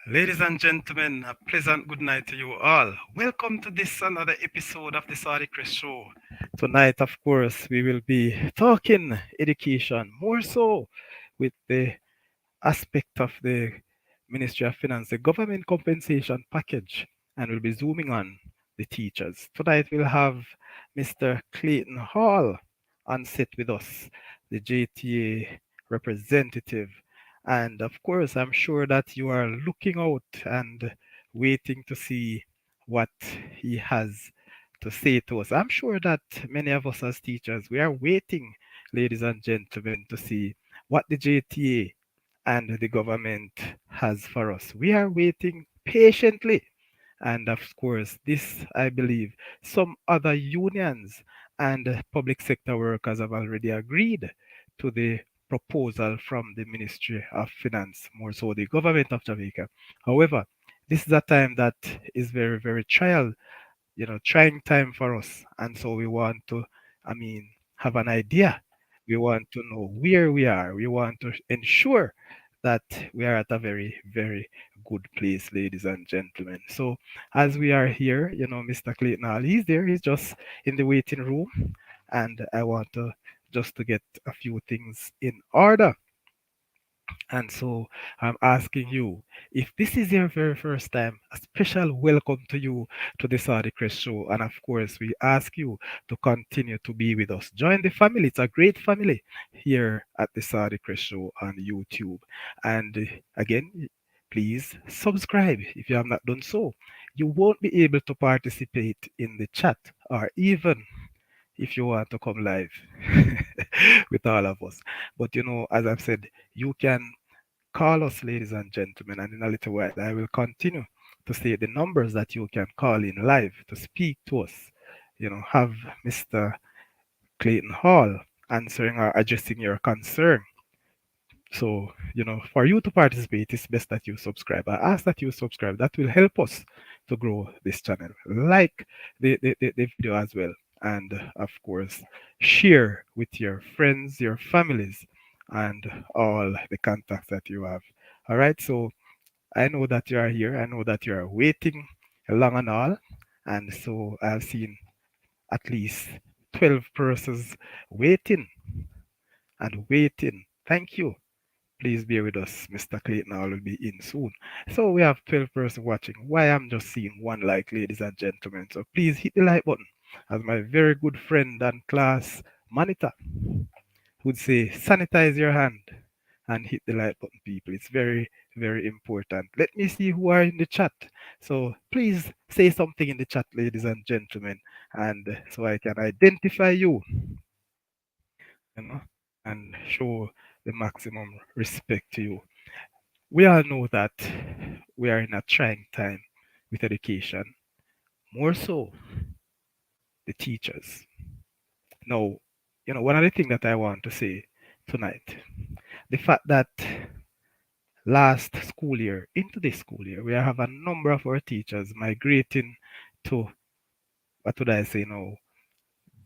Ladies and gentlemen, a pleasant good night to you all. Welcome to this another episode of the Saudi Chris Show. Tonight, of course, we will be talking education more so with the aspect of the Ministry of Finance, the government compensation package, and we'll be zooming on the teachers. Tonight, we'll have Mr. Clayton Hall on set with us, the JTA representative. And of course, I'm sure that you are looking out and waiting to see what he has to say to us. I'm sure that many of us as teachers, we are waiting, ladies and gentlemen, to see what the JTA and the government has for us. We are waiting patiently. And of course, this, I believe, some other unions and public sector workers have already agreed to the proposal from the Ministry of Finance, more so the government of Jamaica. However, this is a time that is very, very trying time for us. And so we want to, have an idea. We want to know where we are. We want to ensure that we are at a very, very good place, ladies and gentlemen. So as we are here, Mr. Clayton Hall, he's there. He's just in the waiting room. And I want to just to get a few things in order. And so I'm asking you, if this is your very first time, a special welcome to you to the Saudi Crest Show. And of course, we ask you to continue to be with us. Join the family. It's a great family here at the Saudi Crest Show on YouTube. And again, please subscribe if you have not done so. You won't be able to participate in the chat or even if you want to come live with all of us. But as I've said, you can call us, ladies and gentlemen, and in a little while I will continue to say the numbers that you can call in live to speak to us. Have Mr. Clayton Hall answering or addressing your concern. So, for you to participate, it's best that you subscribe. I ask that you subscribe. That will help us to grow this channel. Like the video as well. And of course, share with your friends, your families, and all the contacts that you have. All right. So I know that you are here. I know that you are waiting long and all. And so I've seen at least 12 persons waiting and waiting. Thank you. Please bear with us. Mr. Clayton Hall will be in soon. So we have 12 persons watching. Why I'm just seeing one like, ladies and gentlemen. So please hit the like button. As my very good friend and class monitor would say, sanitize your hand and hit the like button, people. It's very, very important. Let me see who are in the chat. So please say something in the chat, ladies and gentlemen, and so I can identify you, you know, and show the maximum respect to you. We all know that we are in a trying time with education, more so the teachers. Now, one of the things that I want to say tonight, the fact that last school year, into this school year, we have a number of our teachers migrating to, what would I say now,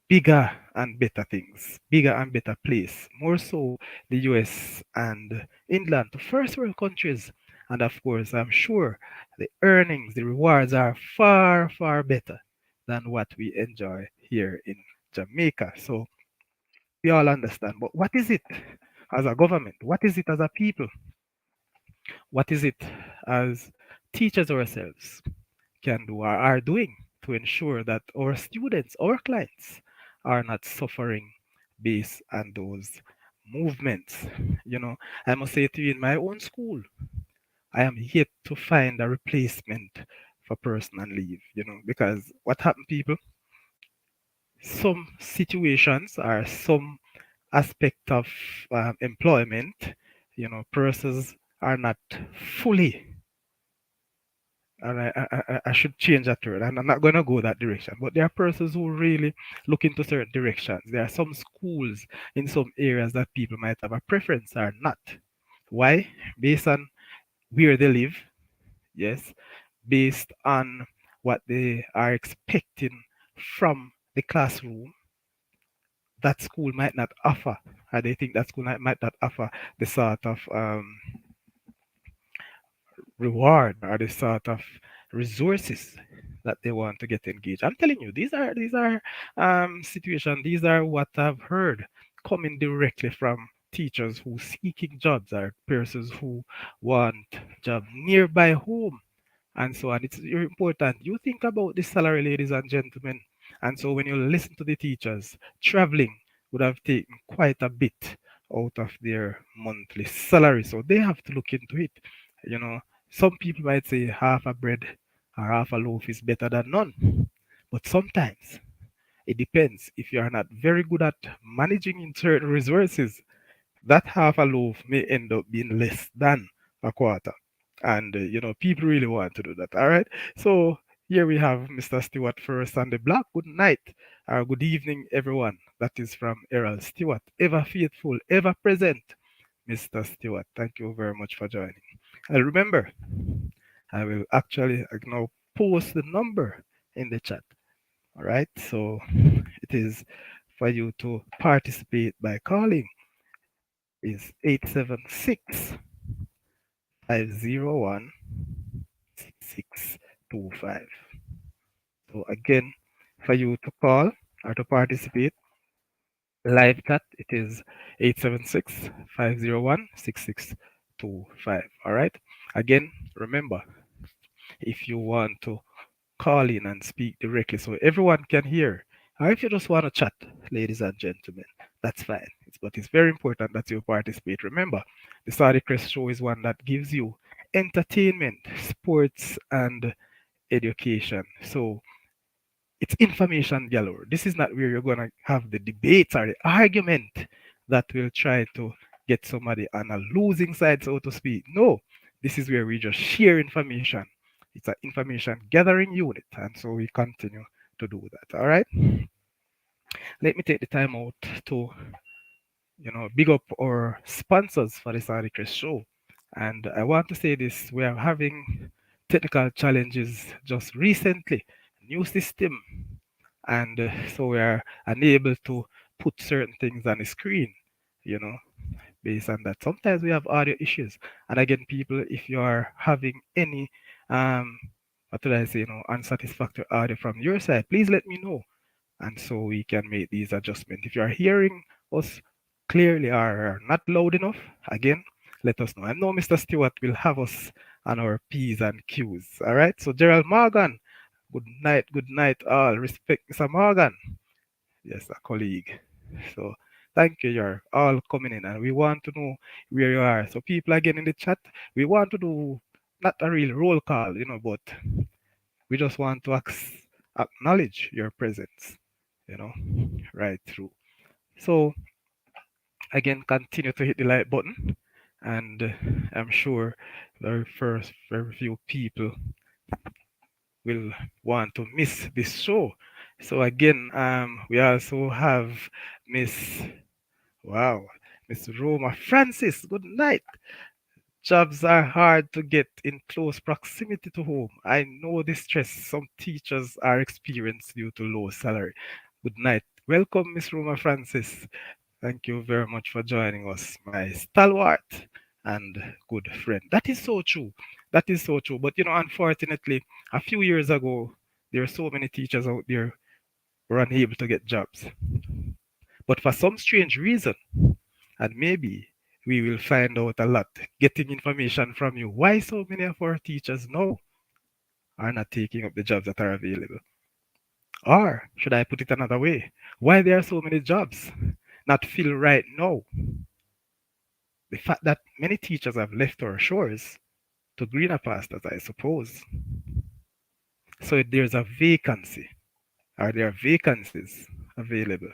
bigger and better things, bigger and better place, more so the US and England, to first world countries. And of course, I'm sure the earnings, the rewards are far, far better than what we enjoy here in Jamaica. So we all understand. But what is it as a government? What is it as a people? What is it as teachers ourselves can do or are doing to ensure that our students, our clients, are not suffering based on those movements? I must say to you, in my own school, I am yet to find a replacement for personal leave, because what happened, people, some situations or some aspect of employment, persons are not fully, and I should change that word. And I'm not going to go that direction. But there are persons who really look into certain directions. There are some schools in some areas that people might have a preference or not. Why? Based on where they live, yes, based on what they are expecting from the classroom, that school might not offer. They think that school might not offer the sort of reward or the sort of resources that they want to get engaged. I'm telling you, these are situations. These are what I've heard coming directly from teachers who seeking jobs or persons who want job nearby home and so on. It's very important. You think about the salary, ladies and gentlemen. And so when you listen to the teachers, traveling would have taken quite a bit out of their monthly salary. So they have to look into it. You know, some people might say half a bread or half a loaf is better than none. But sometimes it depends. If you are not very good at managing in certain resources, that half a loaf may end up being less than a quarter. And, people really want to do that. All right. So here we have Mr. Stewart first on the block. Good night or good evening, everyone. That is from Errol Stewart. Ever faithful, ever present, Mr. Stewart. Thank you very much for joining. And remember, I will actually now post the number in the chat. All right. So it is for you to participate by calling is 876-501-6625. So again, for you to call or to participate, live chat, it is 876-501-6625. All right. Again, remember, if you want to call in and speak directly so everyone can hear, or if you just want to chat, ladies and gentlemen, that's fine. But it's very important that you participate. Remember, the Saudi Crest Show is one that gives you entertainment, sports, and education. So it's information galore. This is not where you're going to have the debates or the argument that will try to get somebody on a losing side, so to speak. No, this is where we just share information. It's an information gathering unit, and so we continue to do that. All right. Let me take the time out to big up our sponsors for this Articles show. And I want to say this: we are having technical challenges just recently, new system, and so we are unable to put certain things on the screen. You know, based on that. Sometimes we have audio issues. And again, people, if you are having any what did I say, unsatisfactory audio from your side, please let me know. And so we can make these adjustments. If you are hearing us clearly or are not loud enough, again, let us know. I know Mr. Stewart will have us on our P's and Q's. All right. So Gerald Morgan, good night, all. Respect Mr. Morgan. Yes, a colleague. So thank you. You're all coming in, and we want to know where you are. So people again in the chat, we want to do not a real roll call, but we just want to acknowledge your presence, you know, right through. So again, continue to hit the like button, and I'm sure very few people will want to miss this show. So again, we also have Miss Wow, Miss Roma Francis. Good night. Jobs are hard to get in close proximity to home. I know the stress some teachers are experiencing due to low salary. Good night. Welcome, Miss Roma Francis. Thank you very much for joining us, my stalwart and good friend. That is so true. That is so true. But unfortunately, a few years ago, there are so many teachers out there who are unable to get jobs. But for some strange reason, and maybe we will find out a lot getting information from you why so many of our teachers now are not taking up the jobs that are available. Or should I put it another way? Why there are so many jobs not filled right now? The fact that many teachers have left our shores to greener pastures, I suppose. So if there's a vacancy, or there are vacancies available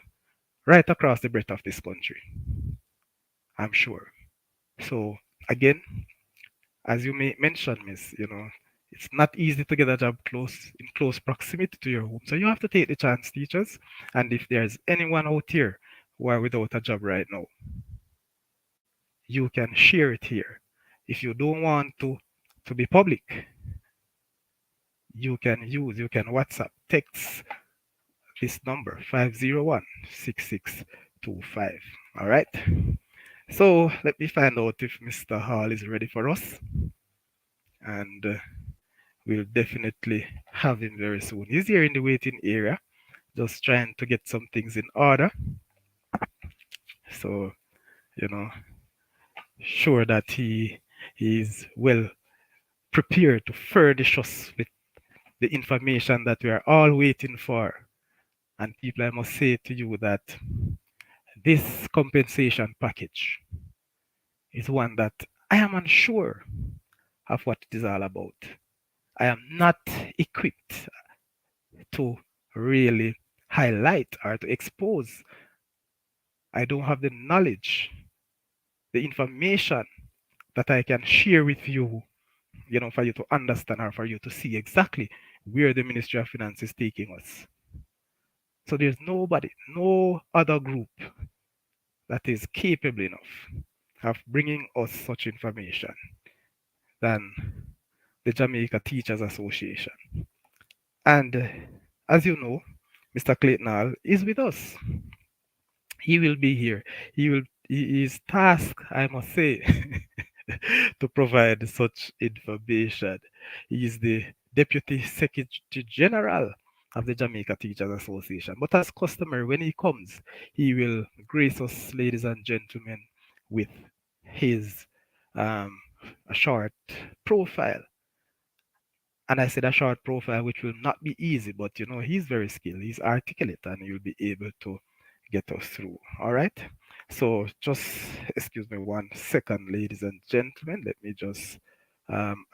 right across the breadth of this country, I'm sure. So again, as you may mention, Miss, it's not easy to get a job in close proximity to your home. So you have to take the chance, teachers. And if there's anyone out here who are without a job right now, you can share it here. If you don't want to be public, you can WhatsApp, text this number 501-6625. All right. So let me find out if Mr. Hall is ready for us. and we'll definitely have him very soon. He's here in the waiting area, just trying to get some things in order. So, you know, sure that he is well prepared to furnish us with the information that we are all waiting for. And people, I must say to you that this compensation package is one that I am unsure of what it is all about. I am not equipped to really highlight or to expose. I don't have the knowledge, the information that I can share with you, for you to understand or for you to see exactly where the Ministry of Finance is taking us. So there's nobody, no other group that is capable enough of bringing us such information than the Jamaica Teachers Association. And as you know, Mr. Clayton Hall is with us. He will be here. He is tasked, I must say, to provide such information. He is the Deputy Secretary General of the Jamaica Teachers Association. But as customary, when he comes, he will grace us, ladies and gentlemen, with his um, a short profile. And I said a short profile, which will not be easy, but he's very skilled, he's articulate, and he'll be able to get us through. All right. So just excuse me 1 second, ladies and gentlemen. Let me just um,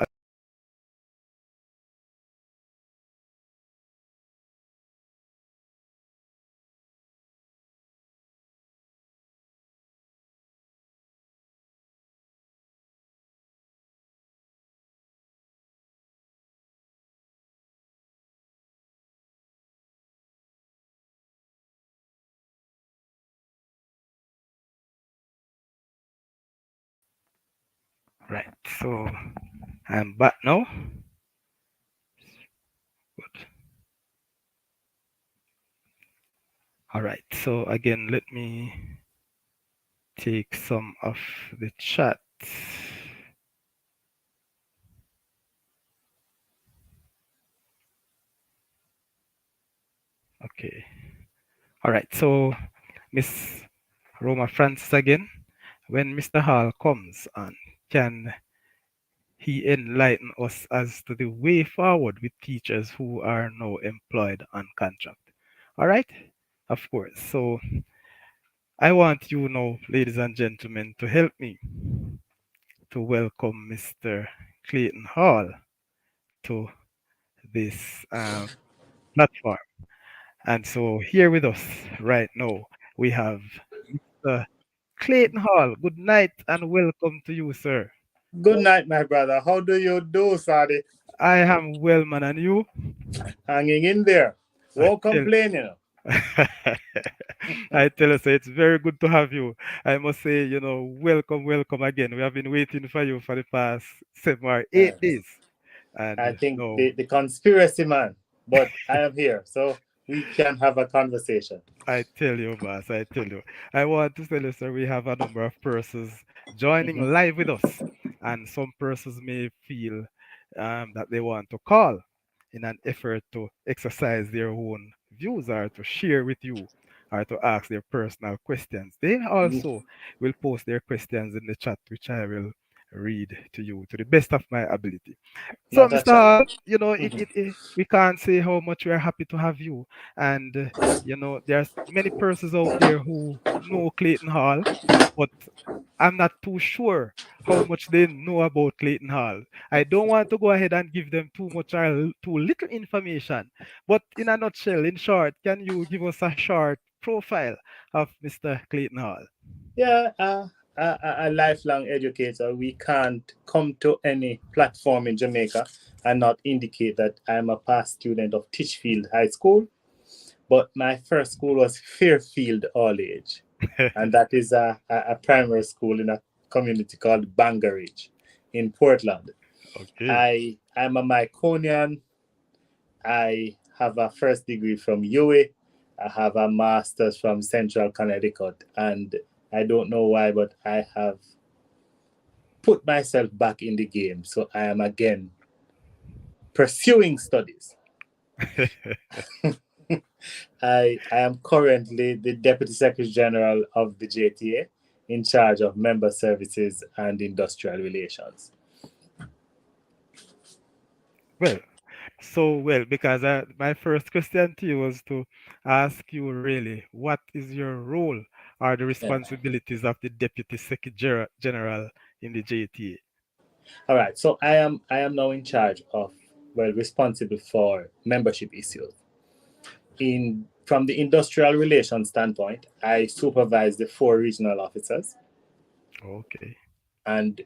right. So I'm back now. Good. All right. So again, let me take some of the chat. Okay. All right. So Miss Roma Francis again. When Mr. Hall comes on, can he enlighten us as to the way forward with teachers who are now employed on contract? All right, of course. So I want you now, ladies and gentlemen, to help me to welcome Mr. Clayton Hall to this platform. And so here with us right now, we have Mr. Clayton Hall. Good night and welcome to you, sir. Good night, my brother. How do you do, Sadi? I am well, man, and you? Hanging in there. I Won't tell complain, you know. I tell you, sir, it's very good to have you. I must say, welcome, welcome again. We have been waiting for you for the past 7 or 8 days. I And think no, the conspiracy man, but I am here, so we can have a conversation. I tell you, boss, I tell you. I want to tell you, sir, we have a number of persons joining Mhm. live with us. And some persons may feel that they want to call in an effort to exercise their own views or to share with you or to ask their personal questions. They also will post their questions in the chat, which I will read to you to the best of my ability. So, Not a Mr. Hall, challenge. we can't say how much we are happy to have you. And, there's many persons out there who know Clayton Hall, but I'm not too sure how much they know about Clayton Hall. I don't want to go ahead and give them too much or too little information. But in a nutshell, in short, can you give us a short profile of Mr. Clayton Hall? Yeah, a lifelong educator. We can't come to any platform in Jamaica and not indicate that I'm a past student of Titchfield High School, but my first school was Fairfield All Age, and that is a primary school in a community called Bangarage in Portland. Okay. I'm a Myconian. I have a first degree from UWI. I have a master's from Central Connecticut, and I don't know why, but I have put myself back in the game. So I am again pursuing studies. I am currently the Deputy Secretary General of the JTA in charge of member services and industrial relations. Well, so well, because my first question to you was to ask you really what is your role or the Yeah. responsibilities of the Deputy Secretary General in the JTA? All right. So I am now in charge of, well, responsible for membership issues. In From the industrial relations standpoint, I supervise the four regional officers, Okay, and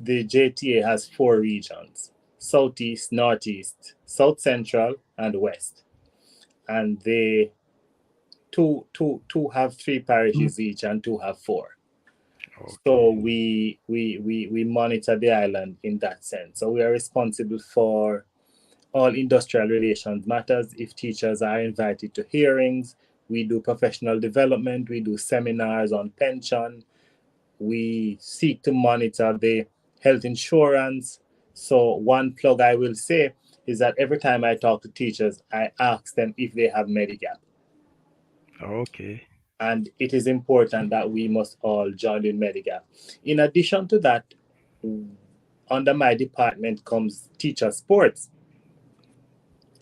the JTA has four regions: Southeast, Northeast, South Central, and West. And they two have three parishes each, and two have four. So okay, we monitor the island in that sense. So we are responsible for all industrial relations matters. If teachers are invited to hearings, we do professional development, we do seminars on pension, we seek to monitor the health insurance. So one plug I will say is that every time I talk to teachers, I ask them if they have Medigap. okay. And it is important that we must all join in Medigap. In addition to that, under my department comes teacher sports.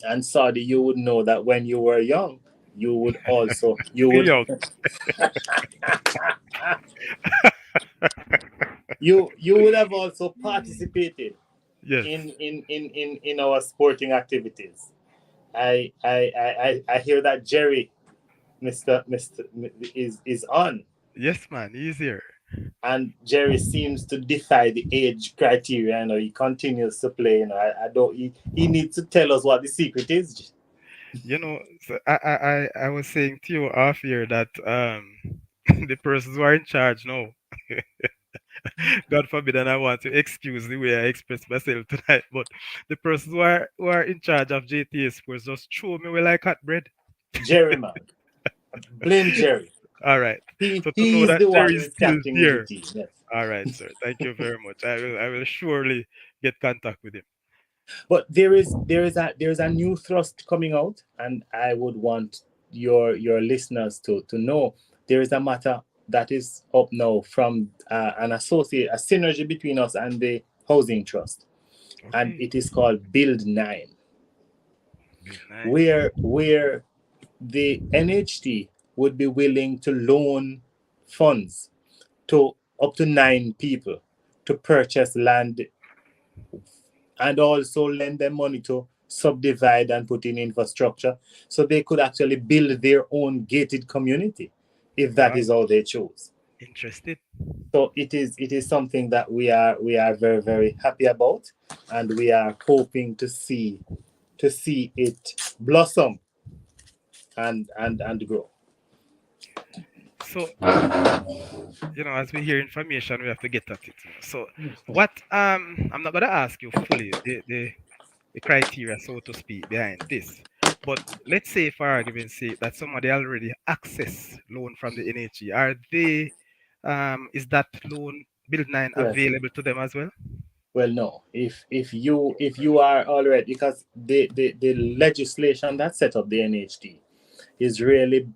And Saudi, you would know that when you were young, you would also you Still would young. you would have also participated Yes. in our sporting activities. I hear that Jerry, Mister is on, Yes, man. Easier. and Jerry seems to defy the age criteria. You know, he continues to play. You know, I don't. He needs to tell us what the secret is. So I was saying to you off here that the persons who are in charge now, God forbid, and I want to excuse the way I express myself tonight, but the persons who are in charge of JTA Sports just throw me away like hot bread. Jerry, man, blame Jerry. All right. So to He know is that the one Jerry who is is still captaining the there. team. Yes. All right, sir. Thank you very much. I will surely get contact with him. But there is a new thrust coming out, and I would want your listeners to know there is a matter that is up now from a synergy between us and the housing trust, and Okay. it is called Build Nine, Bill 9. where the NHT would be willing to loan funds to up to nine people to purchase land, and also lend them money to subdivide and put in infrastructure, so they could actually build their own gated community if that Wow. is all they chose. Interested. So it is something that we are very, very happy about, and we are hoping to see it blossom and grow. So, as we hear information, we have to get at it. So, what I'm not gonna ask you fully the criteria, so to speak, behind this. But let's say, for argument's sake, that somebody already access loan from the NHE. Are they is that loan Build 9 Yes. available to them as well? Well, no. If you are already, because the legislation that set up the NHD is really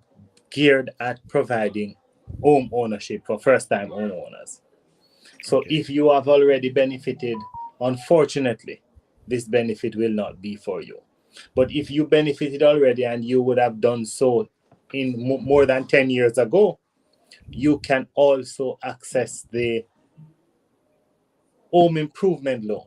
geared at providing home ownership for first time homeowners. So Okay. if you have already benefited, unfortunately, this benefit will not be for you. But if you benefited already and you would have done so in more than 10 years ago, you can also access the home improvement loan,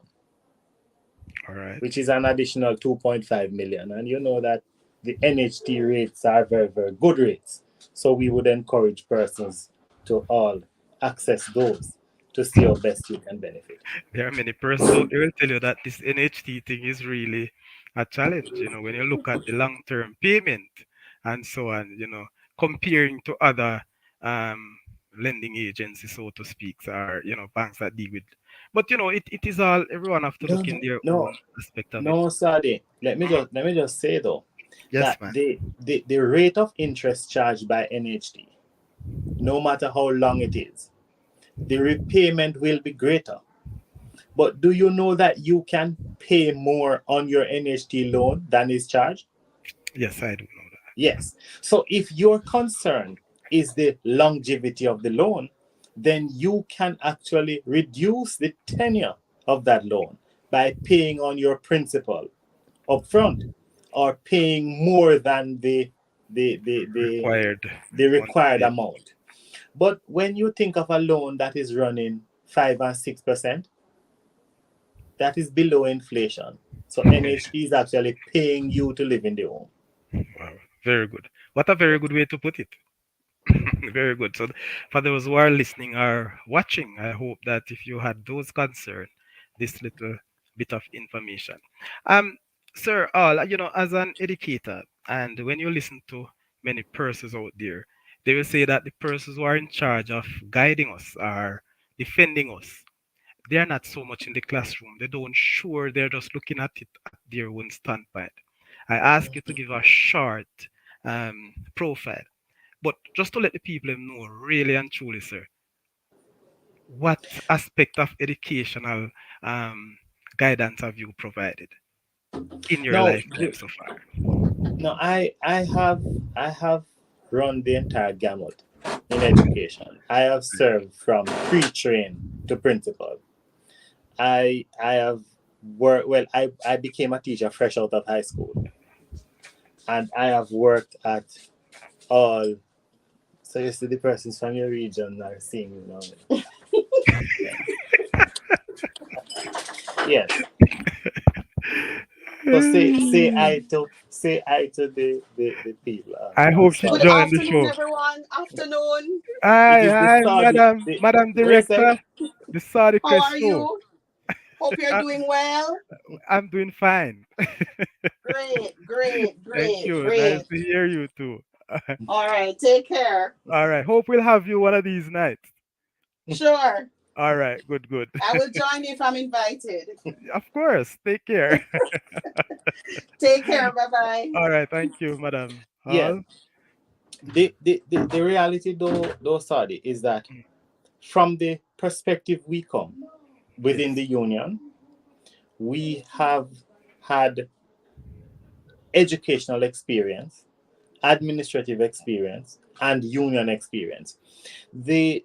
All right. which is an additional 2.5 million. And you know that the NHT rates are very, very good rates. So we would encourage persons to all access those to see how best you can benefit. There are many persons out there will tell you that this NHT thing is really a challenge. When you look at the long-term payment and so on, comparing to other lending agencies, so to speak, or banks that deal with. But it is all everyone have to No, look in their no, own aspect of it. no, Sadi. Let me Mhm. just say though Yes, that man. the rate of interest charged by NHT, no matter how long it is, the repayment will be greater. But do you know that you can pay more on your NHT loan than is charged? Yes, I do know Yes. So if your concern is the longevity of the loan, then you can actually reduce the tenure of that loan by paying on your principal upfront or paying more than the the that. the, Required the monthly required payment. amount. But when you think of a loan that is running 5 and 6%, that is below inflation. So NHT is actually paying you to live in the home. Wow, very good. What a very Yes. good way to put it. Very good. So, for those who are listening or watching, I hope that if you had those concerns, this little bit of information. Um, Sir, all as an educator, and when you listen to many persons out there, they will say that the persons who are in charge of guiding us or defending us, they are not so much in the classroom. They don't sure. They're just looking at it at their own standpoint. I ask you to give a short profile, but just to let the people know, really and truly, sir, what aspect of educational um, guidance have you provided in your Now, lifetime so far? no, I have run the entire gamut in education. I have served from pre-train to principal. I have worked well. I became a teacher fresh out of high school, and I have worked at all. So you see the persons from your region are seeing you now. Yeah. Yes. So say I to the people. I hope she Good Sorry. joined the afternoon, show. everyone. Afternoon. It Hi, is the hi, Saudi. Madam What you say? Director, the Saudi How Crest are Show. you? Hope you're I, doing well. I'm doing fine. Great, great, Thank great, you. Nice great. to hear you too. All right, take care. All right. Hope we'll have you one of these nights. Sure. All right. Good, good. I will join if I'm invited. Of course. Take care. Take care. Bye bye. All right. Thank you, Madam Yeah. Hall. The reality though, Saudi, is that from the perspective we come within the Yes. union, we have had educational experience, administrative experience, and union experience. The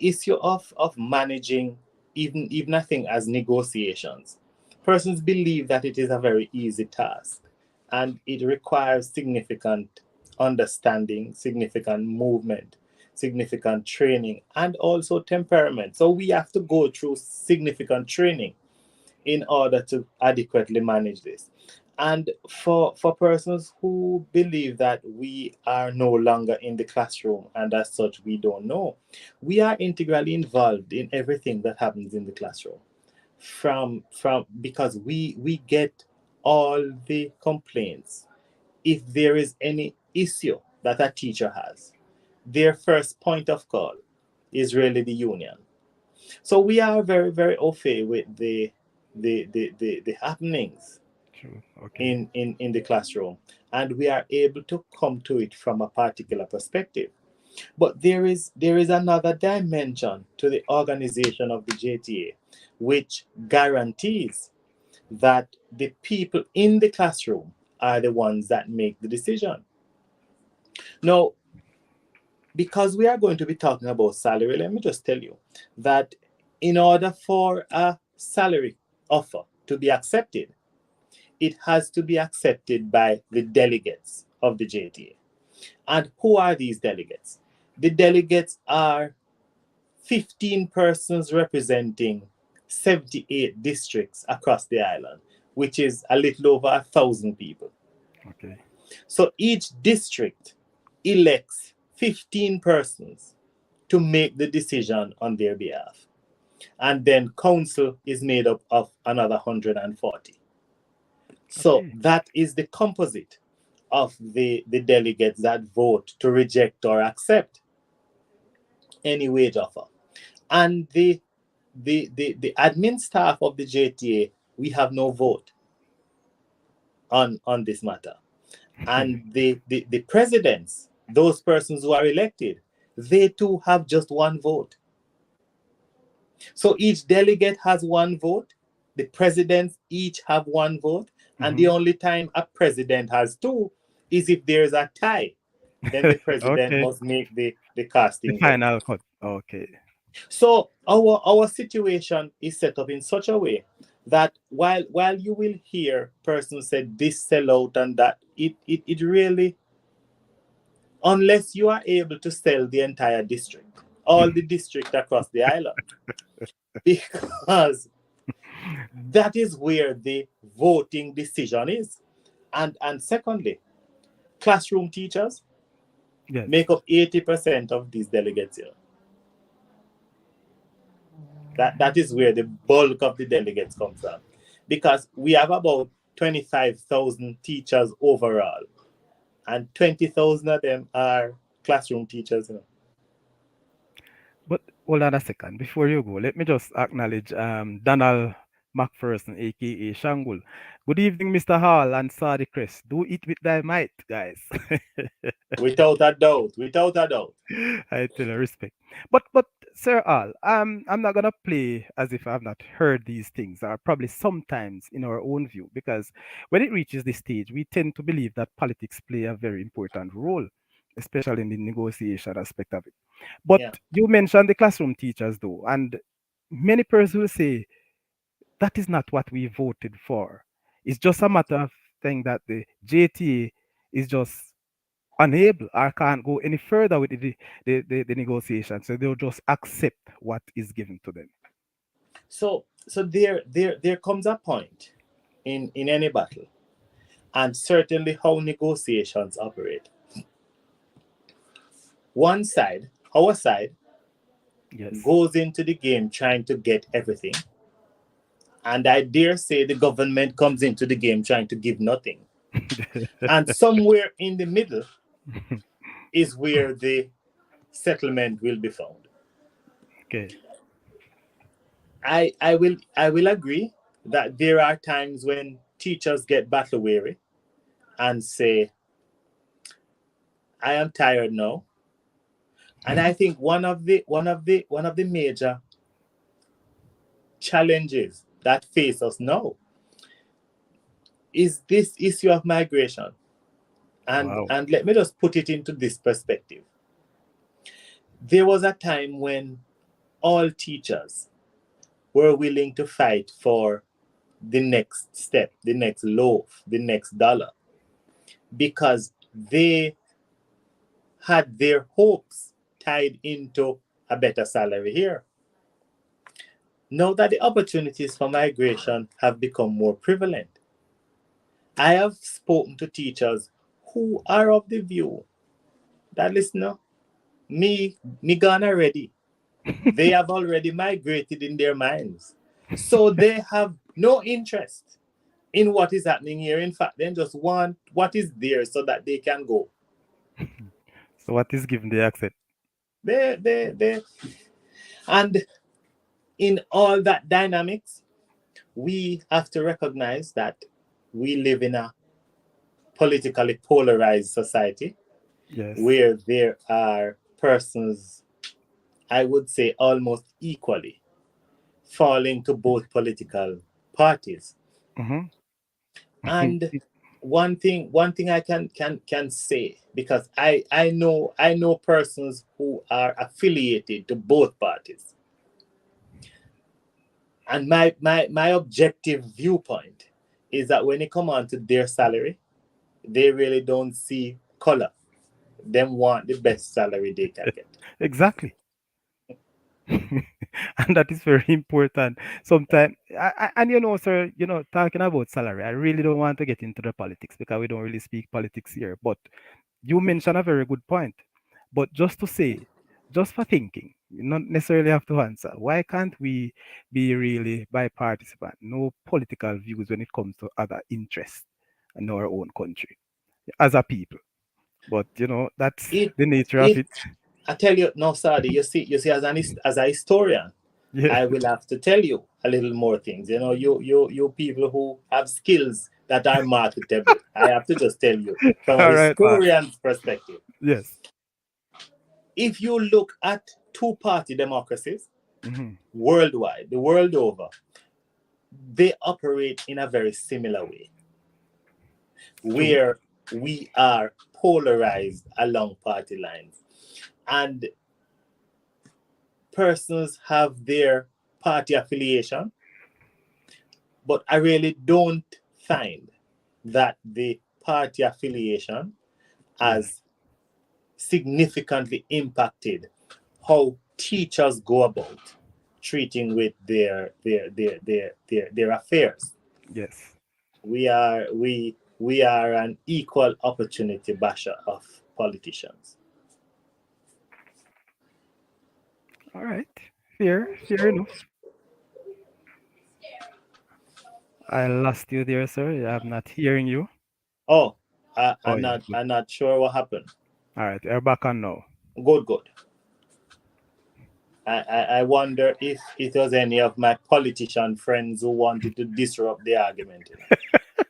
issue of managing even a thing as negotiations, persons believe that it is a very easy task, and it requires significant understanding, significant movement, significant training, and also temperament. So we have to go through significant training in order to adequately manage this. And for persons who believe that we are no longer in the classroom and as such we don't know, we are integrally involved in everything that happens in the classroom. From because we get all the complaints. If there is any issue that a teacher has, their first point of call is really the union. So we are very, very au fait with the happenings True. Okay. in the classroom, and we are able to come to it from a particular perspective. But there is another dimension to the organization of the JTA, which guarantees that the people in the classroom are the ones that make the decision. Now, because we are going to be talking about salary, let me just tell you that in order for a salary offer to be accepted, it has to be accepted by the delegates of the JTA. And who are these delegates? The delegates are 15 persons representing 78 districts across the island, which is a little over 1,000 people. Okay. So each district elects 15 persons to make the decision on their behalf. And then council is made up of another 140. So Okay. that is the composite of the delegates that vote to reject or accept any wage offer. And the admin staff of the JTA, we have no vote on this matter. And the presidents, those persons who are elected, they too have just one vote. So each delegate has one vote. The presidents each have one vote. And the only time a president has two is if there's a tie. Then the president Okay. must make the The casting vote. final cut. Okay. So our situation is set up in such a way that while you will hear persons say this sell out and that, it really, unless you are able to sell the entire district, all the district across the island, because that is where the voting decision is. And secondly, classroom teachers Yes. make up 80% of these delegates here. That is where the bulk of the delegates come from. Because we have about 25,000 teachers overall, and 20,000 of them are classroom teachers. But hold on a second. Before you go, let me just acknowledge Donald McPherson, aka Shangul. Good evening, Mr. Hall and Sadi Chris. Do it with thy might, guys. Without a doubt, without a doubt. I tell you respect. But Sir Al, I'm not gonna play as if I've not heard these things, or probably sometimes in our own view, because when it reaches this stage, we tend to believe that politics play a very important role, especially in the negotiation aspect of it. But Yeah. you mentioned the classroom teachers though, and many persons will say that is not what we voted for. It's just a matter of thing that the JTA is just unable or can't go any further with the negotiation. So they'll just accept what is given to them. So there comes a point in any battle, and certainly how negotiations operate. One side, our side, Yes. goes into the game trying to get everything. And I dare say the government comes into the game trying to give nothing. And somewhere in the middle is where the settlement will be found. Okay. I will agree that there are times when teachers get battle weary and say, I am tired now. And I think one of the major challenges that face us now is this issue of migration. And Wow. and let me just put it into this perspective. There was a time when all teachers were willing to fight for the next step, the next loaf, the next dollar, because they had their hopes tied into a better salary here. Now that the opportunities for migration have become more prevalent, I have spoken to teachers who are of the view that, listen, no, me gone already. They have already migrated in their minds. So they have no interest in what is happening here. In fact, they just want what is there so that they can go. So what is given the accept? They. And in all that dynamics, we have to recognize that we live in a politically polarized society Yes. where there are persons, I would say almost equally, falling to both political parties. Mm-hmm. And one thing I can say, because I know persons who are affiliated to both parties. And my objective viewpoint is that when it come on to their salary, they really don't see color. Them want the best salary they can get. Exactly. And that is very important. Sometimes, and sir, talking about salary, I really don't want to get into the politics because we don't really speak politics here. But you mentioned a very good point. But just to say, just for thinking, you not necessarily have to answer. Why can't we be really bipartisan? No political views when it comes to other interests in our own country as a people. But that's It the nature of it it. I tell you, no, Sadi, you see, as a historian, Yeah. I will have to tell you a little more things. You people who have skills that are marketable. I have to just tell you from a All right. historian's perspective. Yes. If you look at two-party democracies, worldwide, the world over, they operate in a very similar way, where we are polarized along party lines. And persons have their party affiliation, but I really don't find that the party affiliation has significantly impacted how teachers go about treating with their affairs. Yes. We are an equal opportunity basher of politicians. All right. Fair enough. I lost you there, sir. I'm not hearing you. Oh, Oh yeah, good. I'm not sure what happened. All right, you're back on now. Good. I wonder if it was any of my politician friends who wanted to disrupt the argument.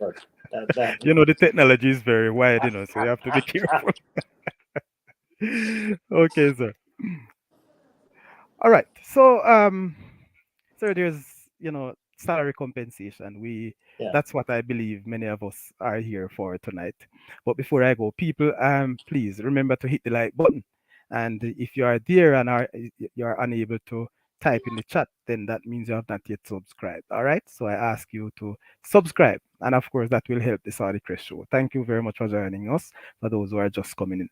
But The technology is very wide, so you have to be careful. Okay, sir. All right. So, sir, there's, salary compensation. yeah. That's what I believe many of us are here for tonight. But before I go, people, please remember to hit the like button. And if you are there and you are unable to type in the chat, then that means you have not yet subscribed. All right. So I ask you to subscribe, and of course that will help the Saudi Crest Show. Thank you very much for joining us. For those who are just coming in.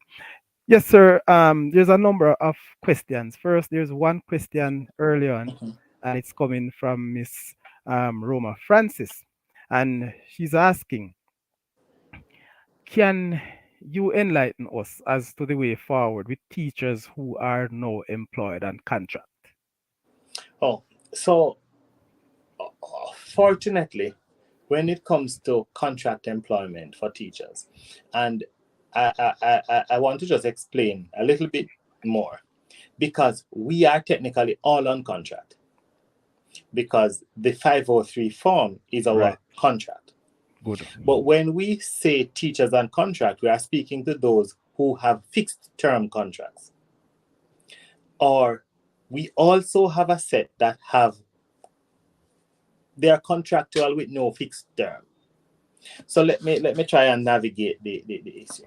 Yes, sir. There's a number of questions. First, there's one question early on, and it's coming from Miss Roma Francis. And she's asking, can you enlighten us as to the way forward with teachers who are now employed on contract? Oh, so fortunately, when it comes to contract employment for teachers, and I want to just explain a little bit more, because we are technically all on contract, because the 503 form is our contract. Good. But when we say teachers on contract, we are speaking to those who have fixed term contracts. Or we also have a set that they are contractual with no fixed term. So let me try and navigate the issue.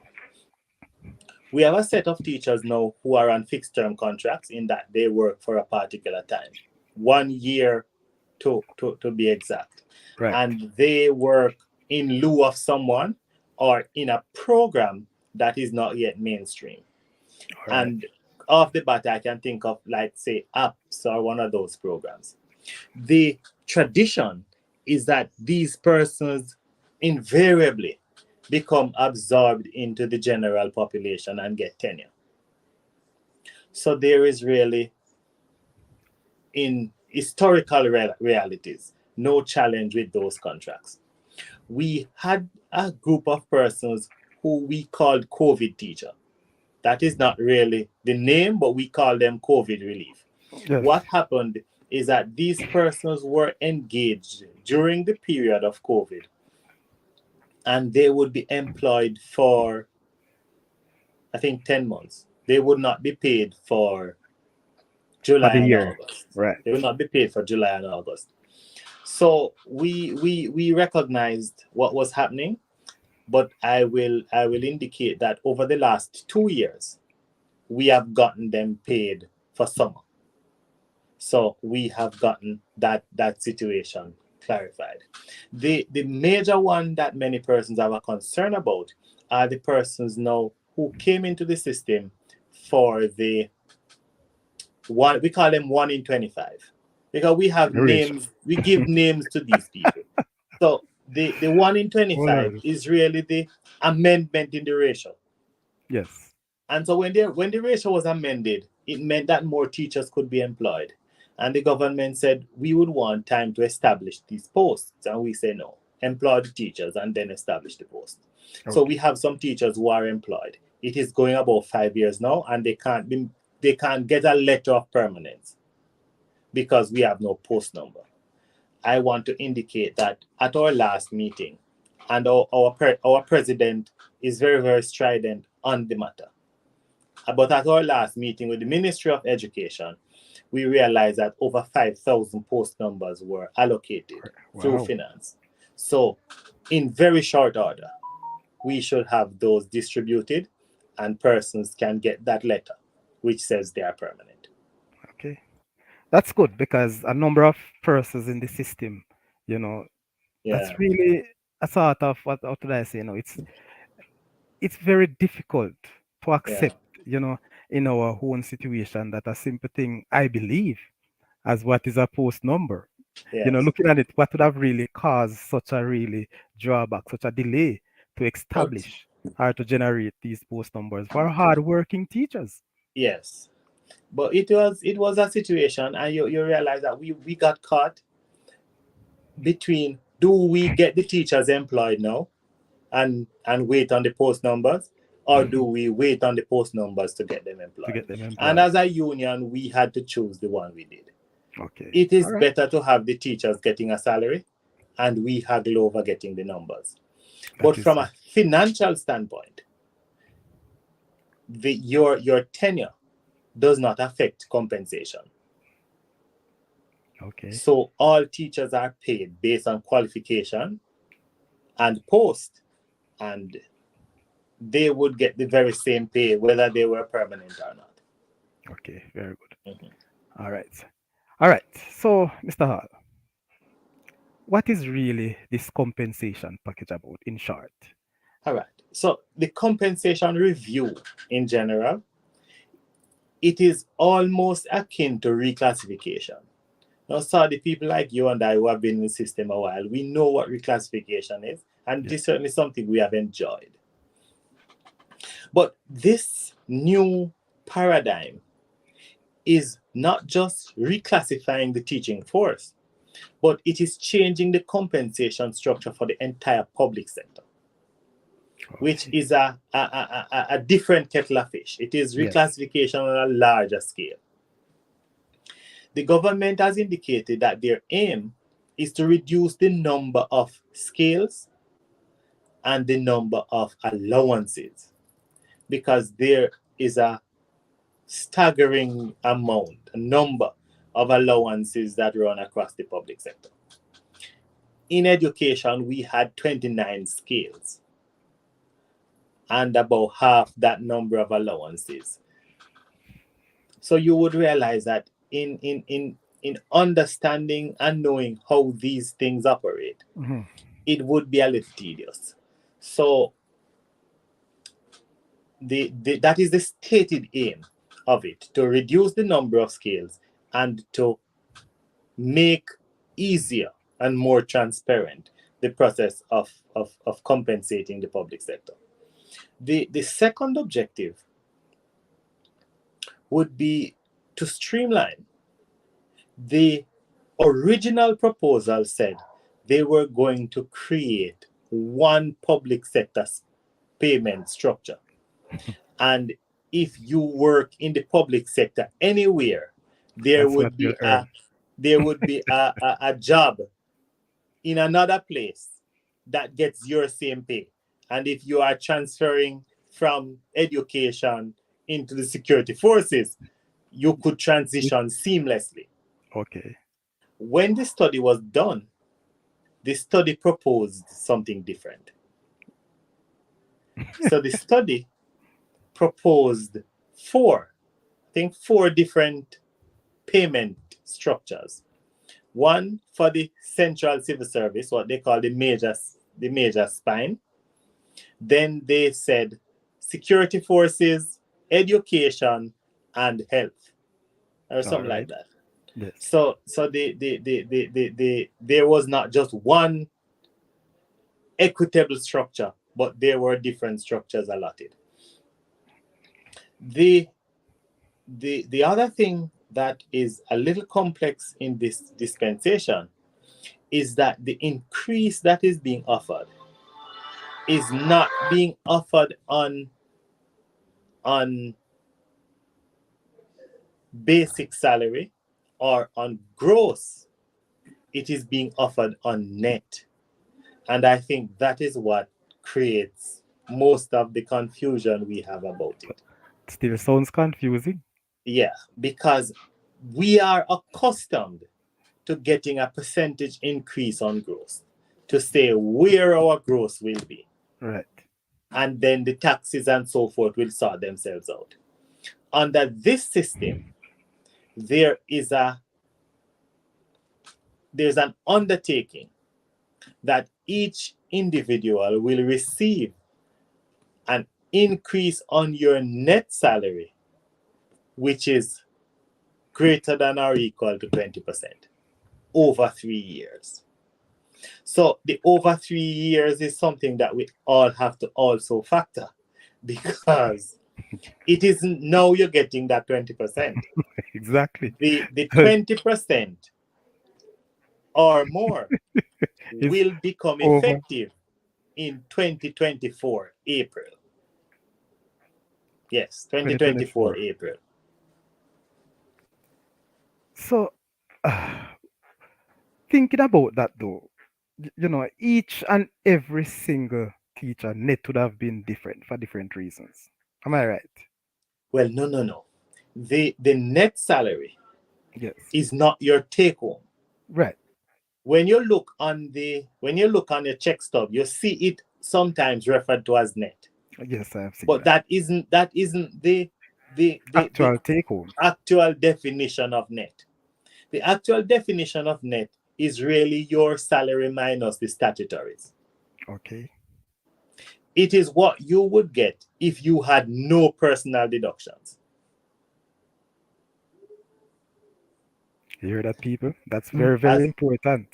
We have a set of teachers now who are on fixed term contracts, in that they work for a particular time, 1 year to be exact. Right. And they work in lieu of someone or in a program that is not yet mainstream. Right. And off the bat, I can think of, like, say, apps or one of those programs. The tradition is that these persons invariably become absorbed into the general population and get tenure. So there is really, in historical realities, no challenge with those contracts. We had a group of persons who we called COVID teacher. That is not really the name, but we call them COVID relief. Yes. What happened is that these persons were engaged during the period of COVID, and they would be employed for, I think, 10 months. They would not be paid for July and August. Right. They would not be paid for July and August. So we recognized what was happening, but I will indicate that over the last 2 years, we have gotten them paid for summer. So we have gotten that situation clarified. The major one that many persons have a concern about are the persons now who came into the system for the one, we call them 1 in 25, because we have names, we give names to these people. So the 1 in 25 is really the amendment in the ratio. Yes. And so when the ratio was amended, it meant that more teachers could be employed. And the government said, we would want time to establish these posts. And we say, no, employ the teachers and then establish the post. Okay. So we have some teachers who are employed. It is going about 5 years now, and they can't get a letter of permanence because we have no post number. I want to indicate that at our last meeting, and our president is very, very strident on the matter. But at our last meeting with the Ministry of Education, we realized that over 5,000 post numbers were allocated through Wow. finance. So, in very short order, we should have those distributed, and persons can get that letter which says they are permanent. Okay. That's good because a number of persons in the system, you know, Yeah, that's really a sort of what did I say? It's very difficult to yeah, accept, in our own situation that a simple thing I believe as what is a post number. yes. Looking at it, what would have really caused such a really drawback, such a delay to But establish or to generate these post numbers for hard-working teachers? yes, but it was a situation, and you realize that we got caught between, do we get the teachers employed now and wait on the post numbers, or do we wait on the post numbers to get them To employed? get them And employed. as a union, we had to choose the one we did. Okay. It All is right. better to have the teachers getting a salary and we haggle over getting the numbers. That But is from so. a financial standpoint, your tenure does not affect compensation. Okay. So all teachers are paid based on qualification and post, and they would get the very same pay whether they were permanent or not. Okay. Very good. Mhm. All right. All right. So, Mr. Hall, what is really this compensation package about in short? All right. So the compensation review in general, it is almost akin to reclassification. Now, sorry, people like you and I who have been in the system a while, we know what reclassification is, and Yeah. this is certainly something we have enjoyed. But this new paradigm is not just reclassifying the teaching force, but it is changing the compensation structure for the entire public sector, which Okay. is a different kettle of fish. It is Yes. reclassification on a larger scale. The government has indicated that their aim is to reduce the number of scales and the number of allowances, because there is a staggering amount, a number of allowances that run across the public sector. In education, we had 29 scales and about half that number of allowances. So you would realize that in understanding and knowing how these things operate, Hmm. it would be a little tedious. So that is the stated aim of it, to reduce the number of scales and to make easier and more transparent the process of compensating the public sector. The second objective would be to streamline. The original proposal said they were going to create one public sector payment structure. And if you work in the public sector anywhere, there That's what would you'll be a earn. there would be a job in another place that gets your same pay. And if you are transferring from education into the security forces, you could It- transition seamlessly. Okay. When the study was done, the study proposed something different. So the study proposed four different payment structures. One for the central civil service, what they call the major spine. Then they said security forces, education, and health, or All something like right. that. Yes. So there was not just one equitable structure, but there were different structures allotted. The the other thing that is a little complex in this dispensation is that the increase that is being offered is not being offered on basic salary or on gross. It is being offered on net. And I think that is what creates most of the confusion we have about it. Still sounds confusing. Yeah, because we are accustomed to getting a percentage increase on growth to say where our growth will be. Right. And then the taxes and so forth will sort themselves out. Under this system, there's an undertaking that each individual will receive an increase on your net salary, which is greater than or equal to 20% over 3 years. So the over 3 years is something that we all have to also factor, because it isn't now you're getting that 20%. Exactly. The 20% or more It's will become over. effective in 2024 April. Yes, 2024 2024. April. So, thinking about that though, each and every single teacher net would have been different for different reasons. Am I right? Well, no. The net salary Yes. is not your take home. Right. When you look on your check stub, you see it sometimes referred to as net. Yes, I have seen But that. that isn't the Actual take home. actual definition of net. The actual definition of net is really your salary minus the statutories. Okay. It is what you would get if you had no personal deductions. You hear that, people? That's very, very As important.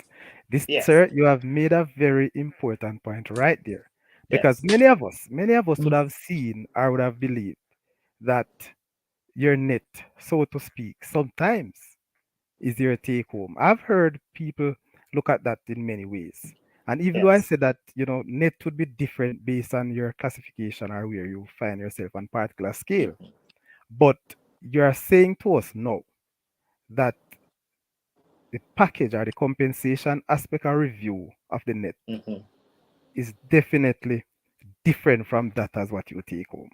This, yes, sir, you have made a very important point right there. Because yes, many of us would mm, have seen or would have believed that your net, so to speak, sometimes is your take home. I've heard people look at that in many ways. And even though I yes, said that, net would be different based on your classification or where you find yourself on particular scale. mhm, But you're saying to us now that the package or the compensation aspect or review of the net mhm. is definitely different from that as what you take home.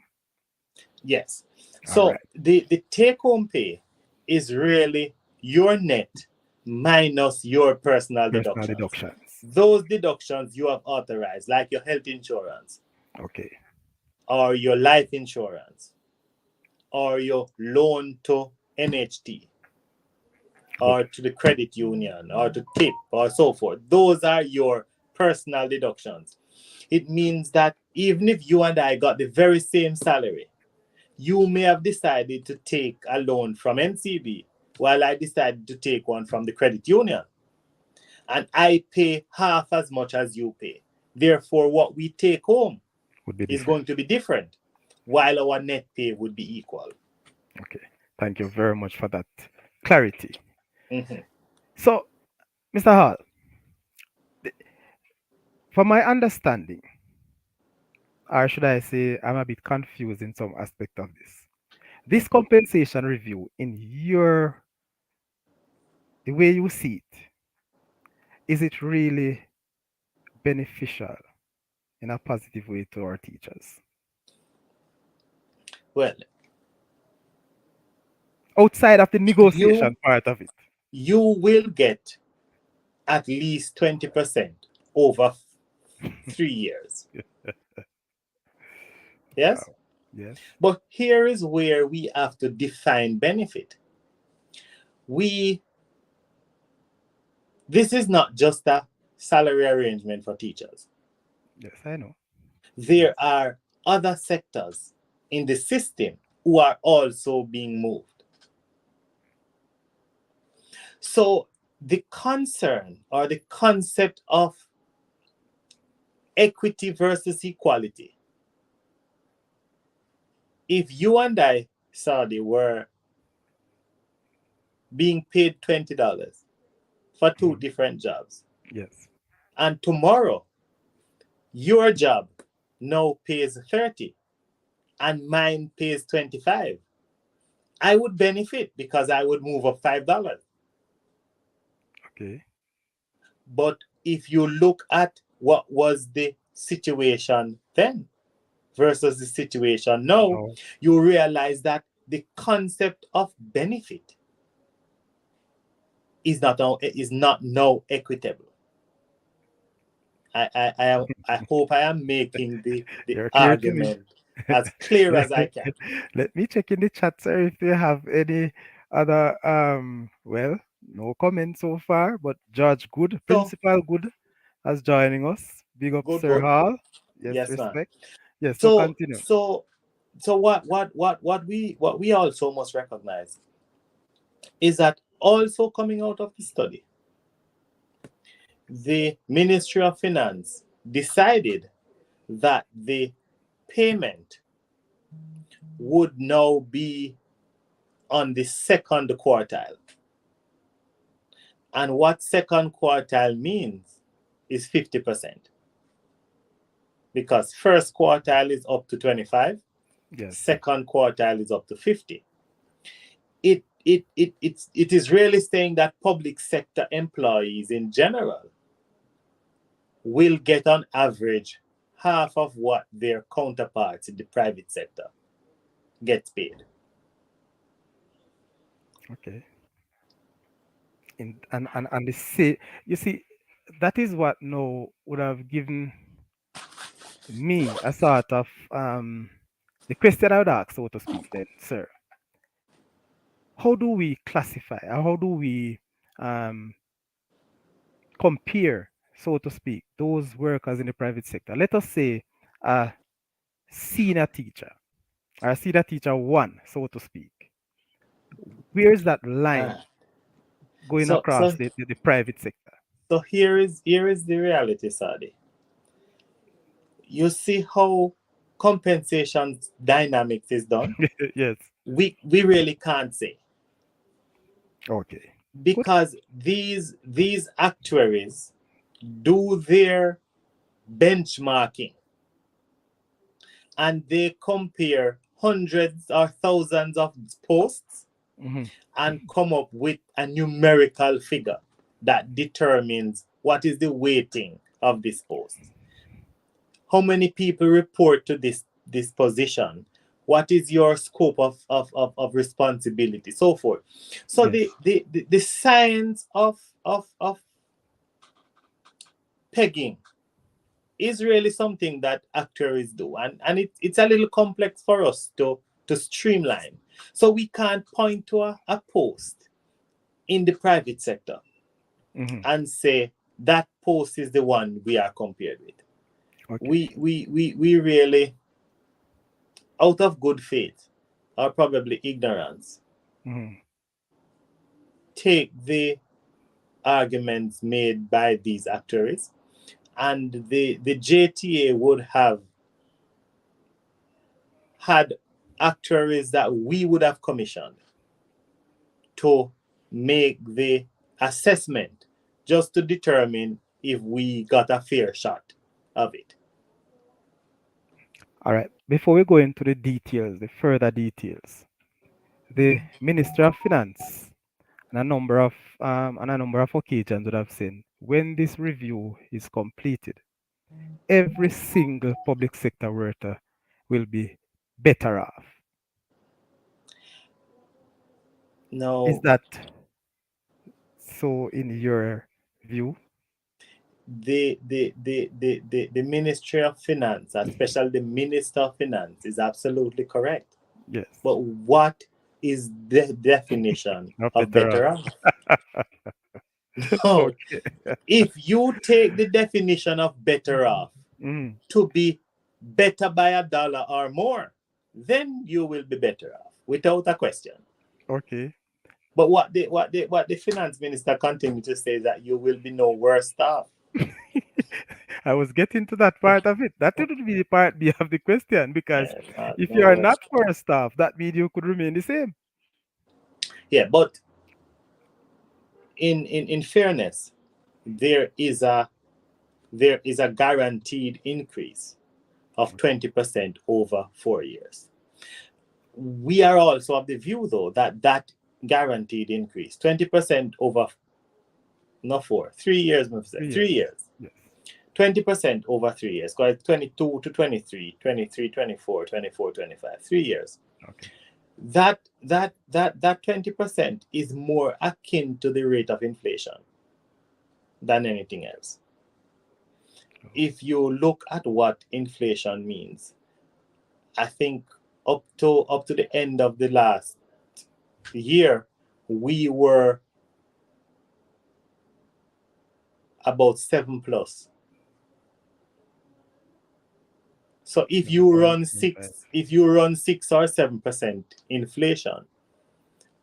Yes. All So right. the take home pay is really your net minus your personal Personal deductions. deductions. Those deductions you have authorized, like your health insurance Okay. or your life insurance or your loan to NHT Good. or to the credit union or to tip or so forth. Those are your personal deductions. It means that even if you and I got the very same salary, you may have decided to take a loan from NCB while I decided to take one from the credit union. And I pay half as much as you pay. Therefore, what we take home Would be is different. going to be different, while our net pay would be equal. Okay. Thank you very much for that clarity. Mhm. So, Mr. Hall, th- from my understanding, or should I say, I'm a bit confused in some aspect of this. This compensation review, in the way you see it, is it really beneficial in a positive way to our teachers? Well, Outside of the you negotiation part of it. you will get at least 20% over 3 years. Yes? Wow. Yes. But here is where we have to define benefit. We This is not just a salary arrangement for teachers. Yes, I know. There are other sectors in the system who are also being moved. So the concern or the concept of equity versus equality, if you and I, Saudi, were being paid $20 for two Mhm. different jobs, Yes. and tomorrow your job now pays 30 and mine pays 25, I would benefit because I would move up $5. Okay. But if you look at what was the situation then versus the situation now, No. you realize that the concept of benefit is not now equitable. I hope I am making the You're clear to me. argument as clear let, as I can. let me check in the chat, sir, if you have any other well, no comment so far, but Judge Good, So Principal Good has joining us. Big up Sir good. Hall. Yes, Yes, man. respect. Yes, so So continue. what we also must recognize is that also coming out of the study, the Ministry of Finance decided that the payment would now be on the second quartile. And what second quartile means is 50%. Because first quartile is up to 25, Yes. second quartile is up to 50. It is really saying that public sector employees in general will get on average half of what their counterparts in the private sector gets paid. Okay. And you see, that is what no would have given me a sort of the question I would ask, so to speak, then, sir. How do we classify or how do we um compare, so to speak, those workers in the private sector? Let us say a senior teacher or a senior teacher one, so to speak. Where is that line going So across the private sector? so here is the reality, Sadi. You see how compensation dynamics is done? Yes. We really can't say, Okay. Good. because these actuaries do their benchmarking and they compare hundreds or thousands of posts Mm-hmm. and come up with a numerical figure that determines what is the weighting of this post. How many people report to this position? What is your scope of responsibility? So forth. So Yes. the science of pegging is really something that actuaries do. And it's a little complex for us to streamline. So we can't point to a post in the private sector Mm-hmm. and say that post is the one we are compared with. Okay. We really, out of good faith or probably ignorance, Mm-hmm. take the arguments made by these actuaries, and the JTA would have had actuaries that we would have commissioned to make the assessment just to determine if we got a fair shot of it. All right. Before we go into the details, the further details, the Ministry of Finance and a number of occasions would have seen when this review is completed, every single public sector worker will be better off. Is Now, that so in your view? the Ministry of Finance, especially the Minister of Finance, is absolutely correct. Yes. But what is the definition Not of better better off. off? No. Okay. If you take the definition of better off Mm. to be better by $1 or more, then you will be better off without a question. Okay. But what the finance minister continues to say is that you will be no worse off. I was getting to that part of it. That would be the part B of the question, because if No you are worse. not first off, that means you could remain the same. Yeah, but in fairness, there is a guaranteed increase of 20% over 4 years. We are also of the view, though, that guaranteed increase, 20% over, not 4, 3 years, 3 3 years. years, Yes. 20% over 3 years, because 22 to 23, 23, 24, 24, 25, 3 years. Okay. that 20% is more akin to the rate of inflation than anything else. If you look at what inflation means, I think up to the end of the last year, we were about 7 plus. So if you run 7.25. if you run 6 or 7% inflation,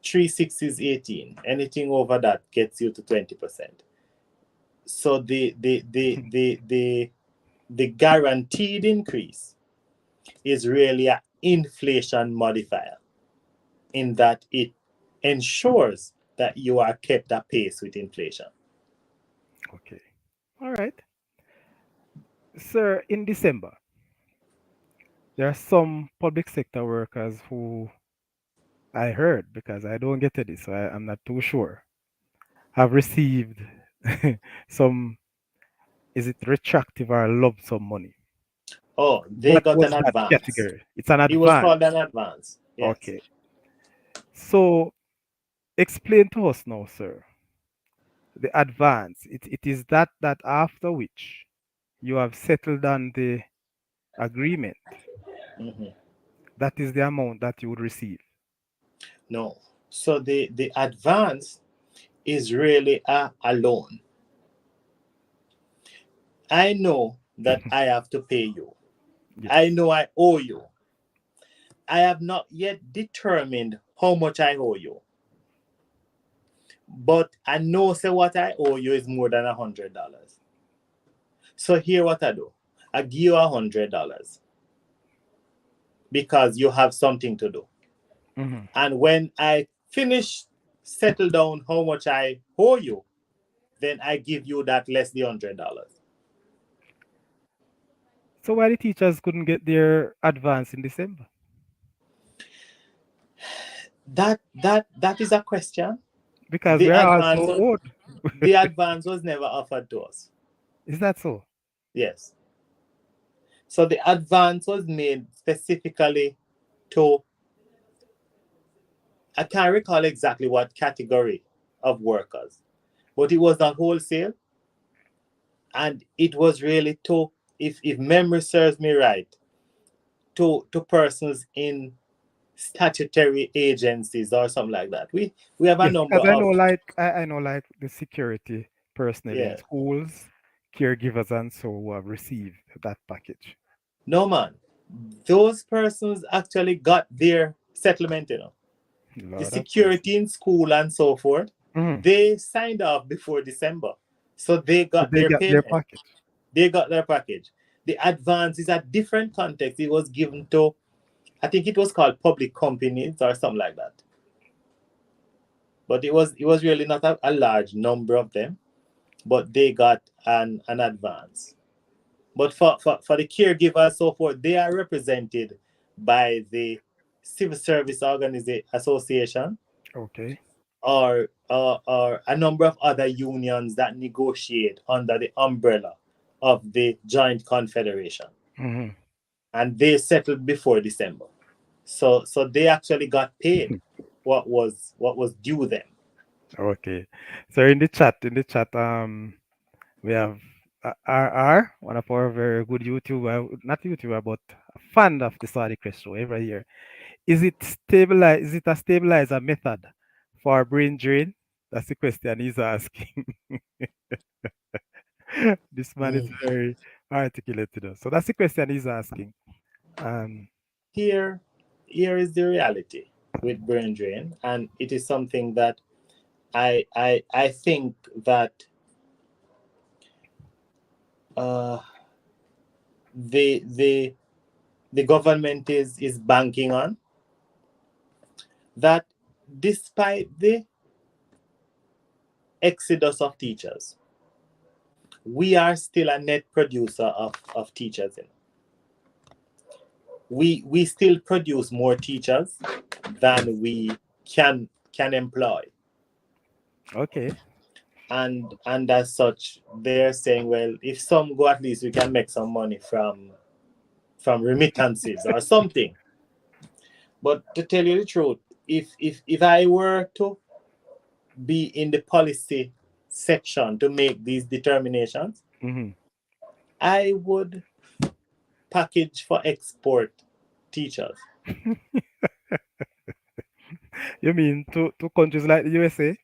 3/6 is 18. Anything over that gets you to 20%. So the guaranteed increase is really an inflation modifier, in that it ensures that you are kept apace with inflation. Okay. All right. Sir, in December, there are some public sector workers who I heard, because I don't get to this, so I'm not too sure, have received some, is it retroactive or lump sum money? Oh, they What got was an that advance. category? It's an It was advance. called an advance. Yes. Okay. So explain to us now, sir, the advance. It is that after which you have settled on the agreement. Mhm. That is the amount that you would receive. No. So the advance is really a loan. I know that I have to pay you. I Yes. know I owe you. I have not yet determined how much I owe you, but I know say what I owe you is more than $100. So here what I do: I give you $100 because you have something to do, Hmm. and when I finish settle down how much I owe you, then I give you that less the $100. So why the teachers couldn't get their advance in December? That is a question. Because The we are advance also was owed. the advance was never offered to us. Is that so? Yes. So the advance was made specifically to, I can't recall exactly what category of workers, but it was not wholesale, and it was really to, if memory serves me right, to persons in statutory agencies or something like that. We have a Yes, number because I know, of, like I know, like the security personnel in yeah. schools, caregivers, and so who have received that package. No man, those persons actually got their settlement, the Lord have mercy. security in school and so forth, Hmm. they signed off before December. So they So got they their got their payment. package. They got their package. The advance is a different context. It was given to, I think it was called public companies or something like that. But it was really not a large number of them, but they got an advance. But for the caregivers so forth, they are represented by the Civil Service Association, Okay. or a number of other unions that negotiate under the umbrella of the Joint Confederation, Hmm. and they settled before December. So they actually got paid what was due them. Okay. So in the chat, we have RR, one of our very good YouTuber, not YouTuber, but a fan of the Saudi Crest show every year. Is it a stabilizer method for brain drain? That's the question he's asking. This man is Mm. very articulate, So that's the question he's asking. Um, Here, here is the reality with brain drain, and it is something that I think that uh, the the government is banking on, that despite the exodus of teachers, we are still a net producer of teachers. We still produce more teachers than we can employ. okay. And as such, they're saying, well, if some go, at least we can make some money from remittances or something. But to tell you the truth, if I were to be in the policy section to make these determinations, Hmm. I would package for export teachers. You mean to countries like the USA?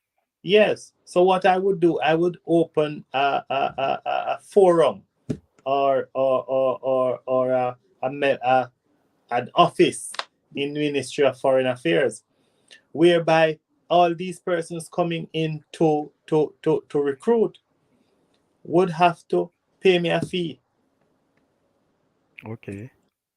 Yes. So what I would do, I would open a forum or an office in Ministry of Foreign Affairs, whereby all these persons coming in to recruit would have to pay me a fee, Okay.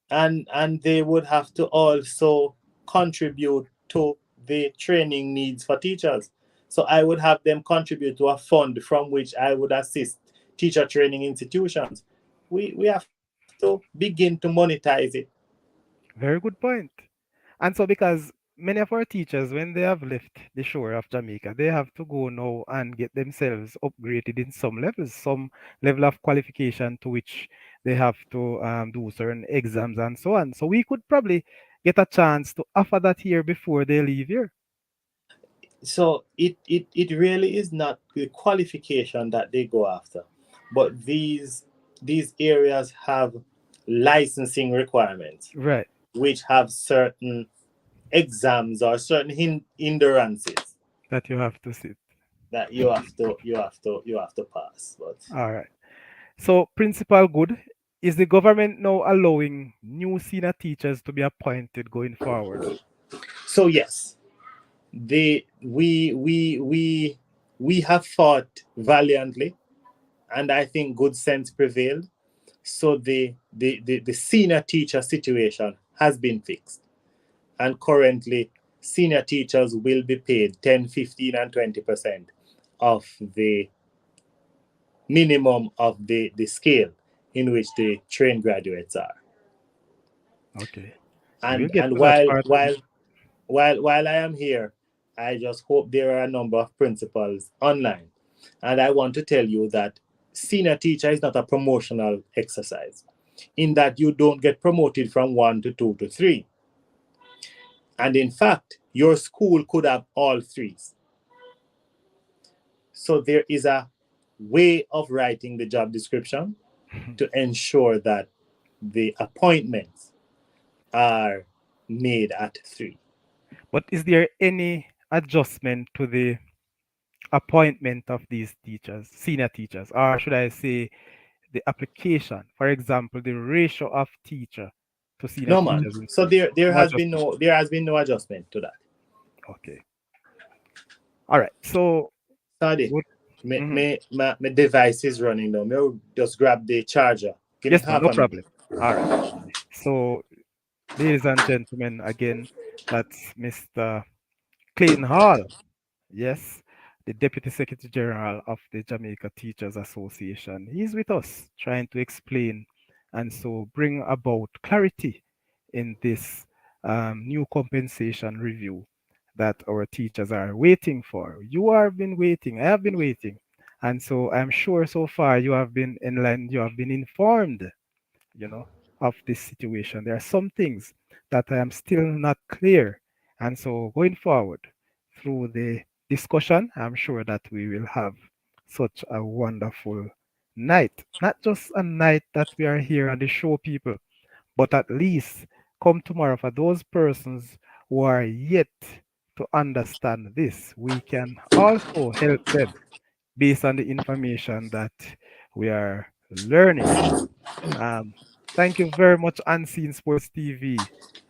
and they would have to also contribute to the training needs for teachers. So I would have them contribute to a fund from which I would assist teacher training institutions. We have to begin to monetize it. Very good point. And so, because many of our teachers, when they have left the shore of Jamaica, they have to go now and get themselves upgraded in some levels, some level of qualification to which they have to do certain exams and so on. So, we could probably get a chance to offer that here before they leave here. So it really is not the qualification that they go after, but these areas have licensing requirements Right. which have certain exams or certain hindrances That you have to sit. that you have to pass. But All right. So, Principal Good, is the government now allowing new senior teachers to be appointed going forward? so yes, they we have fought valiantly, and I think good sense prevailed. So the senior teacher situation has been fixed, and currently senior teachers will be paid 10, 15, and 20% of the minimum of the scale in which the trained graduates are. Okay. We'll And get to that part. while I am here, I just hope there are a number of principals online. And I want to tell you that senior teacher is not a promotional exercise, in that you don't get promoted from one to two to three. And in fact, your school could have all threes. So there is a way of writing the job description to ensure that the appointments are made at three. But is there any adjustment to the appointment of these teachers, senior teachers, or should I say the application? For example, the ratio of teacher to senior No man. teachers in So schools. there No has been adjustment. no adjustment to that. Okay. All right. So Sorry, good. Mhm. my device is running now. Me will just grab the charger. Give me Yes, no, half no a minute. problem. All right. So, ladies and gentlemen, again, that's Mr. Clayton Hall. Yes, the Deputy Secretary General of the Jamaica Teachers Association. He's with us trying to explain and so bring about clarity in this new compensation review that our teachers are waiting for. You have been waiting, I have been waiting. And so I'm sure so far you have been enlightened, you have been informed, you know, of this situation. There are some things that I am still not clear. And so going forward through the discussion, I'm sure that we will have such a wonderful night. Not just a night that we are here on the show, people, but at least come tomorrow for those persons who are yet to understand this. We can also help them based on the information that we are learning. um, Thank you very much, Unseen Sports TV.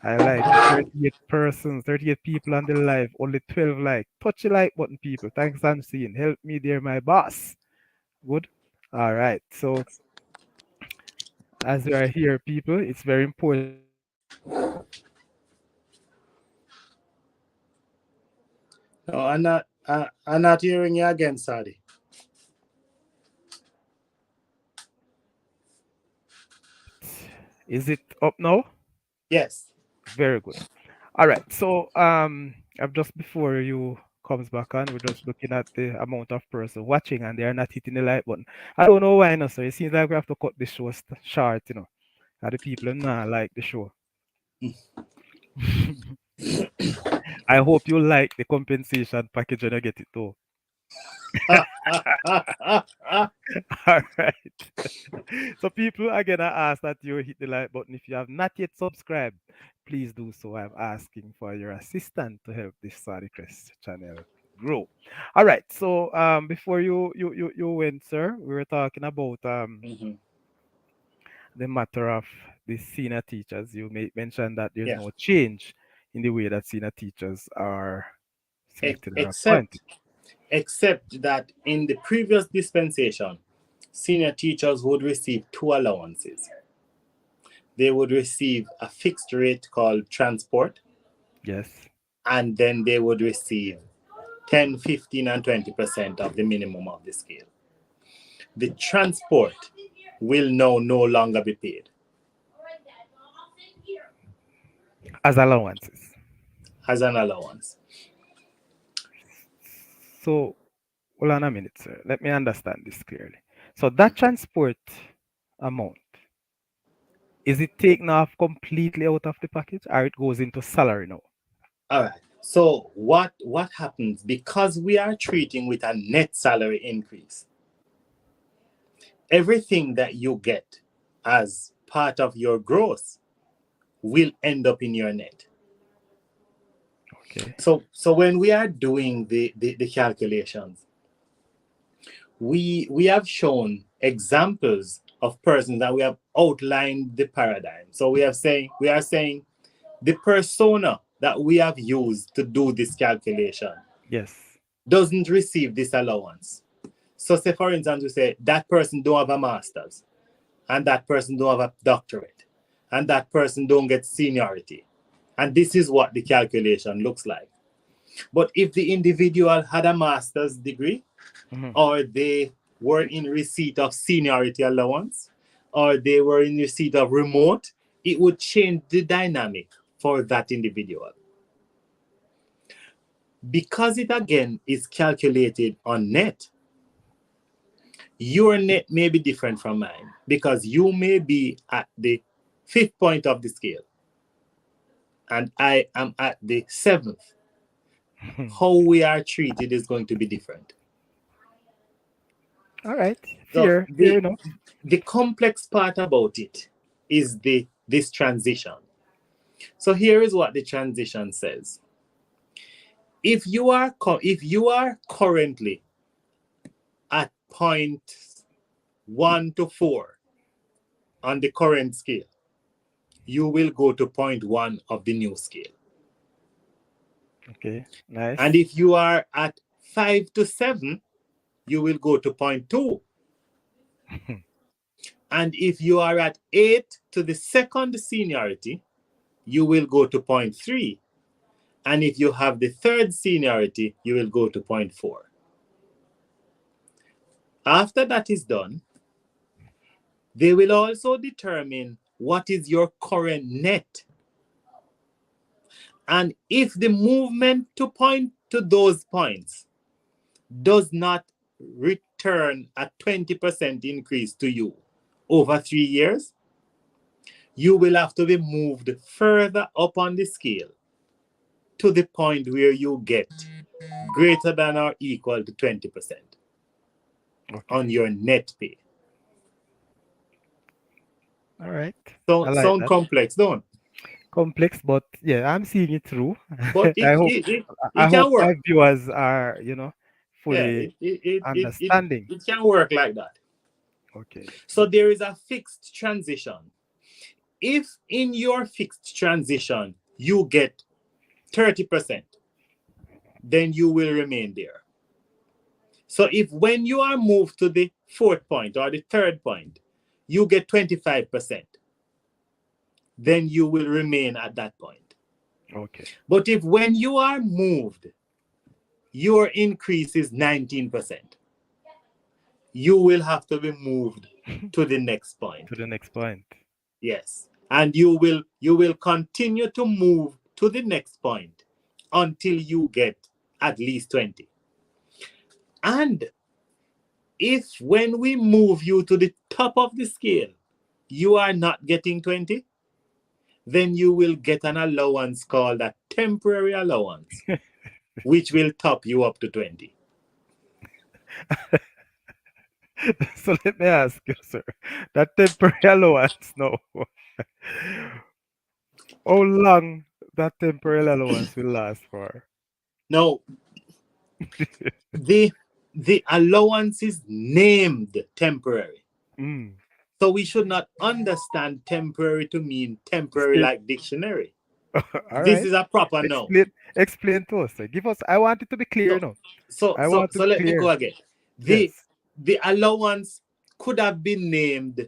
I like it. 38 persons, 38 people on the live, only 12 like. Touch the like button, people. Thanks, Unseen. Help me there, my boss. Good. All right. So, as we are here, people, it's very important that we understand No, I'm not hearing you again, Sadi. is it up now? Yes. Very good. All right. So, I've just before you comes back on, we're just looking at the amount of person watching and they are not hitting the like button. I don't know why, no, so it seems like we have to cut the show short, and the people are not like the show. I hope you like the compensation package when you get it too. All right. So people are gonna ask that you hit the like button. If you have not yet subscribed, please do so. I'm asking for your assistance to help this Sorry Crest channel grow. All right. So before you went, sir, we were talking about Mhm. the matter of the senior teachers. You may mention that there's Yeah. no change in the way that senior teachers are selected or appointed. Except that in the previous dispensation, senior teachers would receive two allowances. They would receive a fixed rate called transport, Yes. and then they would receive 10, 15, and 20% of the minimum of the scale. The transport will now no longer be paid As allowances. as an allowance. So hold on a minute, sir. Let me understand this clearly. So that transport amount, is it taken off completely out of the package or it goes into salary now? All right. So what happens because we are treating with a net salary increase? Everything that you get as part of your gross will end up in your net. Okay. So when we are doing the calculations, we have shown examples of persons that we have outlined the paradigm. So we are saying the persona that we have used to do this calculation Yes. doesn't receive this allowance. So say for instance we say that person don't have a master's, and that person don't have a doctorate, and that person don't get seniority. And this is what the calculation looks like. But if the individual had a master's degree, Mhm. or they were in receipt of seniority allowance, or they were in receipt of remote, it would change the dynamic for that individual. Because it again is calculated on net, your net may be different from mine because you may be at the 5th point of the scale and I am at the 7th. How we are treated is going to be different. All right. So Fair enough. the complex part about it is this transition. So here is what the transition says. If you are currently at point 1 to 4 on the current scale, you will go to point 1 of the new scale. Okay. Nice. And if you are at 5 to 7, you will go to point 2. And if you are at 8 to the second seniority, you will go to point 3. And if you have the third seniority, you will go to point 4. After that is done, they will also determine what is your current net. And if the movement to those points does not return a 20% increase to you over 3 years, you will have to be moved further up on the scale to the point where you get greater than or equal to 20% Okay. on your net pay. All right. So I like sound that. complex, don't? Complex, but yeah, I'm seeing it through. But I hope I it hope can my work. viewers are, Yeah, fully understanding. it can work like that. Okay. So there is a fixed transition. If in your fixed transition you get 30%, then you will remain there. So if when you are moved to the 4th point or the 3rd point, you get 25%, then you will remain at that point. Okay. But if when you are moved, your increase is 19%, you will have to be moved to the next point. To the next point. Yes. And you will continue to move to the next point until you get at least 20. And if when we move you to the top of the scale, you are not getting 20, then you will get an allowance called a temporary allowance, which will top you up to 20. So let me ask you, sir, that temporary allowance now, how long that temporary allowance will last for? Now, the the allowance is named temporary. Mm. So we should not understand temporary to mean temporary Same. like dictionary. All This right. is a proper noun. Explain to us, sir. Give us. I want it to be clear, So no. so I so want to so be let me go clear. again. Yes. The allowance could have been named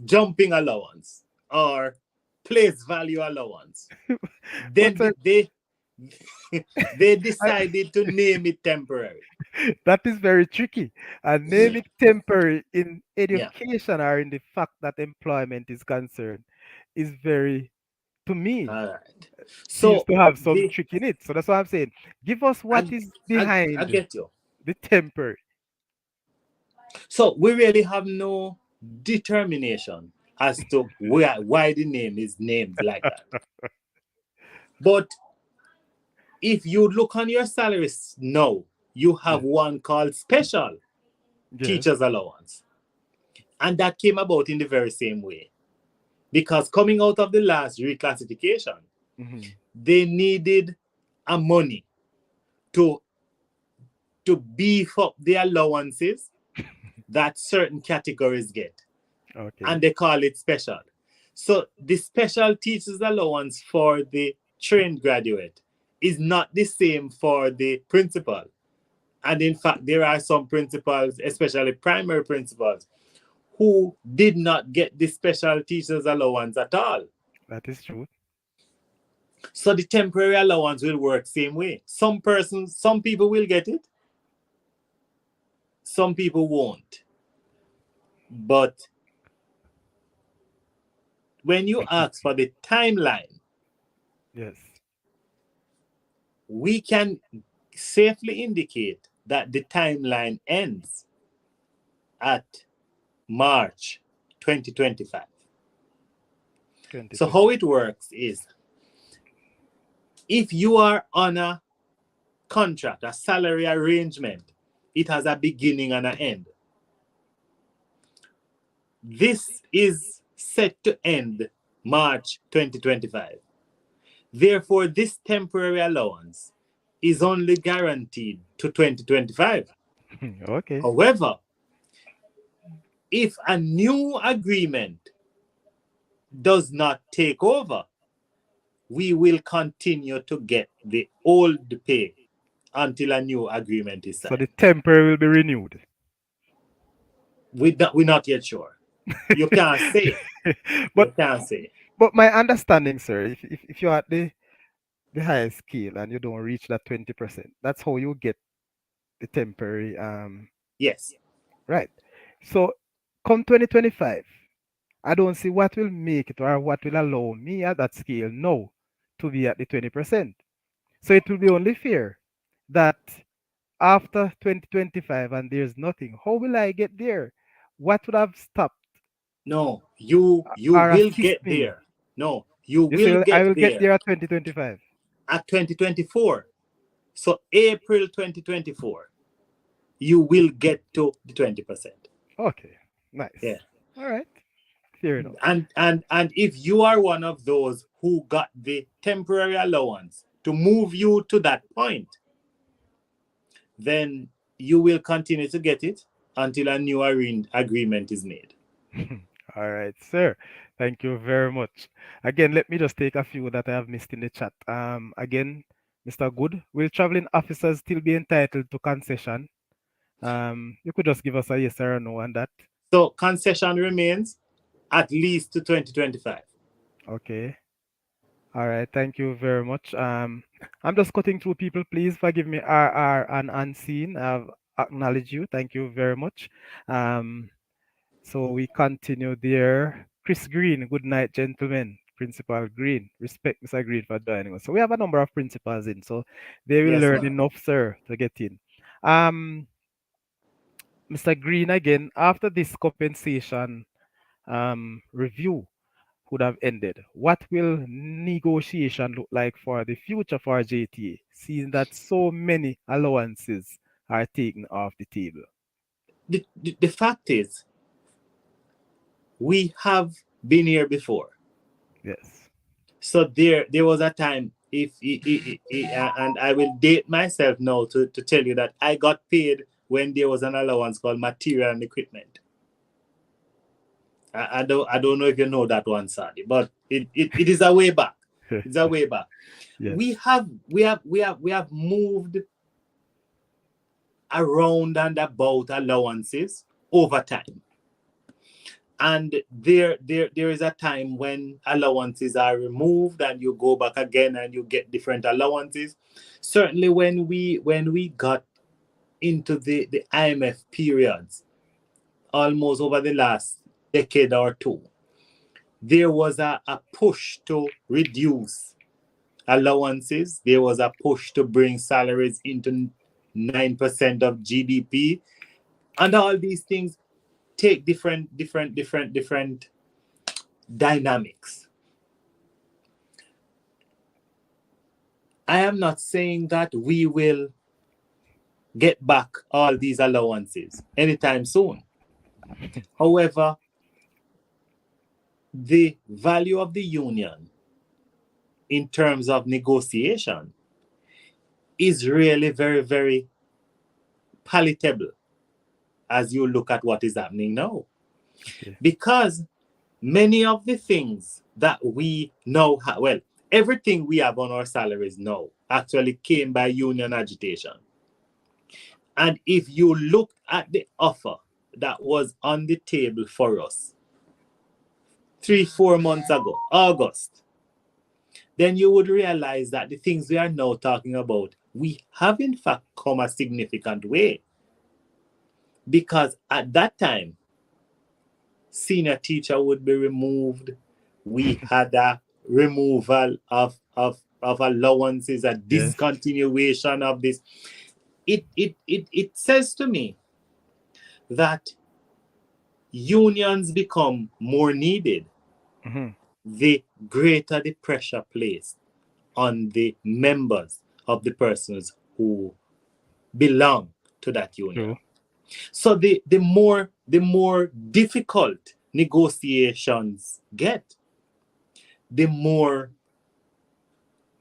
jumping allowance or place value allowance. But Then sir, they they I, decided to name it temporary. that is very tricky. And naming temporary in Yeah. education or in the fact that employment is concerned is very, to me, All right. seems So to have some the trick in it. So that's what I'm saying. Give us what I, is I behind get you. the temporary. So we really have no determination as to why the name is named like that. But if you look on your salaries now, you have Yes. one called special Yes. teachers allowance. And that came about in the very same way. Because coming out of the last reclassification, Hmm. they needed a money to to beef up the allowances that certain categories get. And Okay. they call it special. So the special teachers allowance for the trained graduate is not the same for the principal. And in fact, there are some principals, especially primary principals, who did not get the special teachers allowance at all. That is true. So the temporary allowance will work same way. Some people will get it, some people won't. But when you ask for the timeline, Yes. we can safely indicate that the timeline ends at March 2025. So how 2020. it works is if you are on a contract, a salary arrangement, it has a beginning and an end. This is set to end March 2025. Therefore, this temporary allowance is only guaranteed to 2025. Okay. However, if a new agreement does not take over, we will continue to get the old pay until a new agreement is So the signed. temporary will be renewed. We're not yet sure. You can't say. but You can't say. but my understanding, sir, if you're at the highest scale and you don't reach that 20%, that's how you get the temporary Yes. right. So come 2025, I don't see what will make it or what will allow me at that scale now to be at the 20%. So it will be only fair that after 2025 and there's nothing, how will I get there? What would have stopped No, you or will assist get me? there. No, you You will say I get will get there there at 2025. at 2024. So April 2024, you will get to the 20%. Okay, nice. Yeah. All right, fair enough. And if you are one of those who got the temporary allowance to move you to that point, then you will continue to get it until a new agreement is made. All right, sir. Thank you very much. Again, let me just take a few that I have missed in the chat. Again, Mr. Good, will traveling officers still be entitled to concession? You could just give us a yes or a no on that. So concession remains at least to 2025. Okay. All right. Thank you very much. I'm just cutting through people. Please forgive me, RR and unseen. I've acknowledged you. Thank you very much. So we continue there. Chris Green, good night, gentlemen. Principal Green, respect Mr. Green for joining us. So we have a number of principals in, so they will Yes, learn ma'am. enough, sir, to get in. Mr. Green, again, after this compensation review, could have ended. What will negotiation look like for the future for JTA, seeing that so many allowances are taken off the table? The fact is, we have been here before. Yes. So there was a time, and I will date myself now to tell you that I got paid when there was an allowance called material and equipment. I don't know if you know that one, Sadi, but it is a way back. It's a way back. Yes. We have moved around and about allowances over time. And there is a time when allowances are removed and you go back again and you get different allowances. Certainly when we got into the IMF periods, almost over the last decade or two, there was a push to reduce allowances. There was a push to bring salaries into 9% of GDP. And all these things take different dynamics. I am not saying that we will get back all these allowances anytime soon. However, the value of the union in terms of negotiation is really very, very palatable as you look at what is happening now. Okay. Because many of the things that we now have, well, everything we have on our salaries now actually came by union agitation. And if you look at the offer that was on the table for us 3-4 months ago, August, then you would realize that the things we are now talking about, we have in fact come a significant way. Because at that time, senior teacher would be removed. We had a removal of allowances, a Yes. discontinuation of this. It says to me that unions become more needed, Mm-hmm. the greater the pressure placed on the members of the persons who belong to that union. True. So the more difficult negotiations get, the more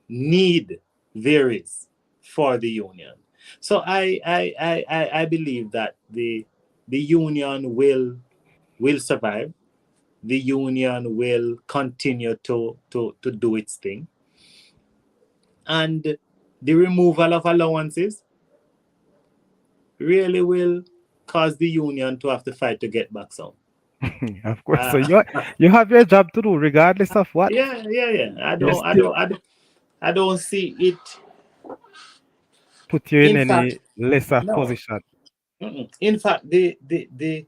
need there is for the union. So I believe that the union will survive. The union will continue to do its thing. And the removal of allowances really will cause the union to have to fight to get back some. Of course. So Uh, you have your job to do regardless of what. yeah. You still I don't see it. put you in In fact, any lesser no. position. In fact, the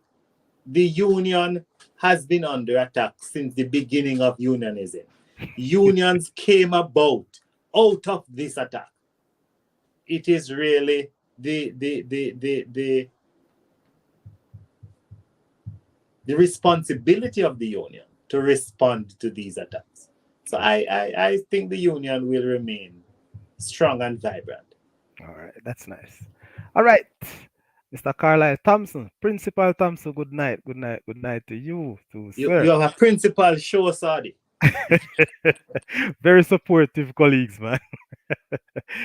union has been under attack since the beginning of unionism. Unions came about out of this attack. It is really the responsibility of the union to respond to these attacks. So I think the union will remain strong and vibrant. All right, that's nice. All right, Mr. Carlisle Thompson, Principal Thompson, good night. Good night. Good night to you too, You sir. have a principal show, Saudi. Very supportive colleagues, man.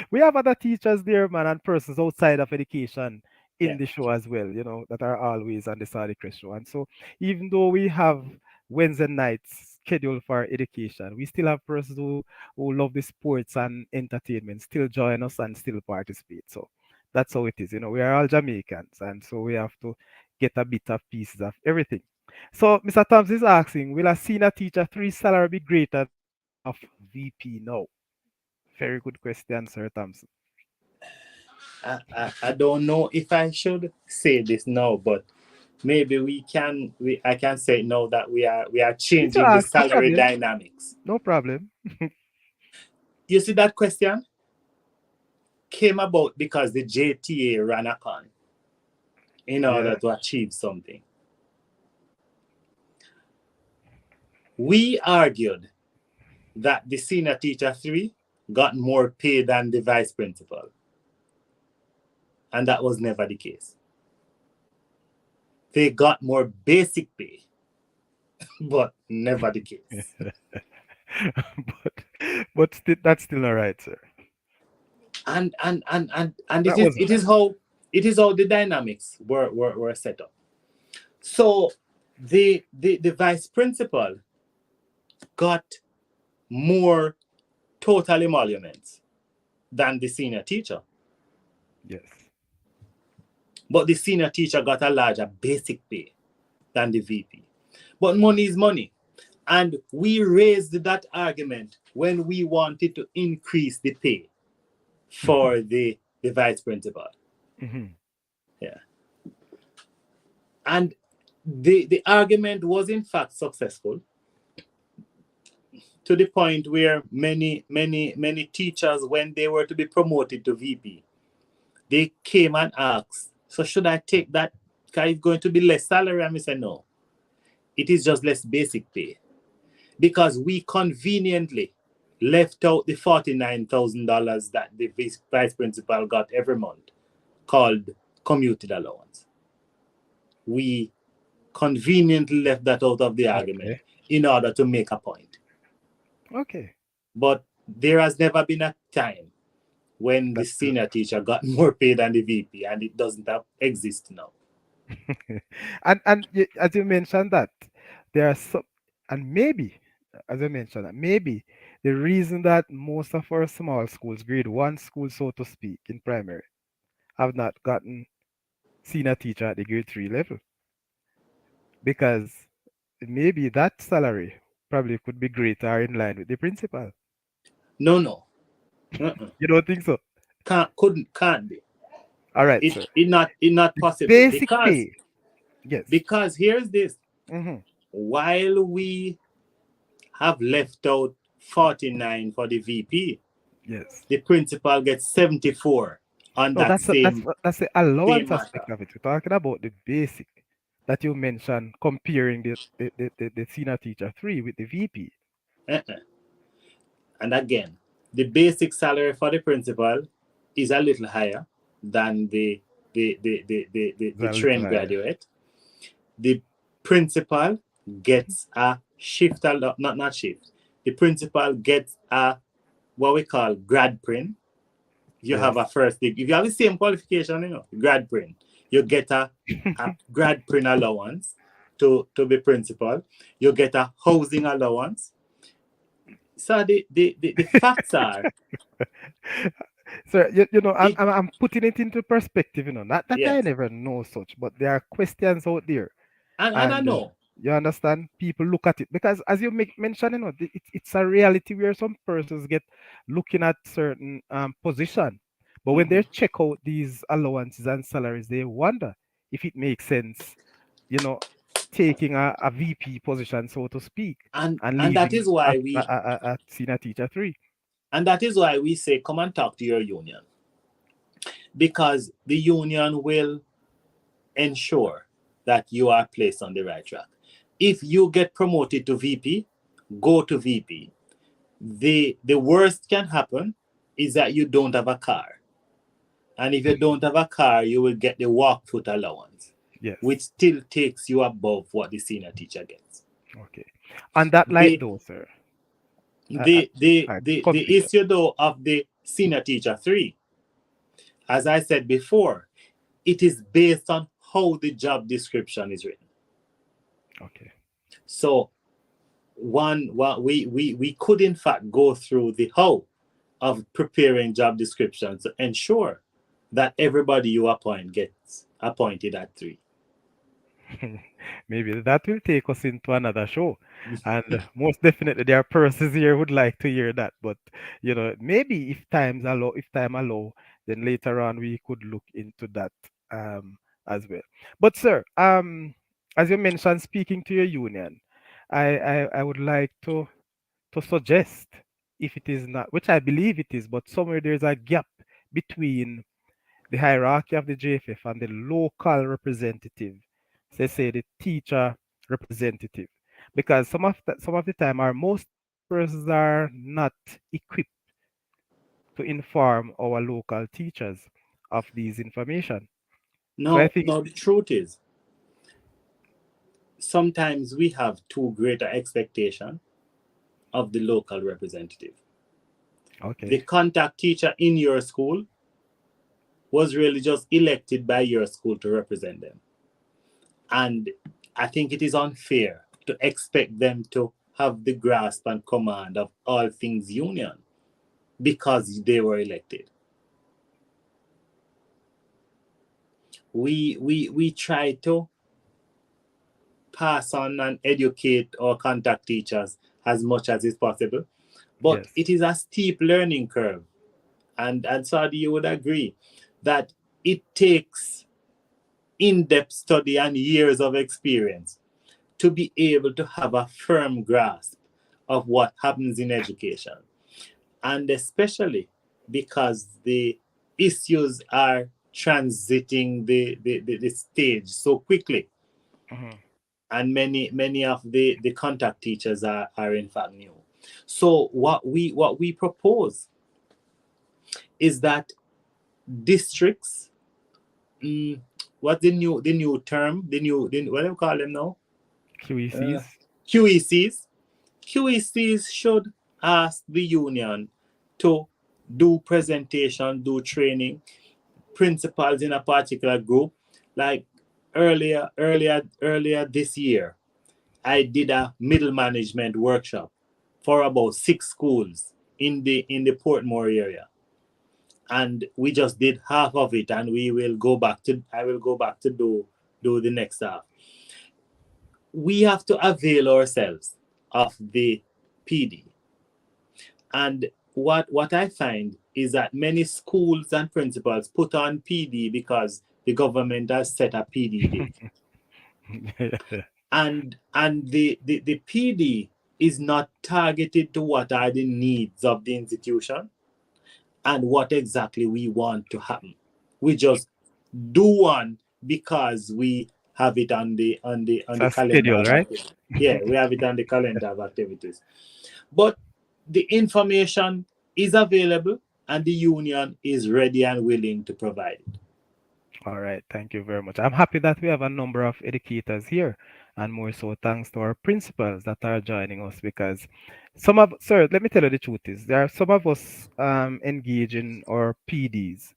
We have other teachers there, man, and persons outside of education in Yeah. the show as well, that are always on the Saudi Crest show. And so, even though we have Wednesday nights scheduled for education, we still have persons who love the sports and entertainment still join us and still participate. So, that's how it is. We are all Jamaicans, and so we have to get a bit of pieces of everything. So, Mr. Thompson is asking, will a senior teacher three salary be greater than that of VP now? Very good question, Sir Thompson. I don't know if I should say this now, but maybe I can say now that we are You can changing the ask, no salary problem. dynamics. No problem. You see that question came about because the JTA ran a con in Yeah. order to achieve something. We argued that the senior teacher three got more pay than the vice principal, and that was never the case. They got more basic pay, but never the case. That's still all right, sir. And That was it is how the dynamics were set up. So the vice principal got more total emoluments than the senior teacher, yes. but the senior teacher got a larger basic pay than the VP. But money is money. And we raised that argument when we wanted to increase the pay for the vice principal. Hmm. Yeah. And the argument was in fact successful to the point where many teachers, when they were to be promoted to VP, they came and asked, so should I take that? Because it's going to be less salary? And we said, no, it is just less basic pay. Because we conveniently left out the $49,000 that the vice principal got every month, called commuted allowance. We conveniently left that out of the argument Okay. in order to make a point. Okay. But there has never been a time when the That's true. senior teacher got more pay than the VP, and it doesn't exist now. As you mentioned that there are some, and maybe, as I mentioned, that maybe the reason that most of our small schools, grade one schools, so to speak, in primary, have not gotten senior teacher at the grade three level, because maybe that salary probably could be greater in line with the principal. No. Uh-uh. You don't think so? Can't be. All right, sir. It not possible Basic pay. Yes. because here's this. Hmm. While we have left out 49 for the VP, Yes. the principal gets 74 on No, that same that's the allowance matter. aspect of it. We're talking about the basic that you mentioned, comparing the senior teacher three with the VP. Uh-uh. And again, the basic salary for the principal is a little higher than the A little trained higher. graduate. The principal gets a shift, not shift. The principal gets a what we call grad print. If you have Yes. a first degree, if you have the same qualification, grad print, you get a grad print allowance to be principal. You get a housing allowance. So the facts are, So you know, it, I'm putting it into perspective. You know, not that I yes, never know such, but there are questions out there, and I and know. you understand. People look at it because, as you make mention, you know, it's a reality where some persons get looking at certain position, but when they Mhm. check out these allowances and salaries, they wonder if it makes sense. You know, taking a VP position, so to speak, and And that leaving is why we a senior teacher three. and that is why we say come and talk to your union, because the union will ensure that you are placed on the right track. If you get promoted to VP, go to VP. The worst can happen is that you don't have a car. And if you don't have a car, you will get the walk foot allowance, Yes. which still takes you above what the senior teacher gets. Okay. On that light, The though, sir, the the I the, the continue. issue though of the senior teacher three, as I said before, it is based on how the job description is written. Okay. So we could in fact go through the how of preparing job descriptions to ensure that everybody you appoint gets appointed at three. Maybe that will take us into another show. And most definitely there are persons here who would like to hear that. But you know, maybe if time allow, then later on we could look into that as well. But sir, as you mentioned, speaking to your union, I would like to suggest, if it is not, which I believe it is, but somewhere there's a gap between the hierarchy of the JFF and the local representative, say the teacher representative. because some of the time, our most persons are not equipped to inform our local teachers of these information. So I No, think no, the truth is, sometimes we have too great an expectation of the local representative. The okay. contact teacher in your school was really just elected by your school to represent them. And I think it is unfair to expect them to have the grasp and command of all things union because they were elected. We try to pass on and educate our contact teachers as much as is possible, but Yes. it is a steep learning curve. And Saudi, you would agree that it takes in-depth study and years of experience to be able to have a firm grasp of what happens in education. And especially because the issues are transiting the stage so quickly. Mhm. And many of the contact teachers are in fact new. So what we propose is that districts, mm, what's the new term, the what do you call them now? uh, QECs. QECs. QECs should ask the union to do presentation, do training, principals in a particular group. Like earlier this year, I did a middle management workshop for about 6 schools in the Portmore area, and we just did half of it, and we will go back to I will go back to do the next half. We have to avail ourselves of the PD. And what I find is that many schools and principals put on PD because the government has set a PD date. And the PD is not targeted to what are the needs of the institution and what exactly we want to happen. We just do one because we have it on the It's a calendar schedule, of right? activities. Yeah, we have it on the calendar of activities. But the information is available and the union is ready and willing to provide it. All right, thank you very much. I'm happy that we have a number of educators here, and more so thanks to our principals that are joining us because sir, let me tell you the truth is there are some of us engage in our PDs,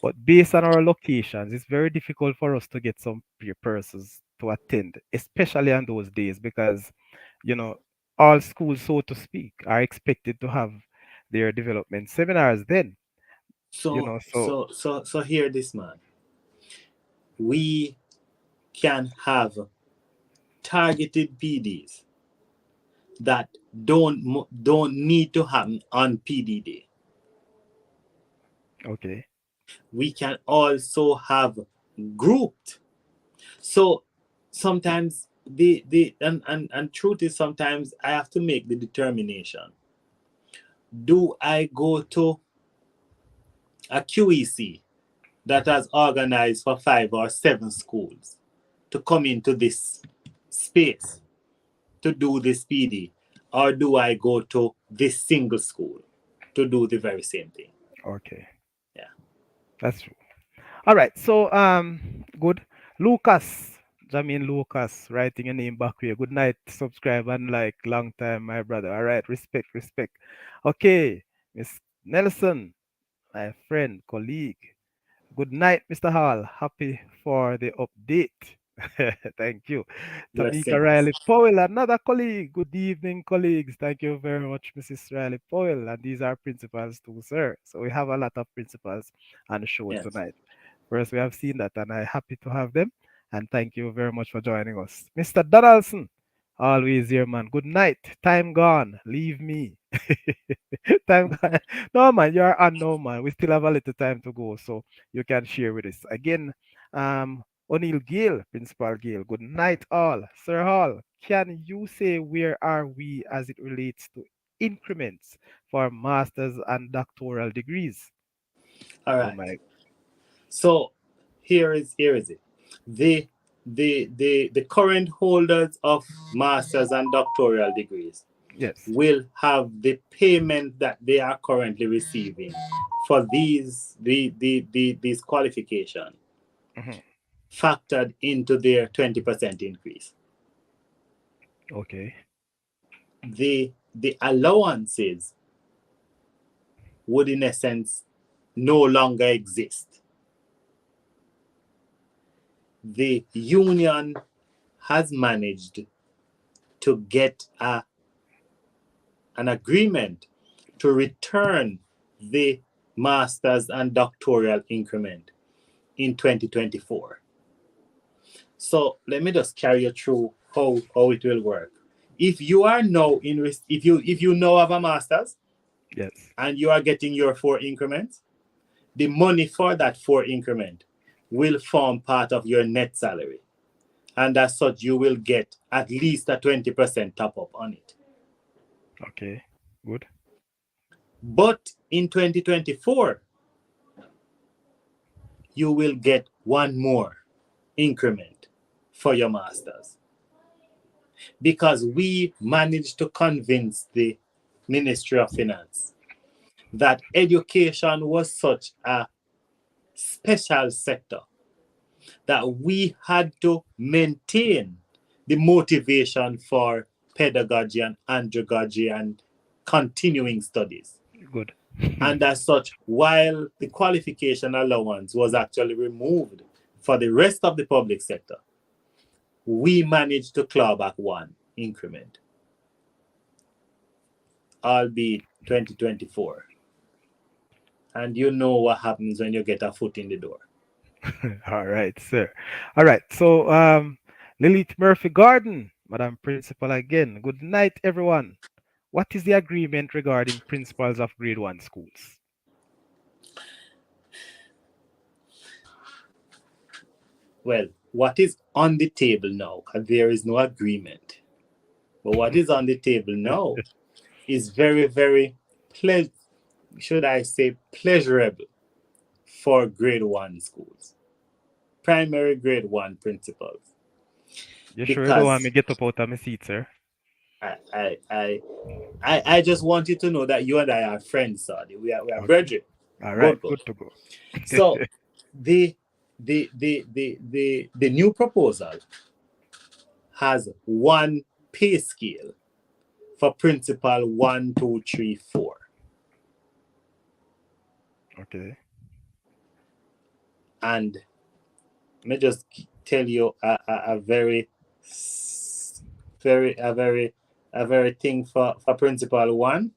but based on our locations, it's very difficult for us to get some persons to attend, especially on those days because, you know, all schools, so to speak, are expected to have their development seminars then, So so so so so here this man. We can have targeted PDs that don't need to happen on PD day. okay. We can also have grouped. So sometimes and truth is sometimes I have to make the determination. Do I go to a QEC that has organized for 5 or 7 schools to come into this space to do this PD, or do I go to this single school to do the very same thing? Okay. Yeah. That's all right. So, good. Lucas, Jamin Lucas, writing your name back here. Good night. Subscribe and like. Long time, my brother. All right. Respect, respect. Okay. Miss Nelson, my friend, colleague. Good night, Mr. Hall. Happy for the update. Thank you. Tamika Blessings. Riley Powell, another colleague. Good evening, colleagues. Thank you very much, Mrs. Riley Powell. And these are principals too, sir. So we have a lot of principals on the show Yes. tonight. First, we have seen that, and I'm happy to have them. And thank you very much for joining us. Mr. Donaldson, always here, man. Good night. Time gone. Leave me. Time gone. No, man, you're unknown, man. We still have a little time to go, so you can share with us. Again, O'Neill Gill, Principal Gill. Good night, all. Sir Hall, can you say where are we as it relates to increments for master's and doctoral degrees? All Oh right. my. So here is it. The the current holders of master's and doctoral degrees Yes. will have the payment that they are currently receiving for these qualifications Mhm. factored into their 20% increase. Okay. The allowances would in essence no longer exist. The union has managed to get an agreement to return the master's and doctoral increment in 2024. So let me just carry you through how it will work. If you are now if you now have a master's Yes. and you are getting your 4 increments, the money for that 4 increment will form part of your net salary. And as such, you will get at least a 20% top up on it. Okay. Good. But in 2024, you will get one more increment for your masters. Because we managed to convince the Ministry of Finance that education was such a special sector that we had to maintain the motivation for pedagogy and andragogy and continuing studies. Good. And as such, while the qualification allowance was actually removed for the rest of the public sector, we managed to claw back 1 increment, albeit 2024. And you know what happens when you get a foot in the door. All right, sir. All right. So, Lilith Murphy Garden, Madam Principal again. Good night, everyone. What is the agreement regarding principals of grade 1 schools? Well, what is on the table now, there is no agreement. But what is on the table now is very, very, should I say, pleasurable for grade 1 schools, primary grade 1 principals. You sure you don't want me Because to get up out of my seat, sir? I just want you to know that you and I are friends, Sadi. We are Okay. brethren. All right. Good. Good to go. So the new proposal has 1 pay scale for principal 1, 2, 3, 4. Okay. And let me just tell you a very thing for principal 1.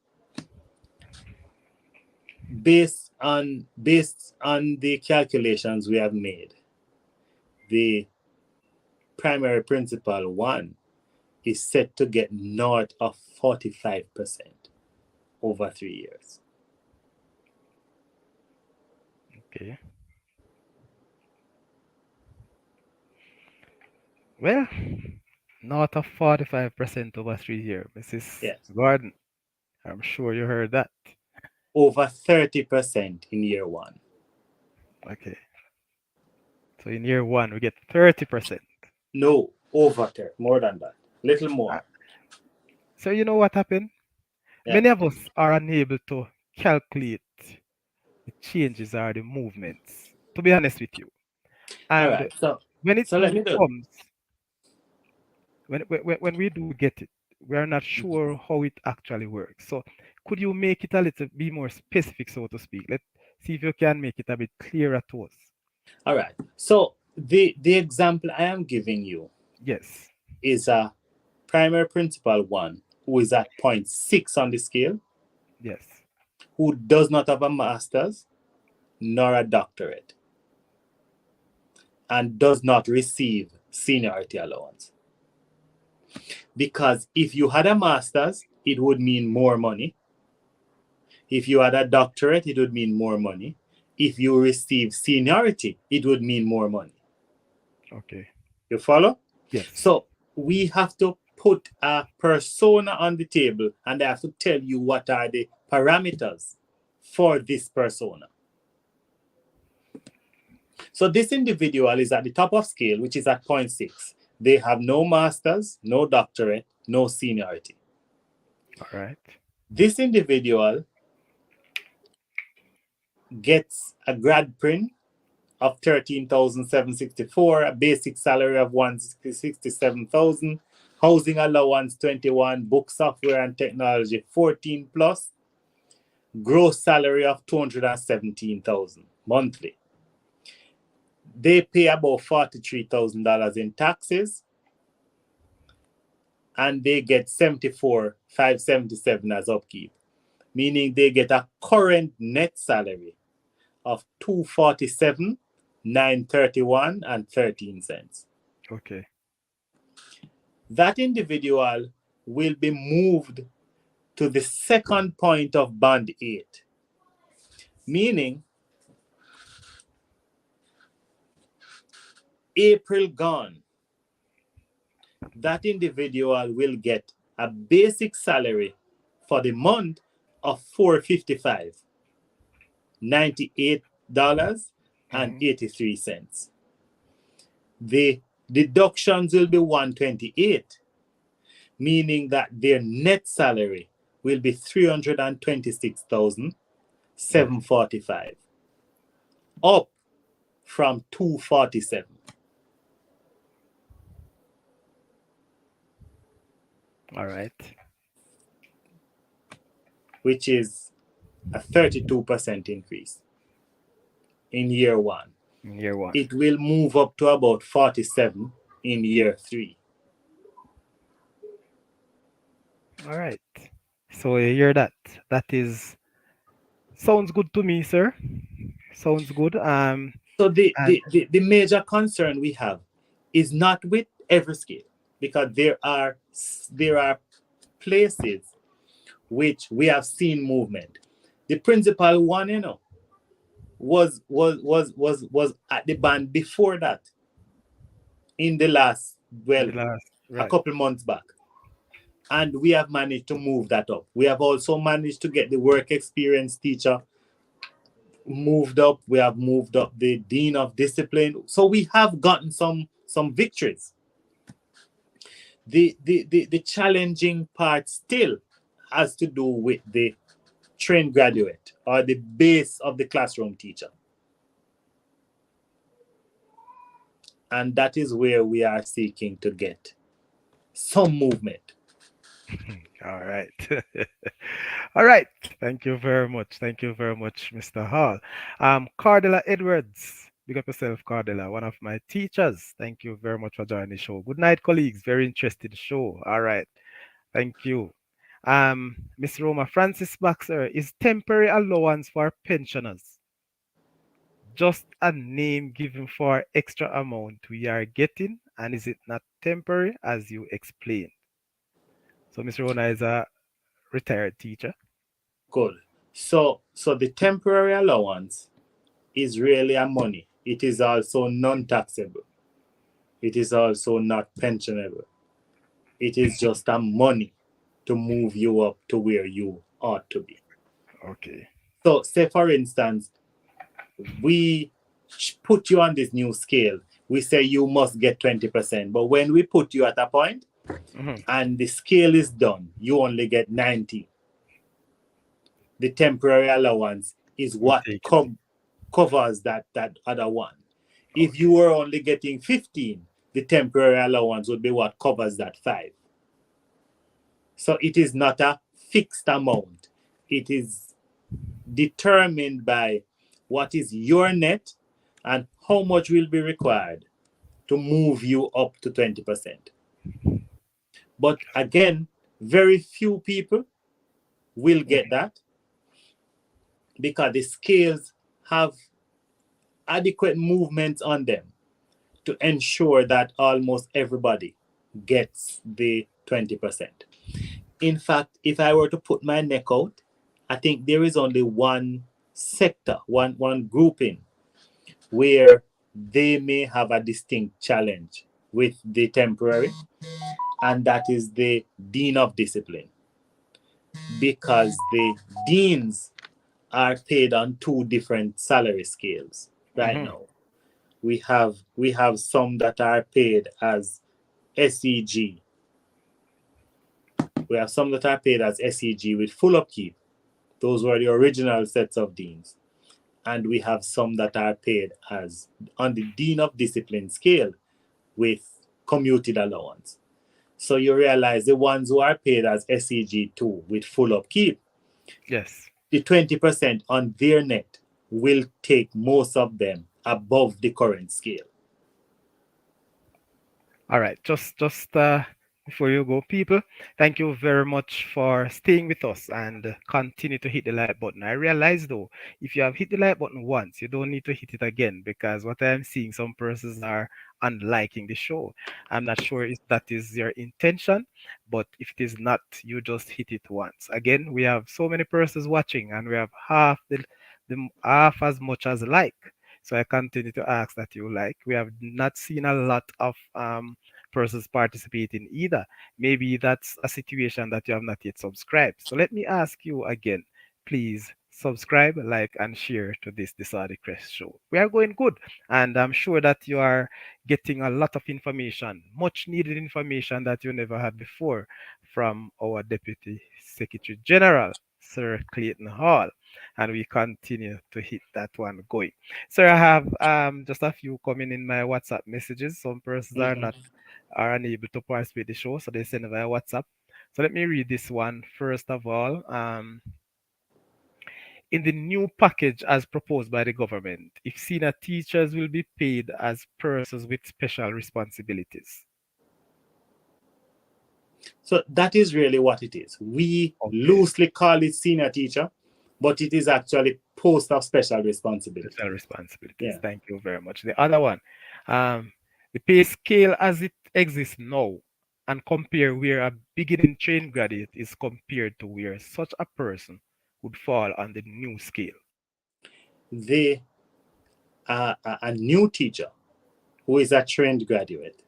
Based on the calculations we have made, the primary principal 1 is set to get north of 45% over 3 years. Okay. Well, not a 45% over 3 years, Mrs. Yes. Gordon. I'm sure you heard that. Over 30% in year 1. Okay. So in year 1, we get 30%. No, over 30, more than that. Little more. So you know what happened? Yeah. Many of us are unable to calculate the changes or the movements, to be honest with you. All And right. So when it let me do. comes, when we do get it, we are not sure how it actually works. So could you make it a little be more specific, so to speak? Let's see if you can make it a bit clearer to us. All right. So the example I am giving you Yes. is a primary principal 1 who is at 0.6 on the scale, Yes. who does not have a master's nor a doctorate and does not receive seniority allowance. Because if you had a master's, it would mean more money. If you had a doctorate, it would mean more money. If you receive seniority, it would mean more money. Okay. You follow? Yes. So we have to put a persona on the table, and I have to tell you what are the parameters for this persona. So this individual is at the top of scale, which is at 0.6. They have no master's, no doctorate, no seniority. All right. This individual gets a grad print of 13,764, a basic salary of 167,000, housing allowance 21, book software and technology 14 plus, gross salary of 217,000 monthly. They pay about $43,000 in taxes, and they get 74,577 as upkeep, meaning they get a current net salary of 247,931 and 13 cents. Okay. That individual will be moved to the second point of band 8, meaning April gone, that individual will get a basic salary for the month of $455, $98.83. The deductions will be 128, meaning that their net salary will be 326,745, up from 247. All right. Which is a 32% increase in year 1. In year 1. It will move up to about 47 in year 3. All right. So you hear that? That is sounds good to me, sir. Sounds good. So the And major concern we have is not with every scale, because there are places which we have seen movement. The principal one, was at the band before that, in the last, well, right. a couple months back. And we have managed to move that up. We have also managed to get the work experience teacher moved up. We have moved up the dean of discipline. So we have gotten some victories. The challenging part still has to do with the trained graduate, or the base of the classroom teacher. And that is where we are seeking to get some movement. All right. All right. Thank you very much. Thank you very much, Mr. Hall. Cardella Edwards. Big up yourself, Cardella, one of my teachers. Thank you very much for joining the show. Good night, colleagues. Very interesting show. All right. Thank you. Miss Roma Francis Baxter, is temporary allowance for pensioners just a name given for extra amount we are getting, and is it not temporary as you explained? So Miss Rona is a retired teacher. Good. So the temporary allowance is really a money. It is also non-taxable. It is also not pensionable. It is just a money to move you up to where you ought to be. Okay. So say, for instance, we put you on this new scale. We say you must get 20%. But when we put you at a point and the scale is done, you only get 90. The temporary allowance is what covers that other one. If you were only getting 15, the temporary allowance would be what covers that 5. So it is not a fixed amount. It is determined by what is your net and how much will be required to move you up to 20%. But again, very few people will get that, because the scales have adequate movements on them to ensure that almost everybody gets the 20%. In fact, if I were to put my neck out, I think there is only one sector, one grouping, where they may have a distinct challenge with the temporary, and that is the dean of discipline, because the deans are paid on 2 different salary scales right now. we have some that are paid as SEG. We have some that are paid as SEG with full upkeep. Those were the original sets of deans. And we have some that are paid as on the Dean of Discipline scale with commuted allowance. So you realize the ones who are paid as SEG2 with full upkeep, Yes. the 20% on their net will take most of them above the current scale. All right, just before you go, people, thank you very much for staying with us and continue to hit the like button. I realize though, if you have hit the like button once, you don't need to hit it again because what I'm seeing, some persons are unliking the show. I'm not sure if that is your intention, but if it is not, you just hit it once. Again, we have so many persons watching, and we have the half as much as like. So I continue to ask that you like. We have not seen a lot of persons participating either. Maybe that's a situation that you have not yet subscribed. So let me ask you again, please subscribe, like, and share to this Disardi Crest show. We are going good, and I'm sure that you are getting a lot of information, much needed information that you never had before from our Deputy Secretary General, Sir Clayton Hall, and we continue to hit that one going. So I have just a few coming in my WhatsApp messages. Some persons Mhm. are unable to participate in the show, so they send it via WhatsApp. So let me read this one first of all. In the new package as proposed by the government, if senior teachers will be paid as persons with special responsibilities. So that is really what it is. We Okay, loosely call it senior teacher, but it is actually post of special responsibility. special responsibilities. Yeah. Thank you very much. The other one, um, the pay scale as it exists now, and compare where a beginning trained graduate is compared to where such a person would fall on the new scale. The a new teacher who is a trained graduate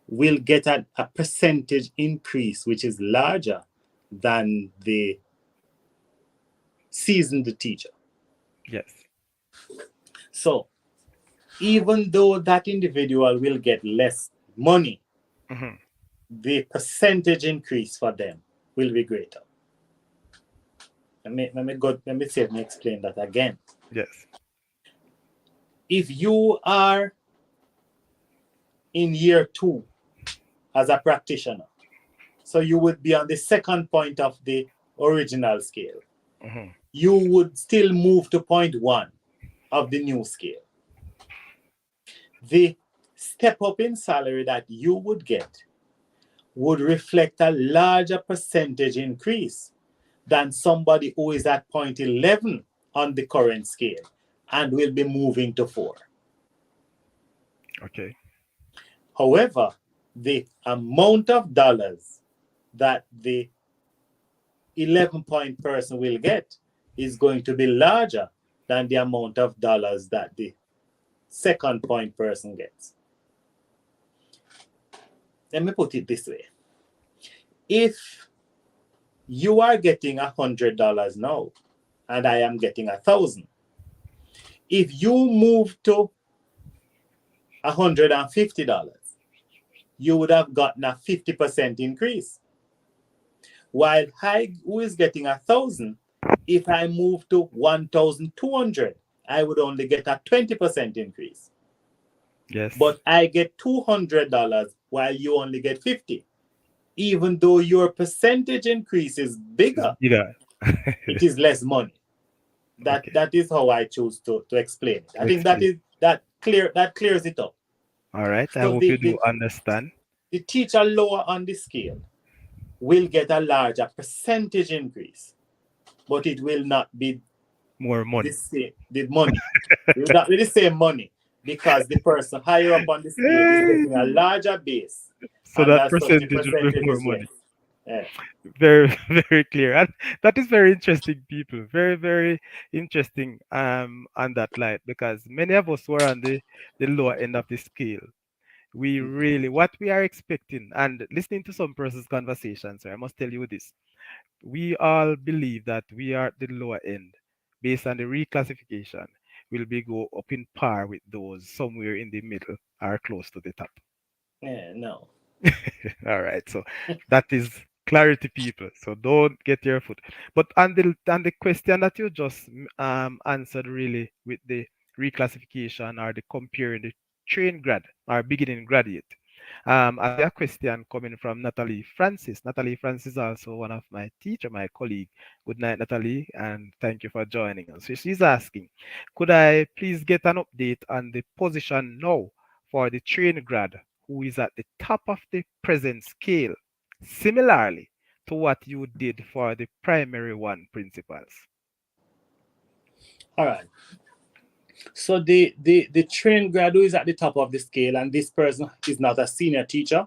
will get a percentage increase which is larger than the seasoned teacher. Yes. So even though that individual will get less money, Hmm. the percentage increase for them will be greater. Let me explain that again. Yes. If you are in year 2 as a practitioner, so you would be on the second point of the original scale, Hmm. you would still move to point 1 of the new scale. The step up in salary that you would get would reflect a larger percentage increase than somebody who is at point 11 on the current scale and will be moving to 4. Okay. However, the amount of dollars that the 11-point person will get is going to be larger than the amount of dollars that the second point person gets. Let me put it this way. If you are getting $100 now and I am getting 1,000, if you move to $150, you would have gotten a 50% increase. While I, who is getting 1,000, if I move to 1,200, I would only get a 20% increase. Yes. But I get $200 while you only get 50. Even though your percentage increase is It's bigger, bigger. it is less money. That Okay. that is how I choose to explain it. I To think that explain. is that clears it up. All right. I So hope you do understand. the teacher lower on the scale will get a larger percentage increase, but it will not be More the money. same the money. It will not be the same money because the person higher up on the scale is getting a larger base, So and that as such the percentage will be percentage more is money. less. Yeah. Very, very clear. And that is very interesting, people. Very, very interesting on that light because many of us were on the lower end of the scale. We really what we are expecting and listening to some person's conversations, I must tell you this. We all believe that we are at the lower end based on the reclassification. will be go up in par with those somewhere in the middle or close to the top. Yeah, no. All right, so that is clarity, people. So don't get your foot. But on the question that you just answered, really, with the reclassification or the comparing the train grad or beginning graduate, I see a question coming from Natalie Francis. Natalie Francis is also one of my teacher, my colleague. Good night, Natalie, and thank you for joining us. So she's asking, could I please get an update on the position now for the train grad who is at the top of the present scale, similarly to what you did for the primary one principals? All right. So the trained grad who is at the top of the scale, and this person is not a senior teacher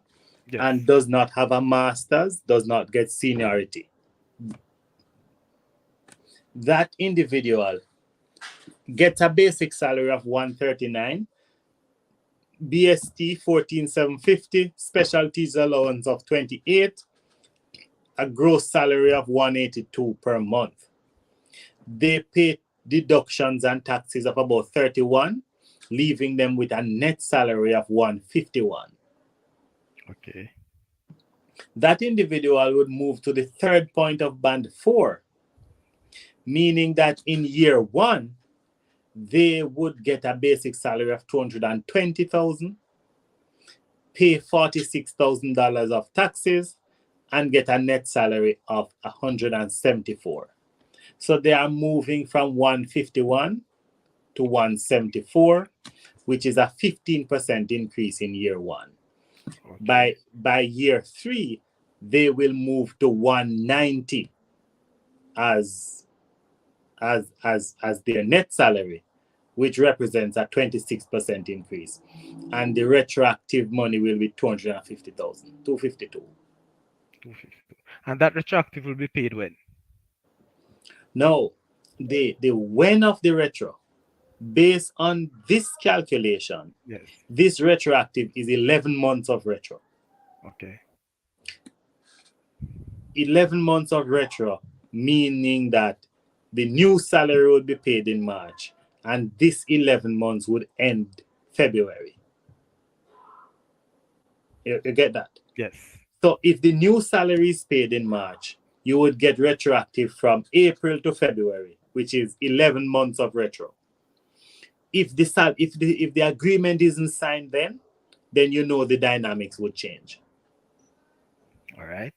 Yes. and does not have a master's, does not get seniority. That individual gets a basic salary of 139, BST 14,750, special teacher allowance of 28, a gross salary of 182 per month. They pay deductions and taxes of about 31, leaving them with a net salary of 151. Okay. That individual would move to the third point of band 4, meaning that in year 1, they would get a basic salary of 220,000, pay $46,000 of taxes, and get a net salary of 174. So they are moving from 151 to 174, which is a 15% increase in year 1. Okay. By year 3, they will move to 190 as their net salary, which represents a 26% increase. And the retroactive money will be 250,000, 252. 252. And that retroactive will be paid when? Now, the when of the retro, based on this calculation, Yes. this retroactive is 11 months of retro. Okay. 11 months of retro, meaning that the new salary would be paid in March, and this 11 months would end February. You get that? Yes. So if the new salary is paid in March, you would get retroactive from April to February, which is 11 months of retro. If the agreement isn't signed then you know the dynamics would change. All right.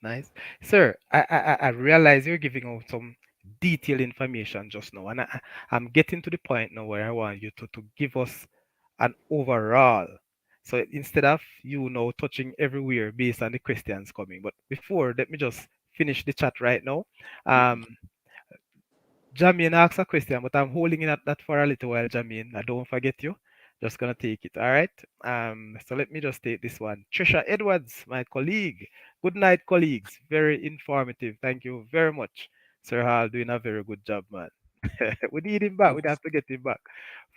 Nice. Sir, I realize you're giving out some detailed information just now, and I'm getting to the point now where I want you to give us an overall. So instead of you know touching everywhere based on the questions coming, but before, let me just finish the chat right now. Um, Jamin asked a question, but I'm holding it at that for a little while, Jamin. I don't forget you. Just gonna take it. All right. So let me just take this one. Trisha Edwards, my colleague. Good night, colleagues. Very informative. Thank you very much. Sir Hall doing a very good job, man. We need him back. We have to get him back.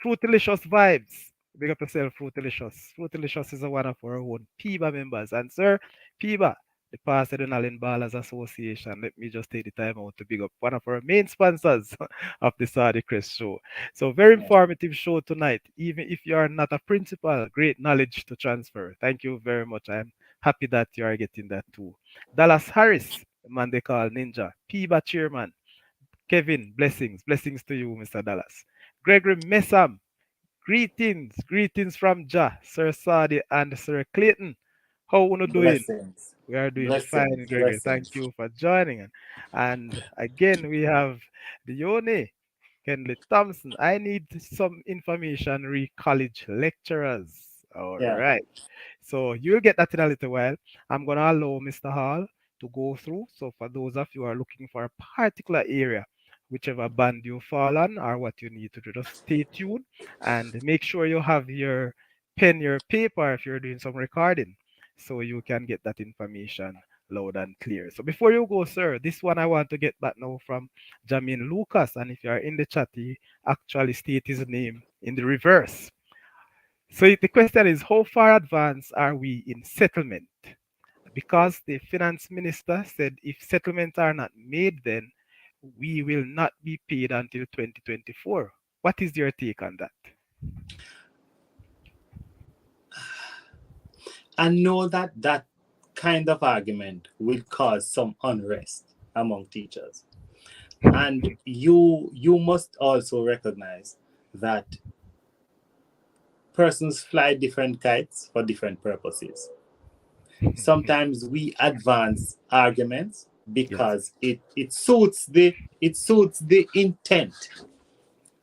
Fruitilicious vibes. Big up yourself, Fruitilicious. Fruitilicious is one of our own PIBA members. And sir, PIBA, the Pasadena Ballers Association. Let me just take the time out to big up one of our main sponsors of the Saudi Crest Show. So very Yeah. informative show tonight. Even if you are not a principal, great knowledge to transfer. Thank you very much. I'm happy that you are getting that too. Dallas Harris, the man they call Ninja. PIBA chairman. Kevin, blessings to you, Mr. Dallas. Gregory Messam, greetings from Ja, Sir Sadi and Sir Clayton. How are you doing? Blessings. We are doing fine, Blessings. Gregory. Thank Blessings. you for joining. And again, we have Dione, Kenley Thompson. I need some information, re college lecturers. All Yeah. right. So you'll get that in a little while. I'm going to allow Mr. Hall to go through. So for those of you who are looking for a particular area, whichever band you fall on or what you need to do, just stay tuned and make sure you have your pen, your paper if you're doing some recording so you can get that information loud and clear. So before you go, sir, this one I want to get back now from Jamin Lucas. And if you are in the chat, he actually state his name in the reverse. So the question is, how far advanced are we in settlement? Because the finance minister said if settlements are not made, then we will not be paid until 2024. What is your take on that? I know that that kind of argument will cause some unrest among teachers. And you must also recognize that persons fly different kites for different purposes. Sometimes we advance arguments Yes. because it suits the intent.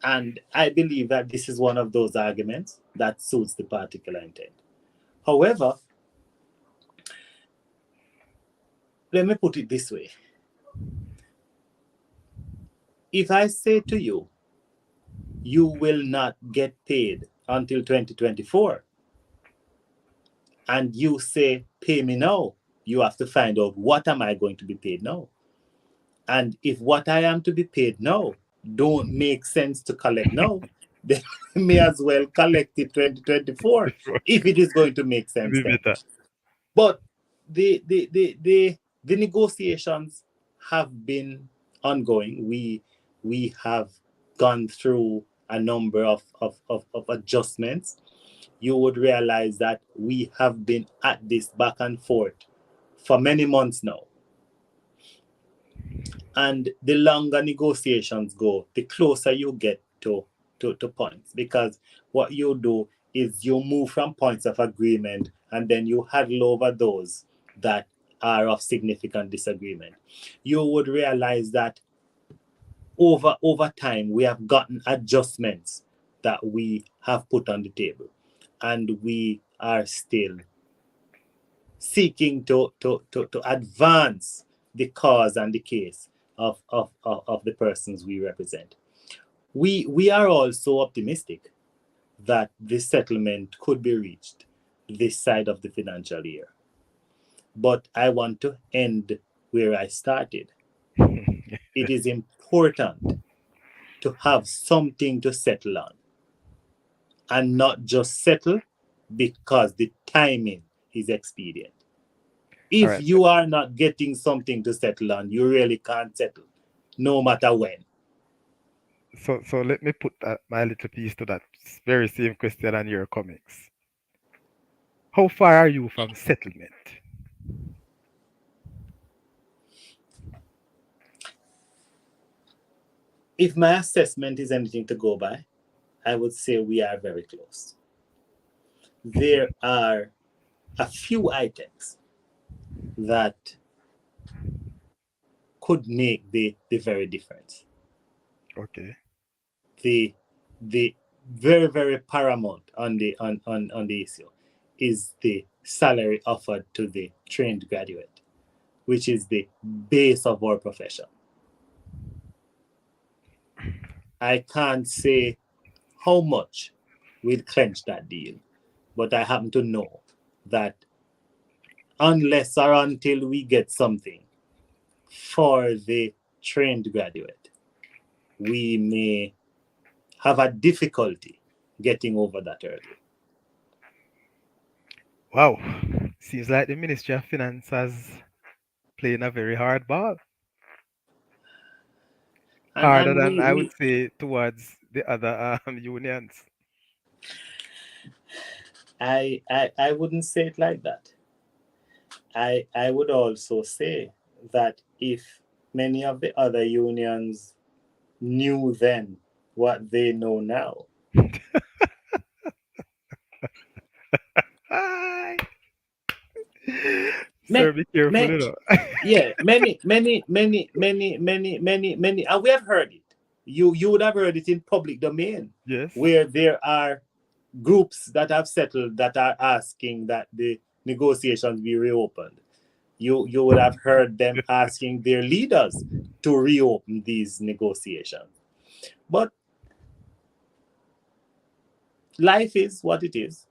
And I believe that this is one of those arguments that suits the particular intent. However, let me put it this way. If I say to you, you will not get paid until 2024, and you say, pay me now, you have to find out what am I going to be paid now. And if what I am to be paid now don't make sense to collect now, then may as well collect it 2024 if it is going to make To sense be then. better. But the negotiations have been ongoing. We have gone through a number of adjustments. You would realize that we have been at this back and forth for many months now. And the longer negotiations go, the closer you get to points. Because what you do is you move from points of agreement and then you huddle over those that are of significant disagreement. You would realize that over time we have gotten adjustments that we have put on the table, and we are still seeking to advance the cause and the case of the persons we represent. We are also optimistic that this settlement could be reached this side of the financial year. But I want to end where I started. It is important to have something to settle on, and not just settle because the timing is expedient. All If right. you are not getting something to settle on, you really can't settle, no matter when. So let me put my little piece to that very same question on your comics. How far are you from settlement? If my assessment is anything to go by, I would say we are very close. There are a few items that could make the very difference. Okay. The the very, very paramount on the issue is the salary offered to the trained graduate, which is the base of our profession. I can't say how much will clench that deal, but I happen to know that unless or until we get something for the trained graduate, we may have a difficulty getting over that hurdle. Wow. Seems like the Ministry of Finance has playing a very hard ball. And Harder and than we I would we say towards the other unions. I wouldn't say it like that. I would also say that if many of the other unions knew then what they know now, Aye. ma- Sir, be careful, ma- you know. yeah, many, and we have heard it. You would have heard it in public domain, Yes. where there are groups that have settled that are asking that the negotiations be reopened. You would have heard them asking their leaders to reopen these negotiations. But life is what it is.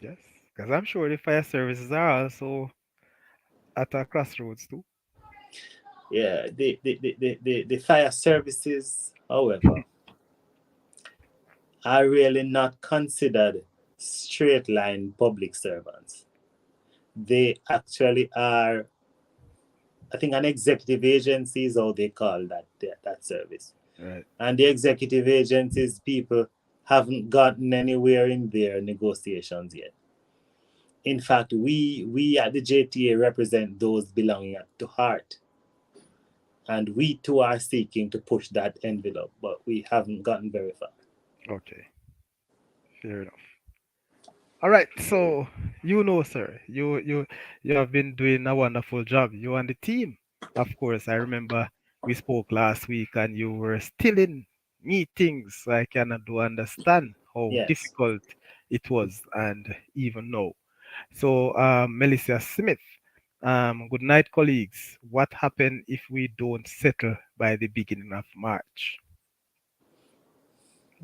Yes. Because I'm sure the fire services are also at a crossroads too. Yeah, the fire services, however, are really not considered straight line public servants. They actually are, I think, an executive agency is how they call that service. Right. And the executive agencies people haven't gotten anywhere in their negotiations yet. In fact, we at the JTA represent those belonging to heart, and we too are seeking to push that envelope, but we haven't gotten very far. Okay. Fair enough. All right. So sir, you have been doing a wonderful job. You and the team. Of course, I remember we spoke last week, and you were still in meetings. So I cannot do understand how Yes. difficult it was, and even now. So, Melissa Smith, good night, colleagues. What happened if we don't settle by the beginning of March?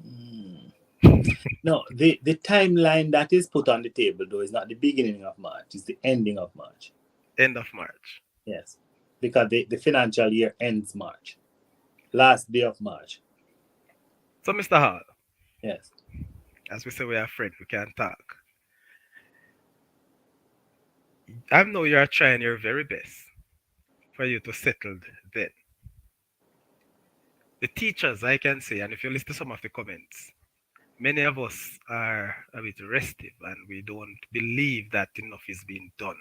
Mm. No, the timeline that is put on the table though is not the beginning of March, it's the ending of March. End of March. Yes. Because the financial year ends March. Last day of March. So, Mr. Hall, Yes. as we say, we are friends, we can talk. I know you are trying your very best for you to settle then. The teachers, I can say, and if you listen to some of the comments, many of us are a bit restive and we don't believe that enough is being done.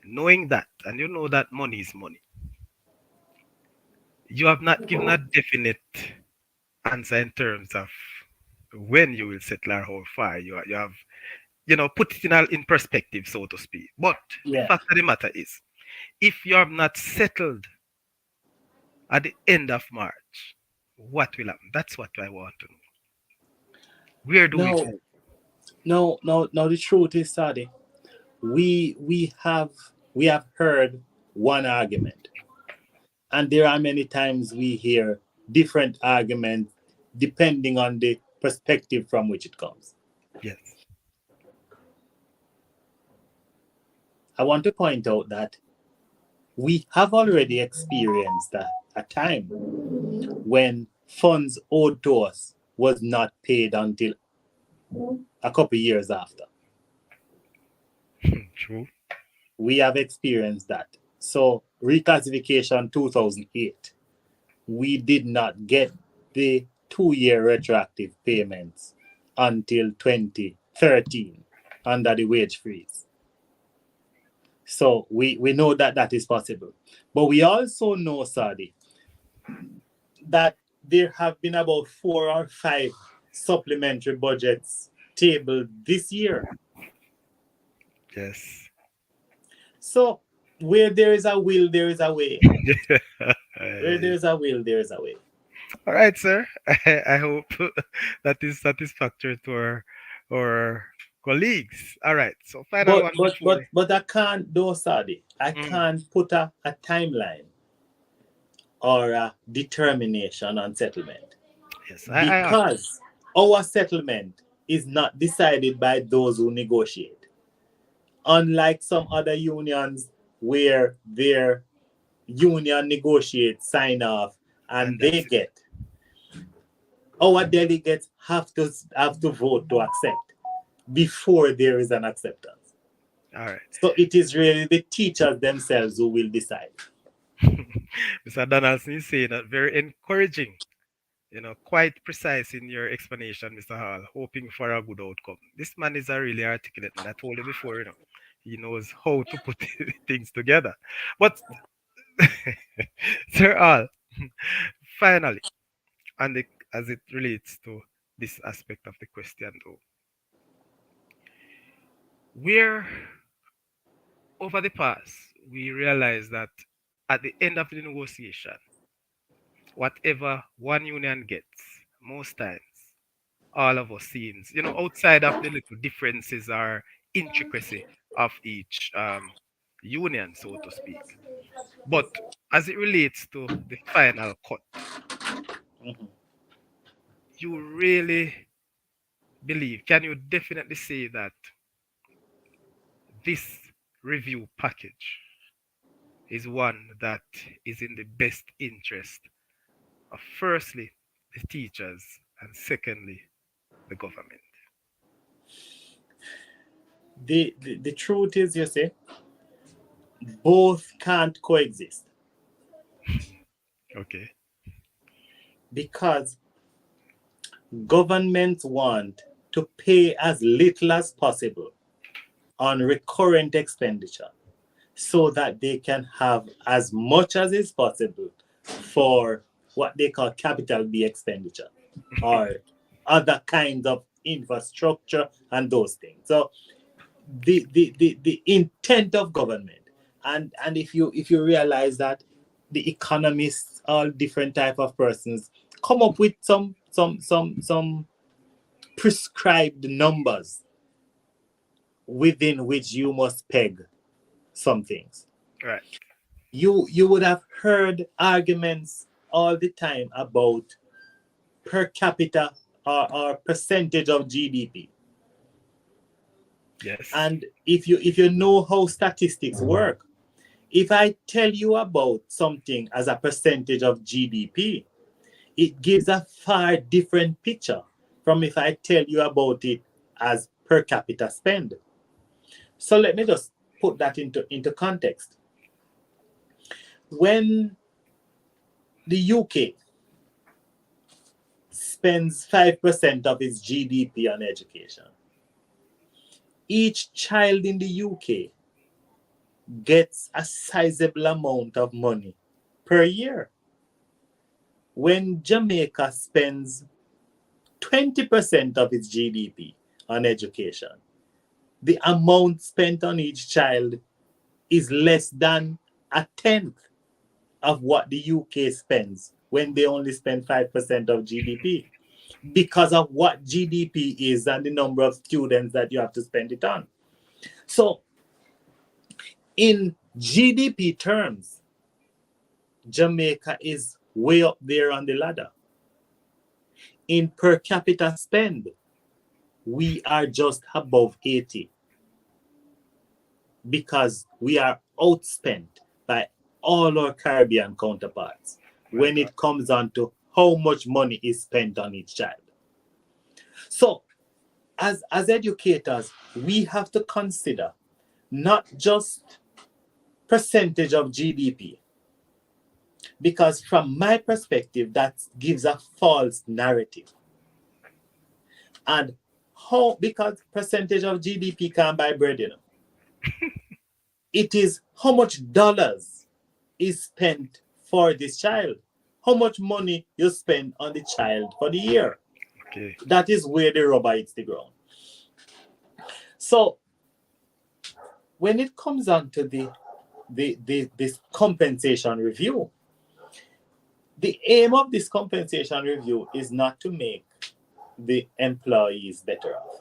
Knowing that, and you know that money is money, you have not given a definite answer in terms of when you will settle or how far. You have, put it in perspective, so to speak. But the Yeah. fact of the matter is, if you have not settled at the end of March, what will happen? That's what I want to know. Where do we No, go? no, the truth is, Sadi, we have heard one argument. And there are many times we hear different arguments depending on the perspective from which it comes. Yes, I want to point out that we have already experienced a time when funds owed to us was not paid until a couple years after. true. We have experienced that. So reclassification 2008, we did not get the 2-year retroactive payments until 2013 under the wage freeze. So we know that that is possible. But we also know, Sadi, that there have been about 4 or 5 supplementary budgets tabled this year. Yes. So where there is a will, there is a way. Where there is a will, there is a way. All right, sir. I hope that is satisfactory to our colleagues. All right. So final But one but but before. but I can't do, Sadi. I Mm, can't put a timeline or a determination on settlement yes, I asked. because our settlement is not decided by those who negotiate. Unlike some other unions where their union negotiates, sign off, And and they that's it. get, our delegates have to vote to accept before there is an acceptance. All right. So it is really the teachers themselves who will decide. Mr. Donaldson is saying that very encouraging, quite precise in your explanation, Mr. Hall, hoping for a good outcome. This man is a really articulate man. I told you before, he knows how to put things together. But, Sir Hall, finally, and as it relates to this aspect of the question, though, where over the past we realize that at the end of the negotiation, whatever one union gets, most times, all of us seems, outside of the little differences or intricacy of each union, so to speak. But as it relates to the final cut, Mhm. you really believe, can you definitely say that this review package is one that is in the best interest of firstly the teachers and secondly the government? The truth is, you see, both can't coexist. Okay. because governments want to pay as little as possible on recurrent expenditure so that they can have as much as is possible for what they call capital B expenditure or other kinds of infrastructure and those things. So the intent of government, and if you realize that the economists, all different type of persons, come up with some prescribed numbers within which you must peg some things. Right. You would have heard arguments all the time about per capita or percentage of GDP. Yes. And if you know how statistics work, if I tell you about something as a percentage of GDP, it gives a far different picture from if I tell you about it as per capita spend. So let me just put that into context. When the UK spends 5% of its GDP on education, each child in the UK gets a sizable amount of money per year. When Jamaica spends 20% of its GDP on education, the amount spent on each child is less than a tenth of what the UK spends when they only spend 5% of GDP, because of what GDP is and the number of students that you have to spend it on. So in GDP terms, Jamaica is way up there on the ladder. In per capita spend, we are just above 80 because we are outspent by all our Caribbean counterparts when it comes on to how much money is spent on each child. So as educators, we have to consider not just percentage of GDP, because from my perspective, that gives a false narrative. And how, because percentage of GDP can't buy bread, you know. It is how much dollars is spent for this child, how much money you spend on the child for the year. Okay. That is where the rubber hits the ground. So when it comes on to this compensation review, the aim of this compensation review is not to make the employees better off.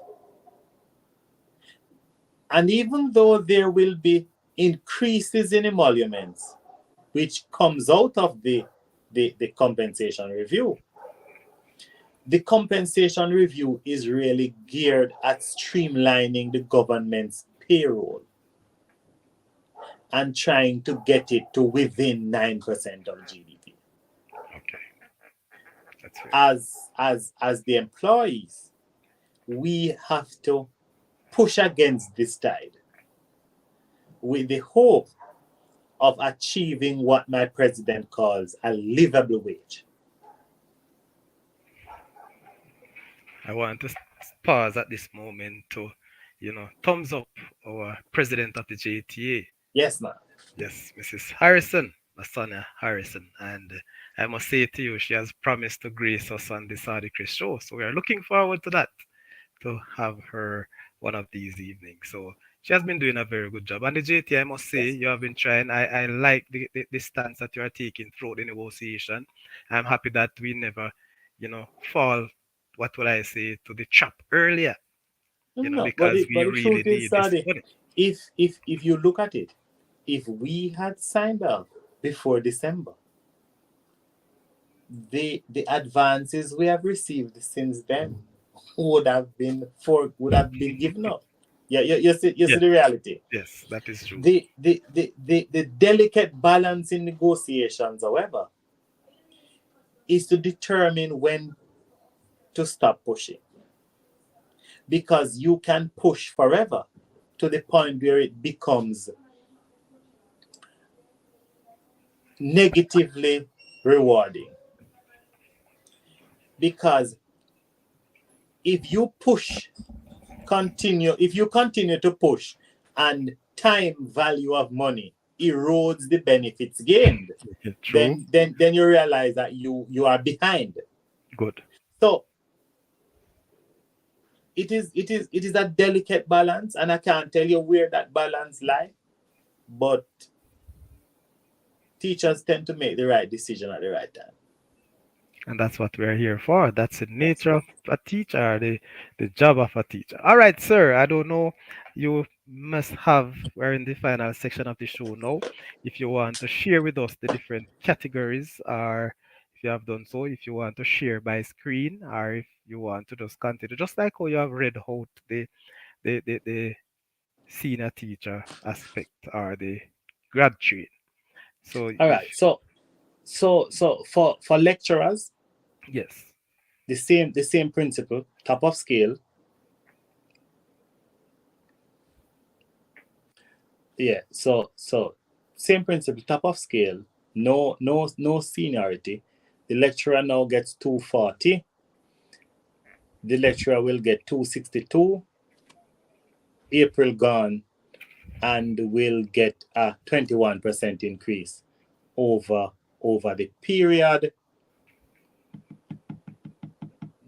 And even though there will be increases in emoluments, which comes out of the compensation review, the compensation review is really geared at streamlining the government's payroll and trying to get it to within 9% of GDP. Okay. That's fair. As the employees, we have to push against this tide with the hope of achieving what my president calls a livable wage. I want to pause at this moment to, thumbs up our president of the JTA. Yes, ma'am. Yes, Mrs. Harrison, Masana Harrison. And I must say to you, she has promised to grace us on the Saudi Chris show. So we are looking forward to that, to have her one of these evenings. So she has been doing a very good job. And the JT, I must say, Yes. you have been trying. I like the stance that you are taking throughout the negotiation. I'm happy that we never, fall, what would I say, to the trap earlier, No, but because we the really truth is, need this Sadi, money. if you look at it, if we had signed up before December, the advances we have received since then would have been given up. Yeah, you see Yes, the reality. yes, that is true. The delicate balance in negotiations, however, is to determine when to stop pushing. Because you can push forever to the point where it becomes negatively rewarding. because if you push, if you continue to push, and time value of money erodes the benefits gained, Yeah, true. then you realize that you are behind. Good. So it is a delicate balance, and I can't tell you where that balance lies, but teachers tend to make the right decision at the right time. And that's what we're here for. That's the That's nature right. of a teacher, the job of a teacher. All right, sir. I don't know. You must have, we're in the final section of the show now. If you want to share with us the different categories, or if you have done so, if you want to share by screen, or if you want to just continue, just like how you have read out the senior teacher aspect or the graduate. So All if, right. So for lecturers, yes, the same principle, top of scale. Yeah. So same principle, top of scale. No seniority. The lecturer now gets 240. The lecturer will get 262. April gone, and will get a 21% increase over the period.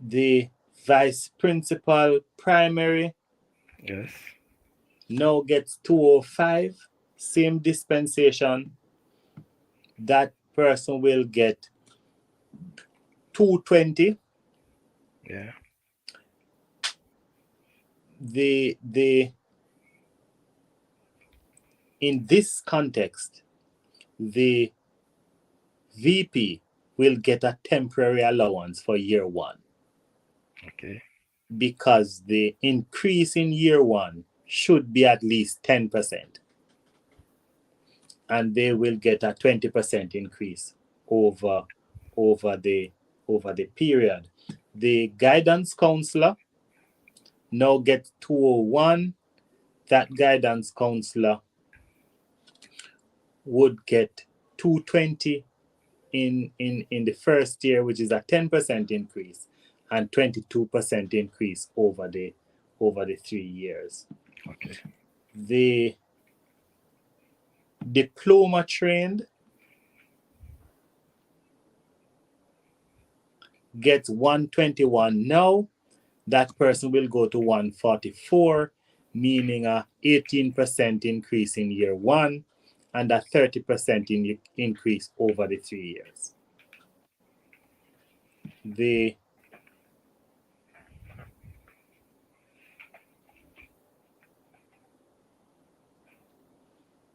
The vice principal primary yes, now gets 205. Same dispensation. That person will get 220. yeah, The in this context, the VP will get a temporary allowance for year one, okay, because the increase in year one should be at least 10%, and they will get a 20% increase over over the period. The guidance counselor now gets 201. That guidance counselor would get 220 in the first year, which is a 10% increase, and 22% increase over the 3 years. okay. The diploma trained gets 121 now. That person will go to 144, meaning a 18% increase in year one and a 30% increase over the 3 years. The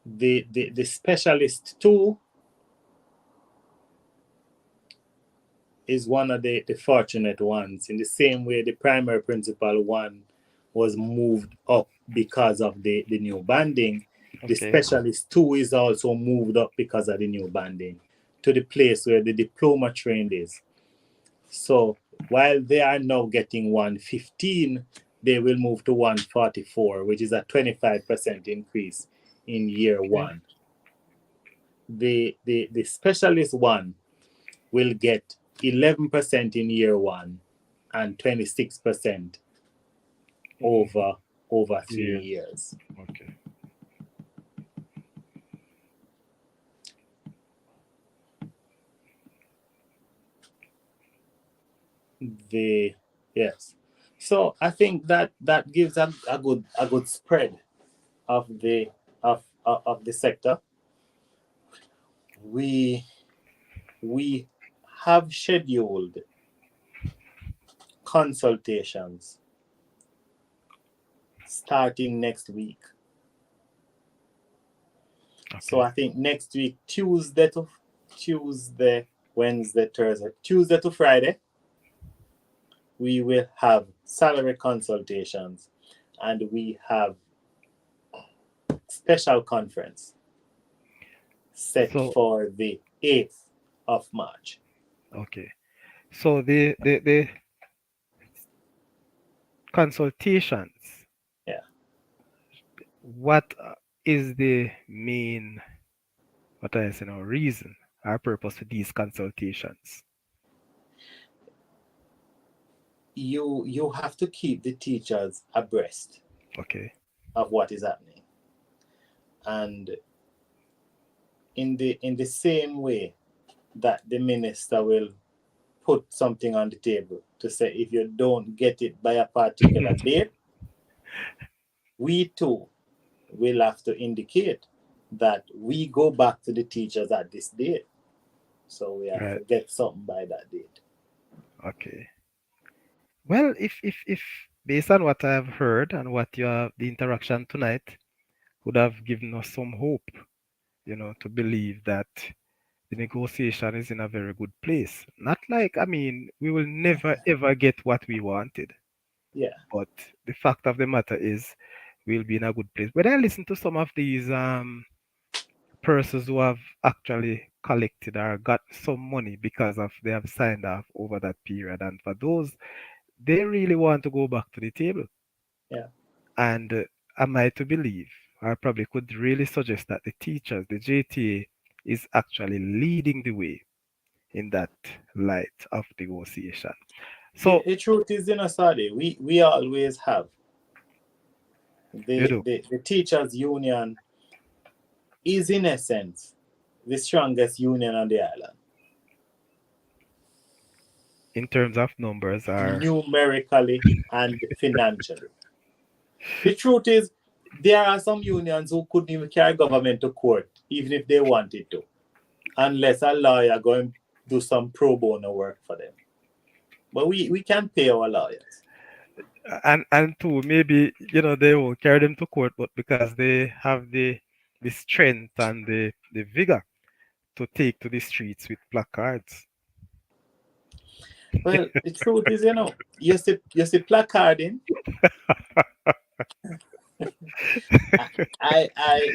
the specialist two is one of the fortunate ones. In the same way, the primary principal one was moved up because of the new banding. The Okay. specialist two is also moved up because of the new banding to the place where the diploma trained is. So while they are now getting 115, they will move to 144, which is a 25% increase in year Okay. one. The specialist one will get 11% in year one and 26% Mm, over three yes. years. Okay. The Yes. So I think that gives a good spread of the sector. We we have scheduled consultations starting next week. So Okay. I think next week, Tuesday, Wednesday, Thursday, Tuesday to Friday, we will have salary consultations, and we have special conference set So, for the 8th of March. okay. So the consultations, Yeah. what is the main, what I say now, reason or purpose for these consultations? you have to keep the teachers abreast Okay. of what is happening, and in the same way that the minister will put something on the table to say if you don't get it by a particular date, we too will have to indicate that we go back to the teachers at this date. So we have Right. to get something by that date. Okay. Well, if based on what I've heard and what the interaction tonight would have given us some hope, to believe that the negotiation is in a very good place. Not like, I mean, we will never ever get what we wanted, Yeah. but the fact of the matter is we'll be in a good place. When I listen to some of these persons who have actually collected or got some money because of they have signed off over that period, and for those, they really want to go back to the table. Yeah. And am I to believe, I probably could really suggest that the teachers, the JTA, is actually leading the way in that light of negotiation. So The truth is, Sadi, we always have you do, the teachers union is in essence the strongest union on the island, in terms of numbers, are numerically and financially. The truth is, there are some unions who couldn't even carry government to court, even if they wanted to, unless a lawyer go and do some pro bono work for them. But we can pay our lawyers. and two, maybe they won't carry them to court, but because they have the strength and the vigor to take to the streets with placards. Well, the truth is, you see placarding. I I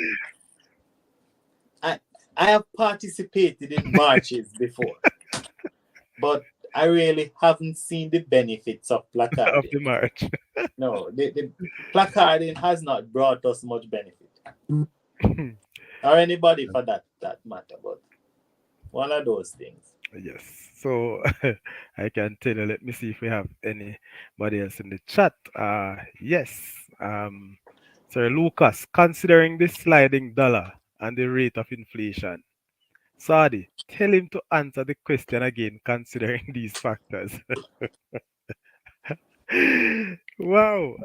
I I have participated in marches before, but I really haven't seen the benefits of Of placarding. the march. No, the placarding has not brought us much benefit, or anybody for that matter. But one of those things. Yes. So I can tell you, let me see if we have anybody else in the chat. Yes. Sir Lucas, considering the sliding dollar and the rate of inflation, Sadi, tell him to answer the question again, considering these factors. Wow.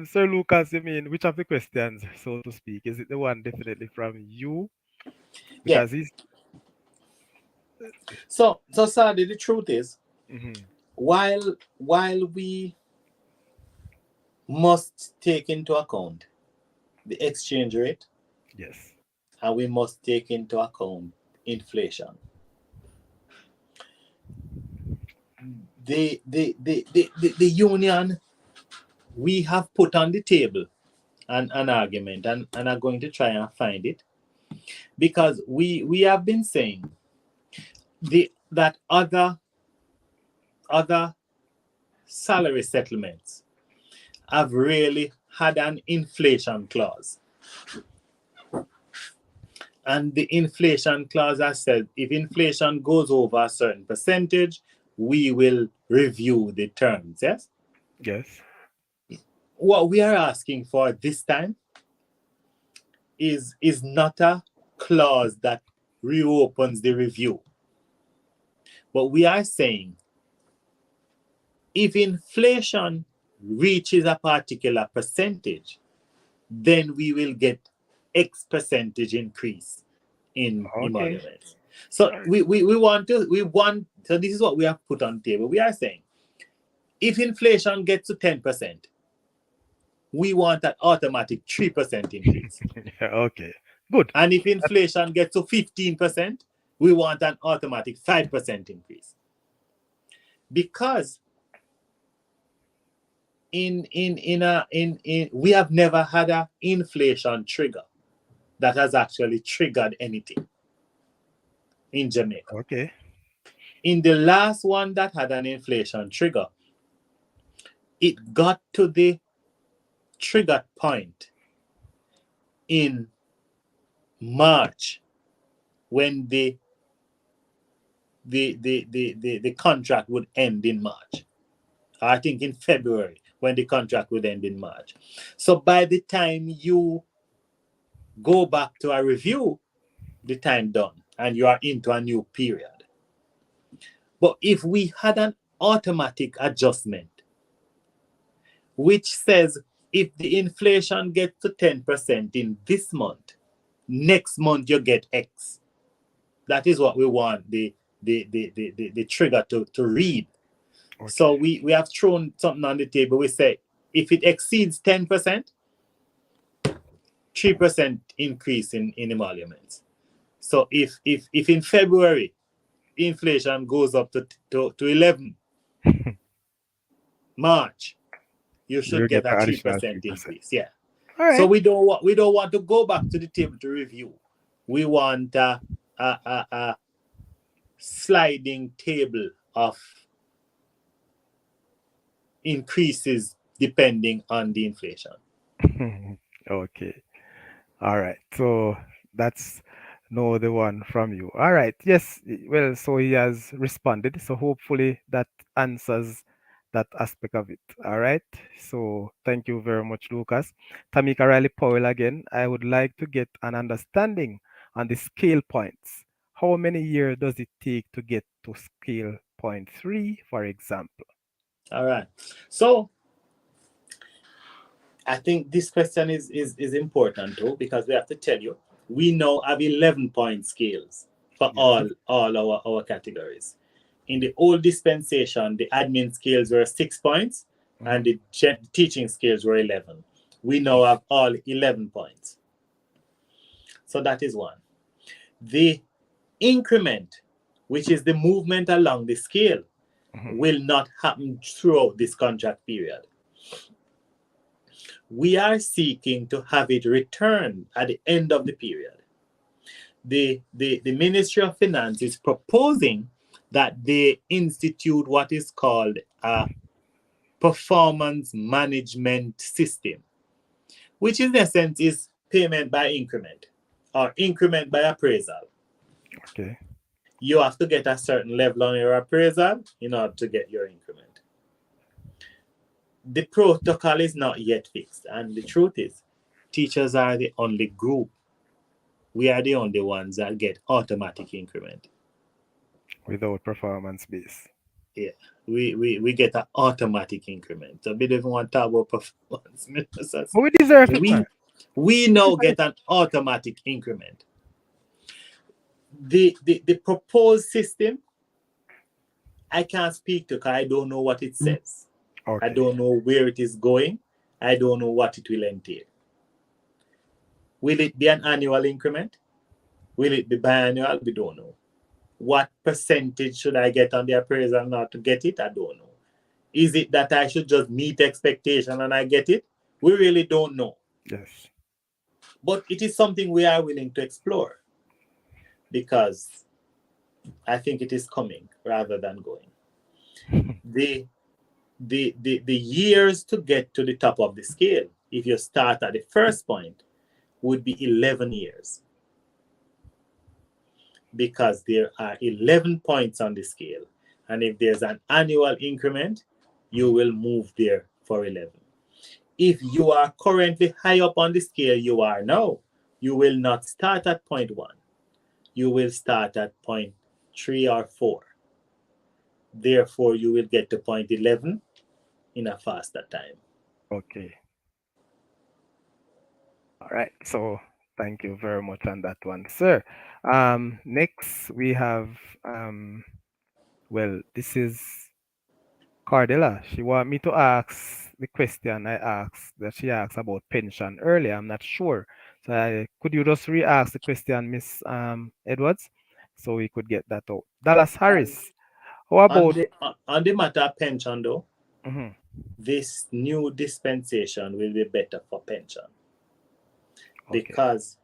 Sir Lucas, you mean which of the questions, so to speak? Is it the one definitely from you? Yeah. Because he's. So sadly, the truth is, Mhm. while we must take into account the exchange rate, Yes. and we must take into account inflation. The union, we have put on the table an argument, and are going to try and find it, because we have been saying that other salary settlements have really had an inflation clause. And the inflation clause has said if inflation goes over a certain percentage, we will review the terms. Yes? Yes. What we are asking for this time is not a clause that reopens the review. But we are saying if inflation reaches a particular percentage, then we will get X percentage increase in Okay. emoluments. So we want, so this is what we have put on the table. We are saying if inflation gets to 10%, we want an automatic 3% increase. Yeah, okay. Good. And if inflation gets to 15%, we want an automatic 5% increase. Because we have never had an inflation trigger that has actually triggered anything in Jamaica. Okay. In the last one that had an inflation trigger, it got to the trigger point in March when the contract would end in March. I think in February, when the contract would end in March. So by the time you go back to a review, the time done, and you are into a new period. But if we had an automatic adjustment, which says if the inflation gets to 10% in this month, next month you get X. That is what we want the trigger to read. Okay. So we have thrown something on the table. We say if it exceeds 10%, 3% increase in emoluments. So if in February inflation goes up to 11, March, you You'll should get get a an three additional percent 3%. increase. Yeah. All So right. we don't want to go back to the table to review. We want a sliding table of increases depending on the inflation. Okay. All right. So that's no the one from you. All right. Yes. Well, so he has responded. So hopefully that answers that aspect of it. All right. So thank you very much, Lucas. Tamika Riley Powell again. I would like to get an understanding on the scale points. How many years does it take to get to scale point 3, for example? All right. So I think this question is important too, because we have to tell you we now have 11-point scales for Yes. all our categories. In the old dispensation, the admin scales were 6 points and the teaching scales were 11. We now have all 11 points. So that is one. The increment, which is the movement along the scale, will not happen throughout this contract period. We are seeking to have it returned at the end of the period. The Ministry of Finance is proposing that they institute what is called a performance management system, which in essence is payment by increment or increment by appraisal. Okay. You have to get a certain level on your appraisal in order to get your increment. The protocol is not yet fixed, and the truth is, teachers are the only group. We are the only ones that get automatic increment. Without performance base. Yeah, we get an automatic increment. So we don't even want to talk about performance. But we deserve it, man. We now get an automatic increment. The proposed system, I can't speak to because I don't know what it says. Okay. I don't know where it is going. I don't know what it will entail. Will it be an annual increment? Will it be biannual? We don't know. What percentage should I get on the appraisal not to get it? I don't know. Is it that I should just meet expectation and I get it? We really don't know. Yes. But it is something we are willing to explore because I think it is coming rather than going. The years to get to the top of the scale, if you start at the first point, would be 11 years. Because there are 11 points on the scale. And if there's an annual increment, you will move there for 11. If you are currently high up on the scale you are now, you will not start at point 1. You will start at point 3 or 4. Therefore, you will get to point 11 in a faster time. Okay. All right. So thank you very much on that one, sir. Next we have well, this is Cardella. She want me to ask the question I asked that she asked about pension earlier. I'm not sure. So could you just re-ask the question, Miss Edwards, so we could get that out. Dallas Harris. How about On the matter of pension though, Mhm. this new dispensation will be better for pension. Okay. Because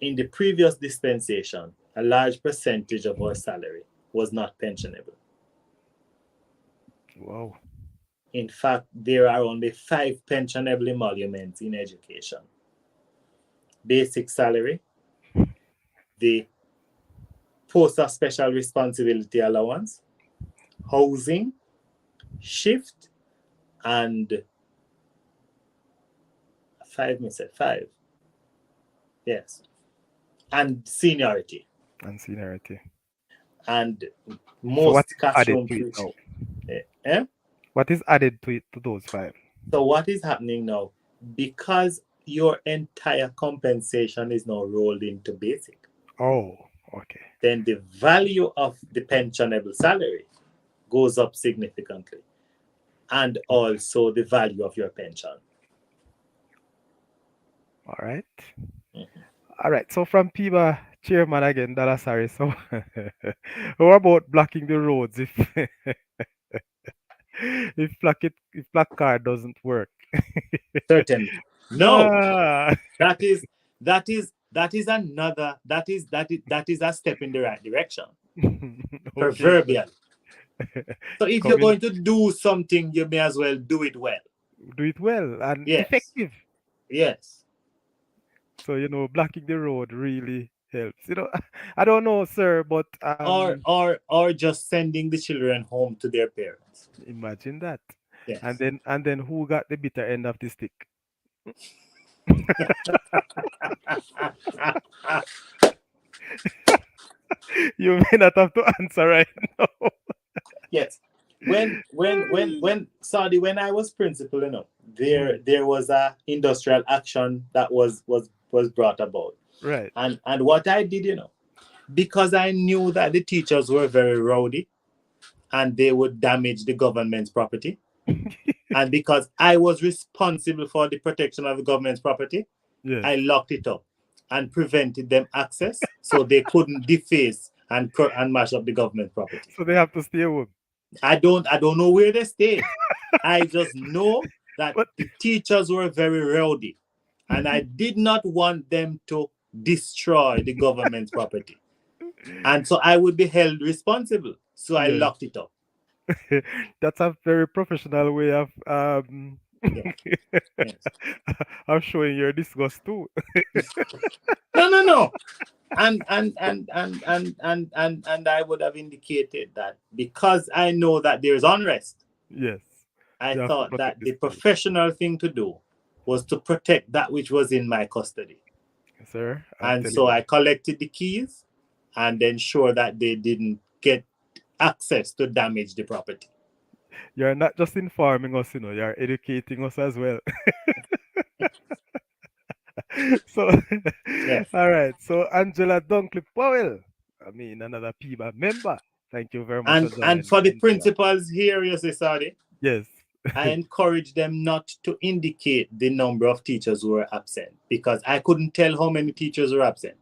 in the previous dispensation, a large percentage of our salary was not pensionable. Wow. In fact, there are only 5 pensionable emoluments in education. Basic salary, the post of special responsibility allowance, housing, shift and 5. Yes. And seniority. And seniority. And So what most is added classroom to it teach. now? Eh? What is added to it to those 5? So what is happening now? Because your entire compensation is now rolled into basic, Oh, okay. then the value of the pensionable salary goes up significantly, and also the value of your pension. All right. Mhm. All right. So from PIBA chairman again, Dala sorry. So how about blocking the roads if if placard doesn't work? Certainly. No, Ah. that is a step in the right direction. Okay, sir. Proverbial. So if you're Coming, going to do something, you may as well do it well. do it well and Yes. effective. Yes. So blocking the road really helps. I don't know, sir, but Or just sending the children home to their parents. imagine that. And Yes. then who got the bitter end of the stick? You may not have to answer right now. Yes. When Saudi, when I was principal, Mhm. there was a industrial action that was brought about. Right. And what I did, because I knew that the teachers were very rowdy and they would damage the government's property. And because I was responsible for the protection of the government's property, Yes. I locked it up and prevented them access so they couldn't deface and mash up the government property. So they have to stay home. I don't know where they stay. I just know that But the teachers were very rowdy and I did not want them to destroy the government's property. And so I would be held responsible. So I yes, locked it up. that's a very professional way of Yes. Yes. of showing your disgust too. No. And I would have indicated that because I know that there's unrest, Yes, I you have to thought protect that the the schools, professional thing to do was to protect that which was in my custody. sir. I'm And telling so you, I collected the keys and ensure that they didn't get access to damage the property. you're not just informing us, you're educating us as well. So, Yes. all right. So, Angela Dunkley Powell, I mean, another PIBA member. Thank you very much for And joining, for the Angela. principals here, you see, sorry, Yes, I encourage them not to indicate the number of teachers who were absent because I couldn't tell how many teachers were absent.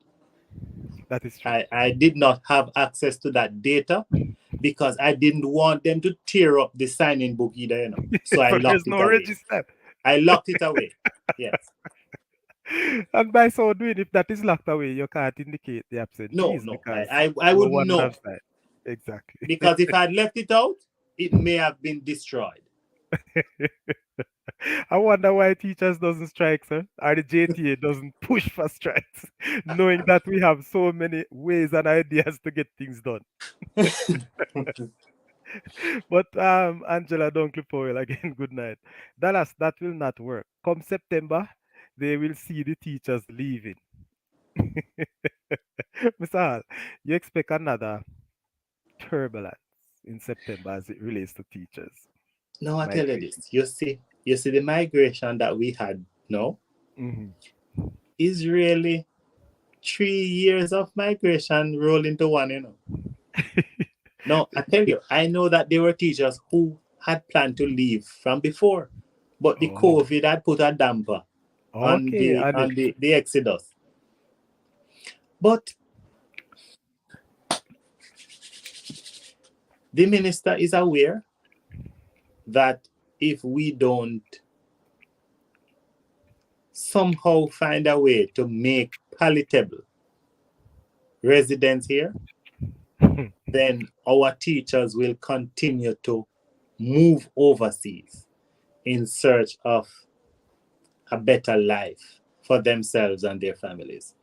that is true. I did not have access to that data because I didn't want them to tear up the sign-in book either, So I So there's locked it no away. register. I locked it away. Yes. And by so doing, if that is locked away, you can't indicate the absentees No. because I no wouldn't one would know have signed. Exactly. because if I'd left it out, it may have been destroyed. I wonder why teachers doesn't strike, sir, or the JTA doesn't push for strikes, knowing that we have so many ways and ideas to get things done. But Angela Dunkley Powell again, good night. Dallas, that will not work. Come September, they will see the teachers leaving. Mr. Hall, you expect another turbulence in September as it relates to teachers Now I tell you migration. this. You see the migration that we had now Mhm. is really 3 years of migration rolled into one. No, I tell you, I know that there were teachers who had planned to leave from before, but the Oh, COVID had put a damper on okay, the and it. on the exodus. But the minister is aware that if we don't somehow find a way to make palatable residents here, then our teachers will continue to move overseas in search of a better life for themselves and their families.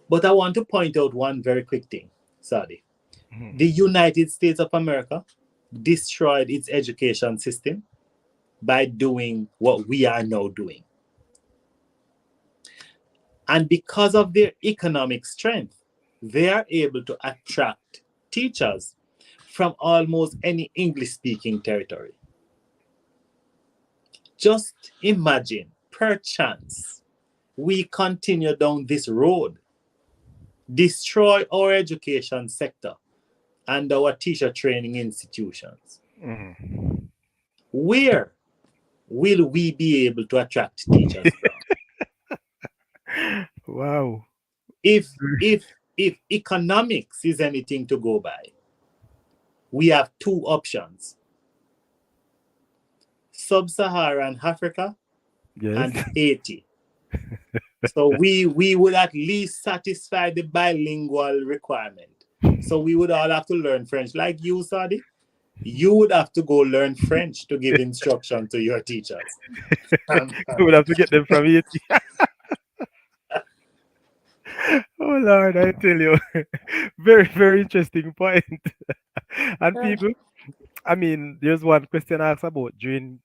But I want to point out one very quick thing, Sadi. Mhm. The United States of America destroyed its education system by doing what we are now doing. And because of their economic strength, they are able to attract teachers from almost any English speaking territory. Just imagine, perchance, we continue down this road, destroy our education sector and our teacher training institutions. Mhm. Where will we be able to attract teachers from? Wow. If if economics is anything to go by, we have two options: Sub-Saharan Africa Yes. and Haiti. So we would at least satisfy the bilingual requirement. So we would all have to learn French. Like you, Sadi, you would have to go learn French to give instruction to your teachers. You would have to get them from Haiti. Oh Lord, I tell you, very very interesting point. And people, I mean, there's one question I asked about brain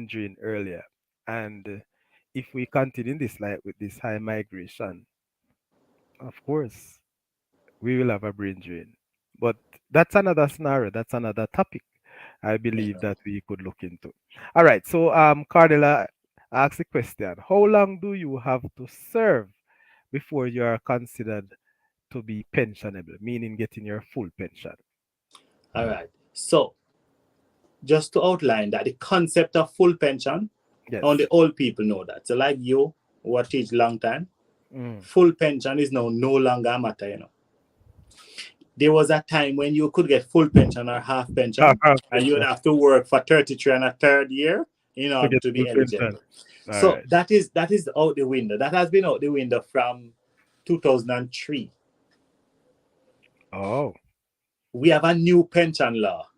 drain earlier, and if we continue this like with this high migration, of course we will have a brain drain. But that's another scenario. That's another topic. I believe Yeah. that we could look into. All right. So, Cardella asks a question: how long do you have to serve before you are considered to be pensionable, meaning getting your full pension? All right. So just to outline that the concept of full pension, only Yes. old people know that. So like you, who are teach long time, Mm. full pension is now no longer a matter. There was a time when you could get full pension or half pension, and you'd Pension have to work for 33 and a third year in to order get to full be pension. eligible. All So right. that is out the window. That has been out the window from 2003. Oh, We have a new pension law,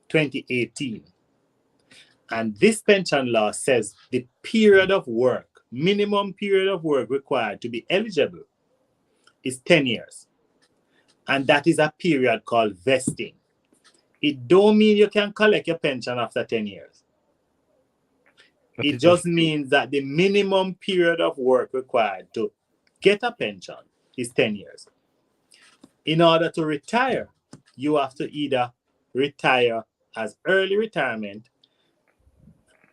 2018. And this pension law says the period of work, minimum period of work required to be eligible is 10 years. And that is a period called vesting. It don't mean you can collect your pension after 10 years. that It is just just means that the minimum period of work required to get a pension is 10 years. In order to retire, you have to either retire as early retirement,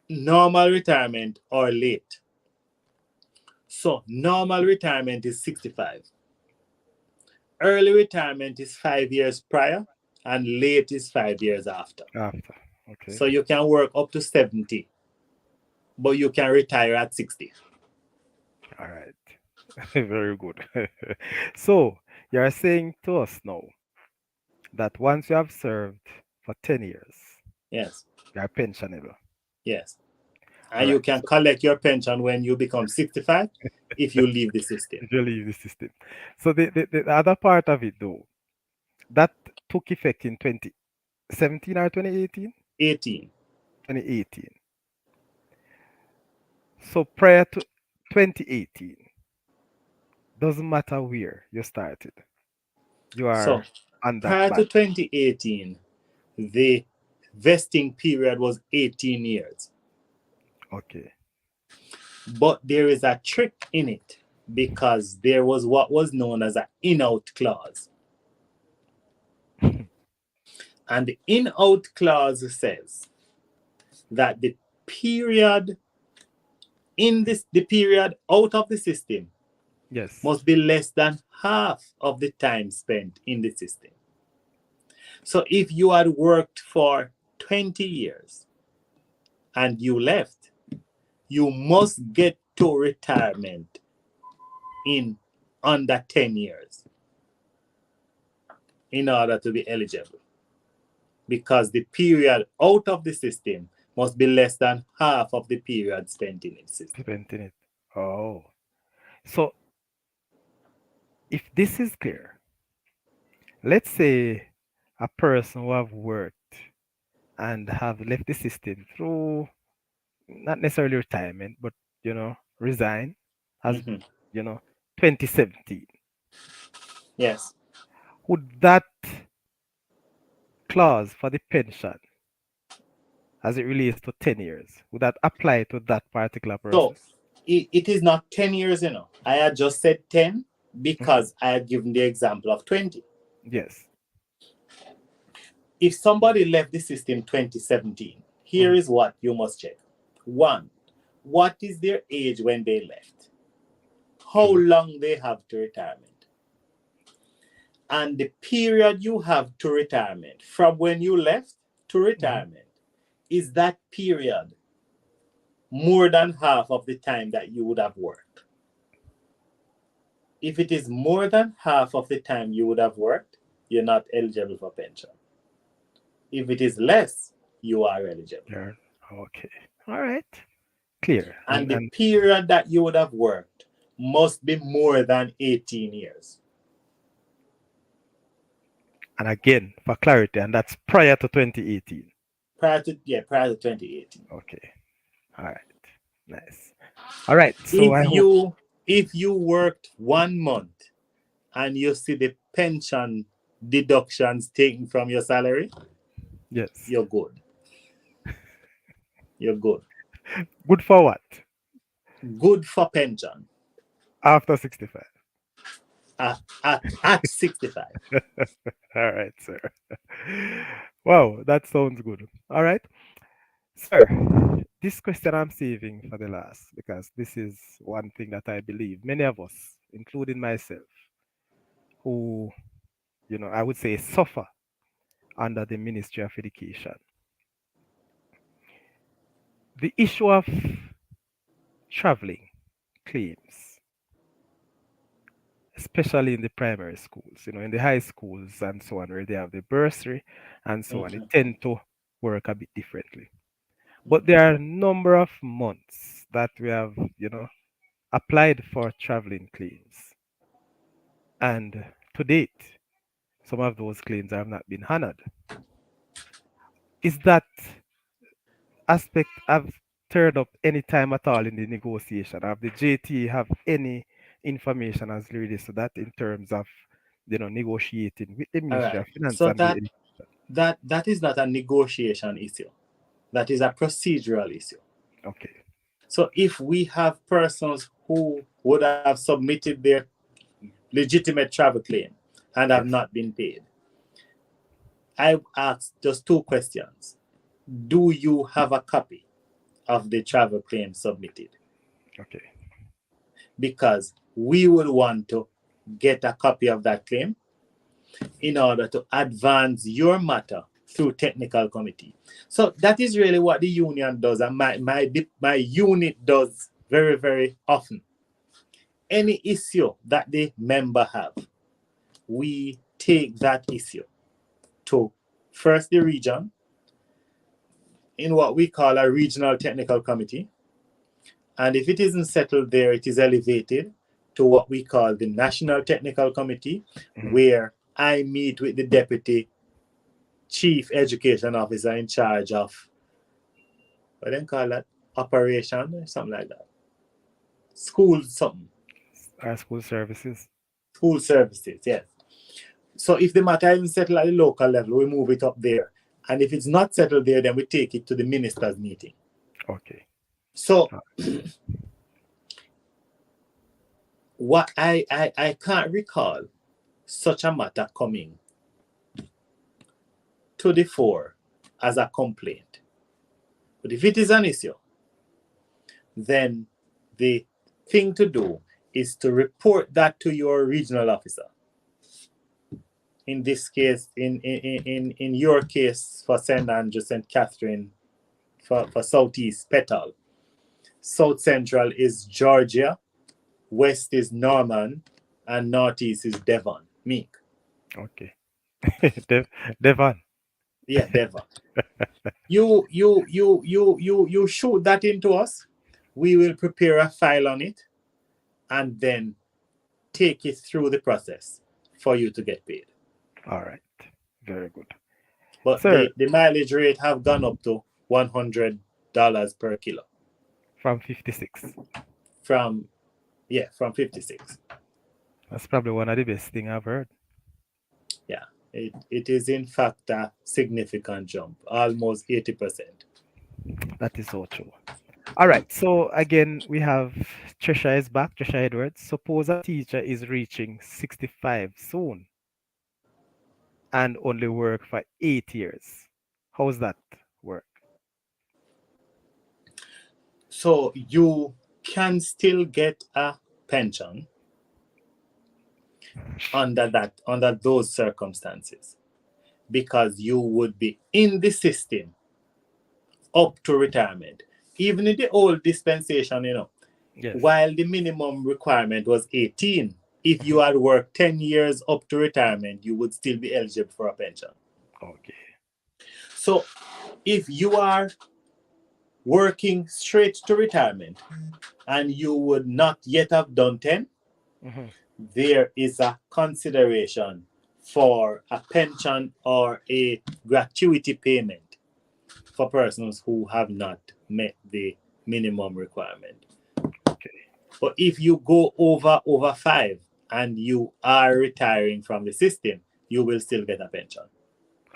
normal retirement, or late. So normal retirement is 65. Early retirement is 5 years prior, and late is 5 years after. after. Okay. So you can work up to 70, but you can retire at 60. All right. Very good. So, you're saying to us now that once you have served for 10 years, Yes, you're pensionable. yes. All And you right. can So, collect your pension when you become 65 if you leave the system. if you leave the system. So, the other part of it, though, that took effect in 2017 or 2018? 18. 2018. So, prior to 2018, doesn't matter where you started, you So are on that prior to band. 2018, the vesting period was 18 years. Okay. But there is a trick in it because there was what was known as an in out clause. And the in out clause says that period the period out of the system Yes. must be less than half of the time spent in the system. So if you had worked for 20 years and you left, you must get to retirement in under 10 years in order to be eligible, because the period out of the system must be less than half of the period spent in the system. Spent in it. Oh. So, if this is clear, let's say a person who have worked and have left the system through not necessarily retirement, but resign as Mhm. 2017. Yes. Would that clause for the pension as it relates to 10 years? Would that apply to that particular So person? it is not 10 years, I had just said 10 Mhm. because I had given the example of 20. Yes. If somebody left the system 2017, here Mhm. is what you must check. One, what is their age when they left? How Mhm. long they have to retirement? And the period you have to retirement from when you left to Mhm. retirement, is that period more than half of the time that you would have worked? If it is more than half of the time you would have worked, you're not eligible for pension. If it is less, you are eligible. Yeah. Okay. All right. Clear. And the And period that you would have worked must be more than 18 years. and again, for clarity, and that's prior to 2018. Prior to 2018. Okay. All right. Nice. All right. So If I hope. you worked 1 month and you see the pension deductions taken from your salary, Yes. you're good. You're good. Good for what? Good for pension After 65. at 65. All right, sir. Wow, that sounds good. All right. Sir, this question I'm saving for the last because this is one thing that I believe many of us, including myself, who, I would say suffer under the Ministry of Education. The issue of traveling claims, especially in the primary schools, in the high schools and so on, where they have the bursary and so on, it Mhm. tend to work a bit differently. But there are a number of months that we have, applied for traveling claims. And to date, some of those claims have not been honored. Is that aspect have turned up any time at all in the negotiation? Have the JTA have any information as relates to that in terms of, negotiating with the All Ministry right. of Finance So and the that that is not a negotiation issue. That is a procedural issue. okay. So if we have persons who would have submitted their legitimate travel claim and have Yes. not been paid, I ask just two questions. Do you have a copy of the travel claim submitted? Okay. Because we would want to get a copy of that claim in order to advance your matter through technical committee. So that is really what the union does, and my unit does very, very often. Any issue that the member have, we take that issue to first the region in what we call a regional technical committee. And if it isn't settled there, it is elevated to what we call the National Technical Committee, Mhm. where I meet with the Deputy Chief Education Officer in charge of, what do they call that? Operation or something like that. School something. Our school services. School services, yes. So if the matter isn't settled at the local level, we move it up there. And if it's not settled there, then we take it to the ministers' meeting. Okay. So Uh, what I can't recall such a matter coming to the fore as a complaint. But if it is an issue, then the thing to do is to report that to your regional officer. In this case, in your case for St. Andrew, St. Catherine, for Southeast, Petal. South Central is Georgia, West is Norman, and Northeast is Devon, Meek. okay. Devon. Yeah, Devon. You shoot that into us. We will prepare a file on it and then take it through the process for you to get paid. All right. Very good. But Sir, the mileage rate have gone up to $100 per kilo from 56. from from 56. That's probably one of the best thing I've heard. Yeah, It is in fact a significant jump, almost 80%. That is so true. All right. So again, we have Trisha is back. Trisha Edwards. Suppose a teacher is reaching 65 soon and only work for 8 years. How's that work? So you can still get a pension under those circumstances because you would be in the system up to retirement. Even in the old dispensation, Yes. while the minimum requirement was 18, if you had worked 10 years up to retirement, you would still be eligible for a pension. Okay. So if you are working straight to retirement and you would not yet have done 10, Mhm. there is a consideration for a pension or a gratuity payment for persons who have not met the minimum requirement. Okay. But if you go over 5 and you are retiring from the system, you will still get a pension.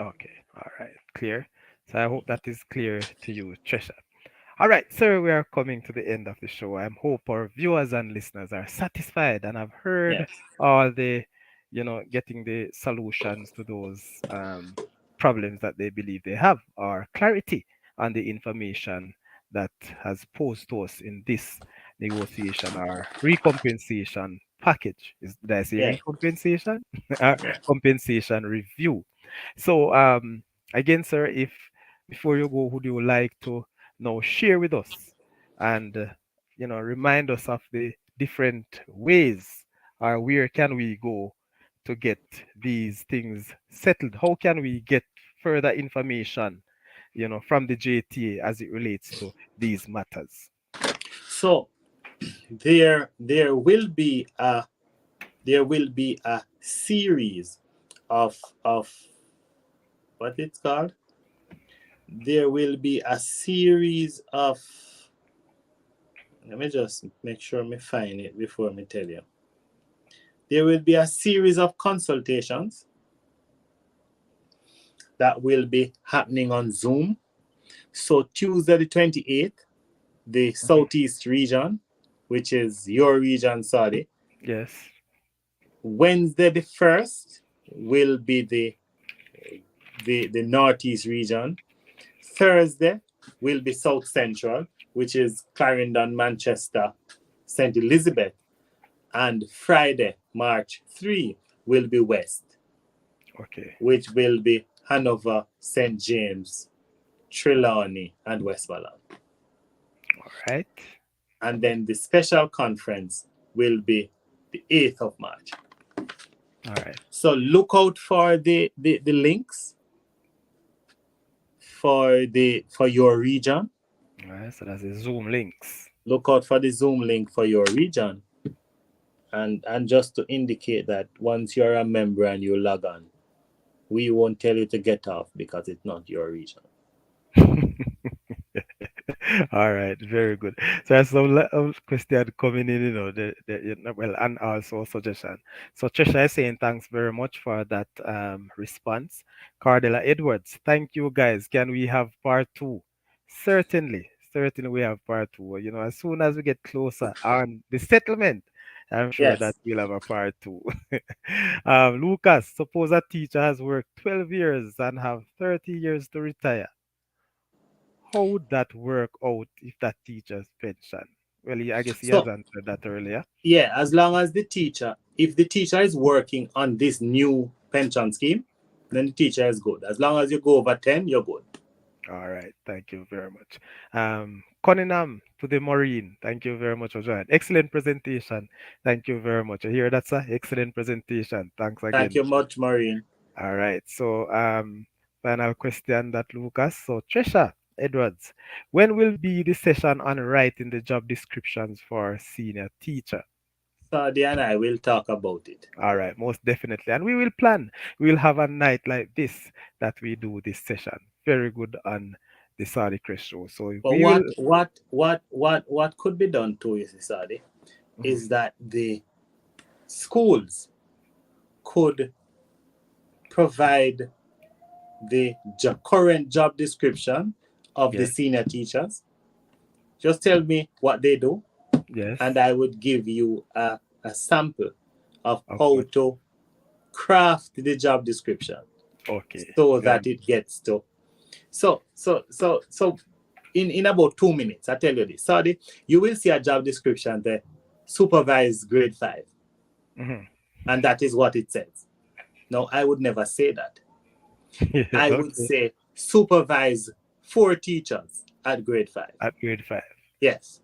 Okay. All right. Clear. So I hope that is clear to you, Trisha. All right, sir, we are coming to the end of the show. I hope our viewers and listeners are satisfied and have heard Yes. all the, getting the solutions to those problems that they believe they have, or clarity on the information that has posed to us in this negotiation or recompensation package. Did I say Yeah. recompensation? Or Yeah. compensation review. So, again, sir, if before you go, would you like to now share with us and remind us of the different ways or where can we go to get these things settled? How can we get further information, from the JTA as it relates to these matters? So there will be a series of what it's called. There will be a series of. Let me just make sure me find it before me tell you. There will be a series of consultations that will be happening on Zoom. So Tuesday the 28th, the Mhm. Southeast region, which is your region, Saudi. Yes. Wednesday the 1st will be the Northeast region. Thursday will be South Central, which is Clarendon, Manchester, St. Elizabeth. And Friday, March 3, will be West, Okay. which will be Hanover, St. James, Trelawney, and Westmoreland. All right. And then the special conference will be the 8th of March. All right. So look out for the links for your region. All right. So that's the Zoom links. Look out for the Zoom link for your region. And just to indicate that once you're a member and you log on, we won't tell you to get off because it's not your region. All right, very good. So there's some question coming in, well, and also suggestion. So Trisha is saying thanks very much for that response. Cardella Edwards, thank you guys. Can we have part two? Certainly we have part two. As soon as we get closer on the settlement, I'm sure that Yes. we'll have a part two. Lucas, suppose a teacher has worked 12 years and have 30 years to retire. How would that work out if that teacher's pension? Well, I guess he has So answered that earlier. yeah, as long as if the teacher is working on this new pension scheme, then the teacher is good. As long as you go over 10, you're good. All right, thank you very much. Cunningham to the Marine, thank you very much for joining. Excellent presentation. Thank you very much. You hear that, sir? Excellent presentation. Thanks Thank again. you much, Maureen. All right, so final question that Lucas. So Trisha Edwards, when will be the session on writing the job descriptions for senior teacher? Saudi and I will talk about it. All right, most definitely. And we will plan. We'll have a night like this that we do this session. Very good on the Saudi Crest show. So But we will. what could be done too, you see, Saudi, Mhm. is that the schools could provide the current job description of the Yes. senior teachers. Just tell me what they do, Yes. and I would give you a sample of Of how what? to craft the job description Okay. so Yeah. that it gets to. So in about 2 minutes, I tell you this. Sorry, you will see a job description there, supervise grade 5. Mhm. And that is what it says. No, I would never say that. Yeah, I would okay. say supervise 4 teachers at grade 5. At grade 5. Yes.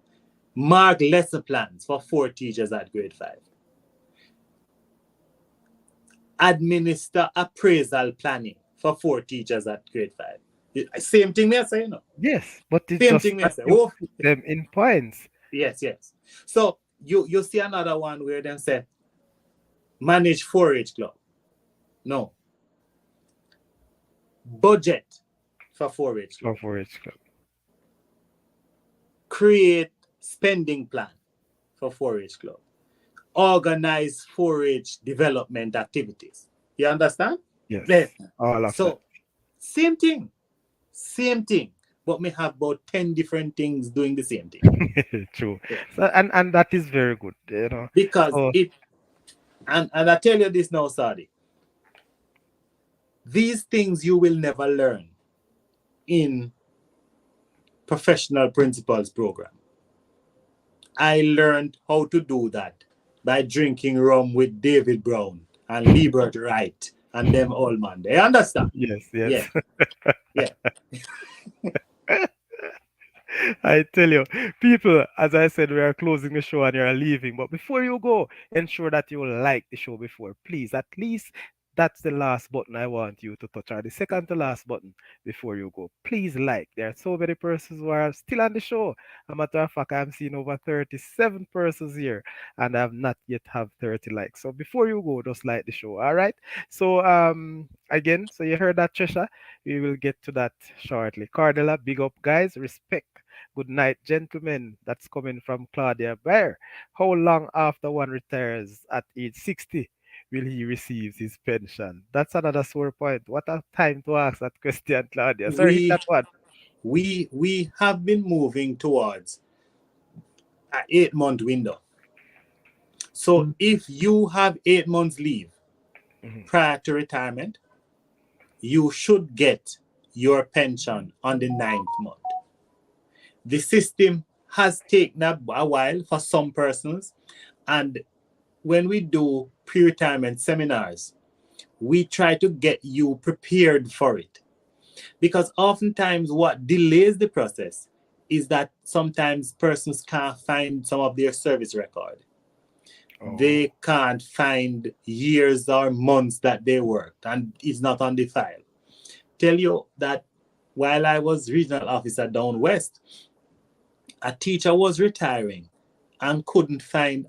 Mark lesson plans for 4 teachers at grade 5. Administer appraisal planning for 4 teachers at grade 5. Same thing me I say, no? Yes, but it's Same just thing me I that say. you Oh, put them in points. yes. So you see another one where them say manage 4-H club. No. Budget for 4-H club. For each club. Create spending plan for 4-H club. Organize 4-H development activities. You understand? Yes. Yes. All of So same thing, but we have about 10 different things doing the same thing. that. True. Yeah. So, and that is very good, you know. Because So it, and I tell you this now, Sadi, these things you will never learn in professional principals program. I learned how to do that by drinking rum with David Brown and Liebert Wright and them all man. They understand? yes. Yeah. Yeah. I tell you, people, as I said, we are closing the show and you're leaving. But before you go, ensure that you like the show before. Please, at least that's the last button I want you to touch, or the second to last button before you go. Please like. There are so many persons who are still on the show. As a matter of fact, I'm seeing over 37 persons here, and I have not yet have 30 likes. So before you go, just like the show. All right. So again, so you heard that, Trisha. We will get to that shortly. Cardella, big up, guys. Respect. Good night, gentlemen. That's coming from Claudia Bear. How long after one retires at age 60 will he receive his pension? That's another sore point. What a time to ask that question, Claudia. Sorry, hit that one. We have been moving towards an 8-month window. So if you have 8 months leave prior to retirement, you should get your pension on the 9th month. The system has taken a while for some persons, and when we do pre-retirement seminars, we try to get you prepared for it. Because oftentimes what delays the process is that sometimes persons can't find some of their service record. Oh. They can't find years or months that they worked, and it's not on the file. Tell you that while I was regional officer down west, a teacher was retiring and couldn't find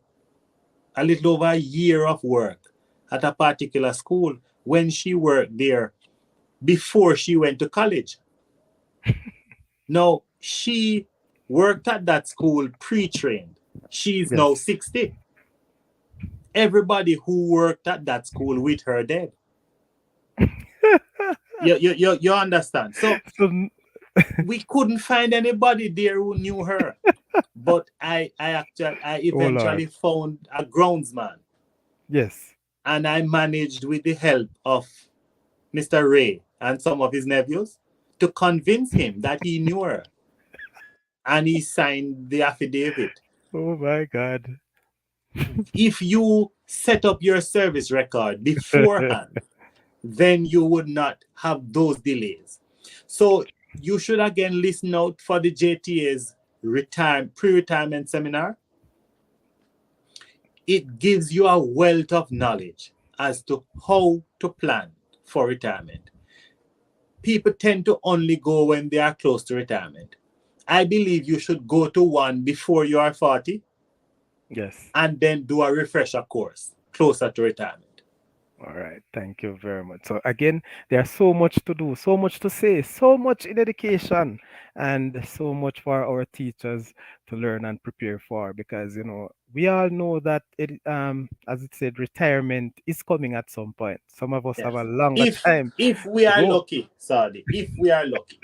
a little over a year of work at a particular school when she worked there before she went to college. Now, she worked at that school pre-trained. She's now 60. Everybody who worked at that school with her dead. You understand? So we couldn't find anybody there who knew her. But I eventually found a groundsman. Yes. And I managed, with the help of Mr. Ray and some of his nephews, to convince him that he knew her. And he signed the affidavit. Oh my God. If you set up your service record beforehand, then you would not have those delays. So you should again listen out for the JTA's pre-retirement seminar. It gives you a wealth of knowledge as to how to plan for retirement. People tend to only go when they are close to retirement. I believe you should go to one before you are 40. Yes. And then do a refresher course closer to retirement. All right, thank you very much. So again, there's so much to do, so much to say, so much in education, and so much for our teachers to learn and prepare for. Because we all know that as it said, retirement is coming at some point. Some of us have a Yes. longer If time if we to are go. lucky, Saudi, if we are lucky.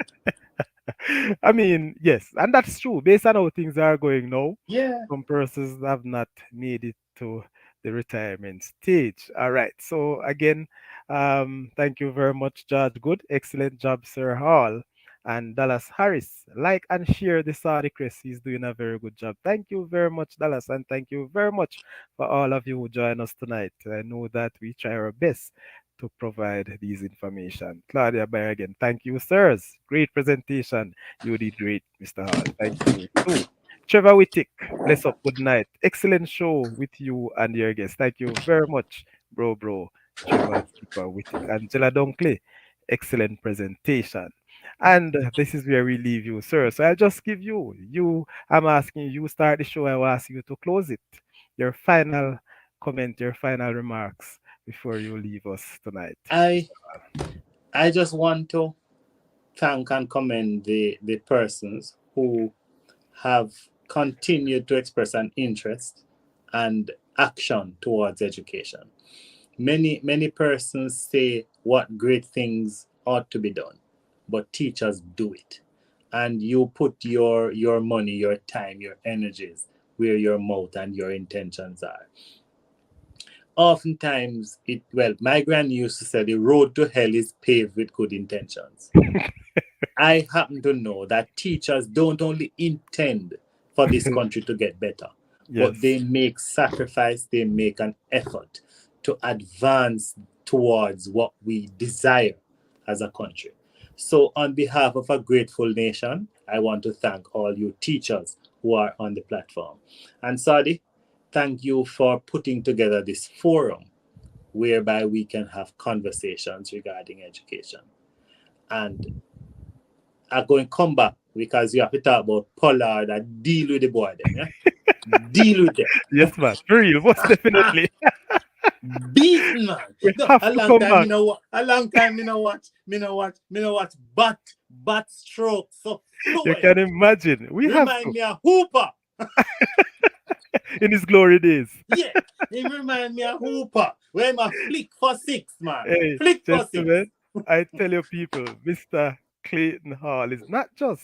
I mean, yes, and that's true. Based on how things are going now, Yeah. some persons have not made it to the retirement stage. All right. So again, thank you very much, Judge Good. Excellent job, Sir Hall. And Dallas Harris, like and share the Saudi Chris. He's doing a very good job. Thank you very much, Dallas, and thank you very much for all of you who join us tonight. I know that we try our best to provide these information. Claudia Bayer again, thank you, sirs. Great presentation. You did great, Mr. Hall. Thank you too. Trevor Whittick, bless up, good night. Excellent show with you and your guests. Thank you very much, bro. Trevor Skipper Whittick. Angela Dunkley, excellent presentation. And this is where we leave you, sir. So I'll just give I'm asking you, start the show. I will ask you to close it. Your final comment, your final remarks before you leave us tonight, I Mr. Hall. I just want to thank and commend the persons who have continued to express an interest and action towards education. Many persons say what great things ought to be done, but teachers do it. And you put your money, your time, your energies where your mouth and your intentions are. Oftentimes, my granny used to say the road to hell is paved with good intentions. I happen to know that teachers don't only intend for this country to get better, but Yes. they make sacrifice, they make an effort to advance towards what we desire as a country. So, on behalf of a grateful nation, I want to thank all you teachers who are on the platform. And Sadi, thank you for putting together this forum whereby we can have conversations regarding education. And are going to come back because you have to talk about Pollard and deal with the boy them, yeah? Deal with them. Yes, man. For real, most definitely. Beaten man. We No, have a to long come time back. me know a long time me know watch bat stroke so You fluent. can imagine. We have Remind to me of Hooper. in his glory days. Yeah. He remind me of Hooper. Where my flick for six, man. Hey, Flick for six. gentlemen, I tell you people, Mr. Clayton Hall is not just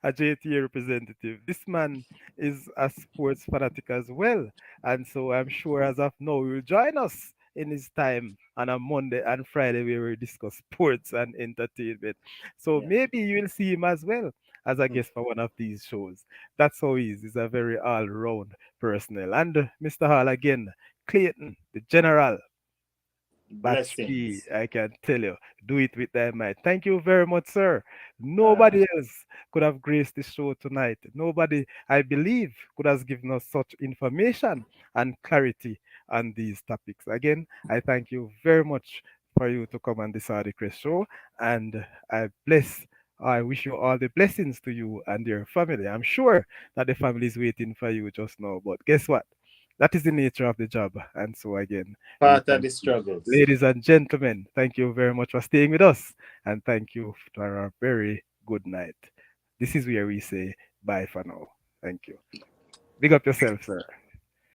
a JTA representative. This man is a sports fanatic as well. And so I'm sure as of now he will join us in his time on a Monday and Friday where we discuss sports and entertainment. So Yeah. maybe you will see him as well as a Mm. guest for one of these shows. That's how he is. He's a very all-round personnel. And Mr. Hall again, Clayton, the general. Batski, Blessings. I can tell you, do it with that might. Thank you very much, sir. Uh, Nobody else could have graced the show tonight. Nobody, I believe, could have given us such information and clarity on these topics. Again, I thank you very much for you to come on the Saudi Crest show, and I wish you all the blessings to you and your family. I'm sure that the family is waiting for you just now, but guess what? That is the nature of the job. And so again, we Part of thank the you. struggles. Ladies and gentlemen, thank you very much for staying with us. And thank you for a very good night. This is where we say bye for now. Thank you. Big up yourself, sir.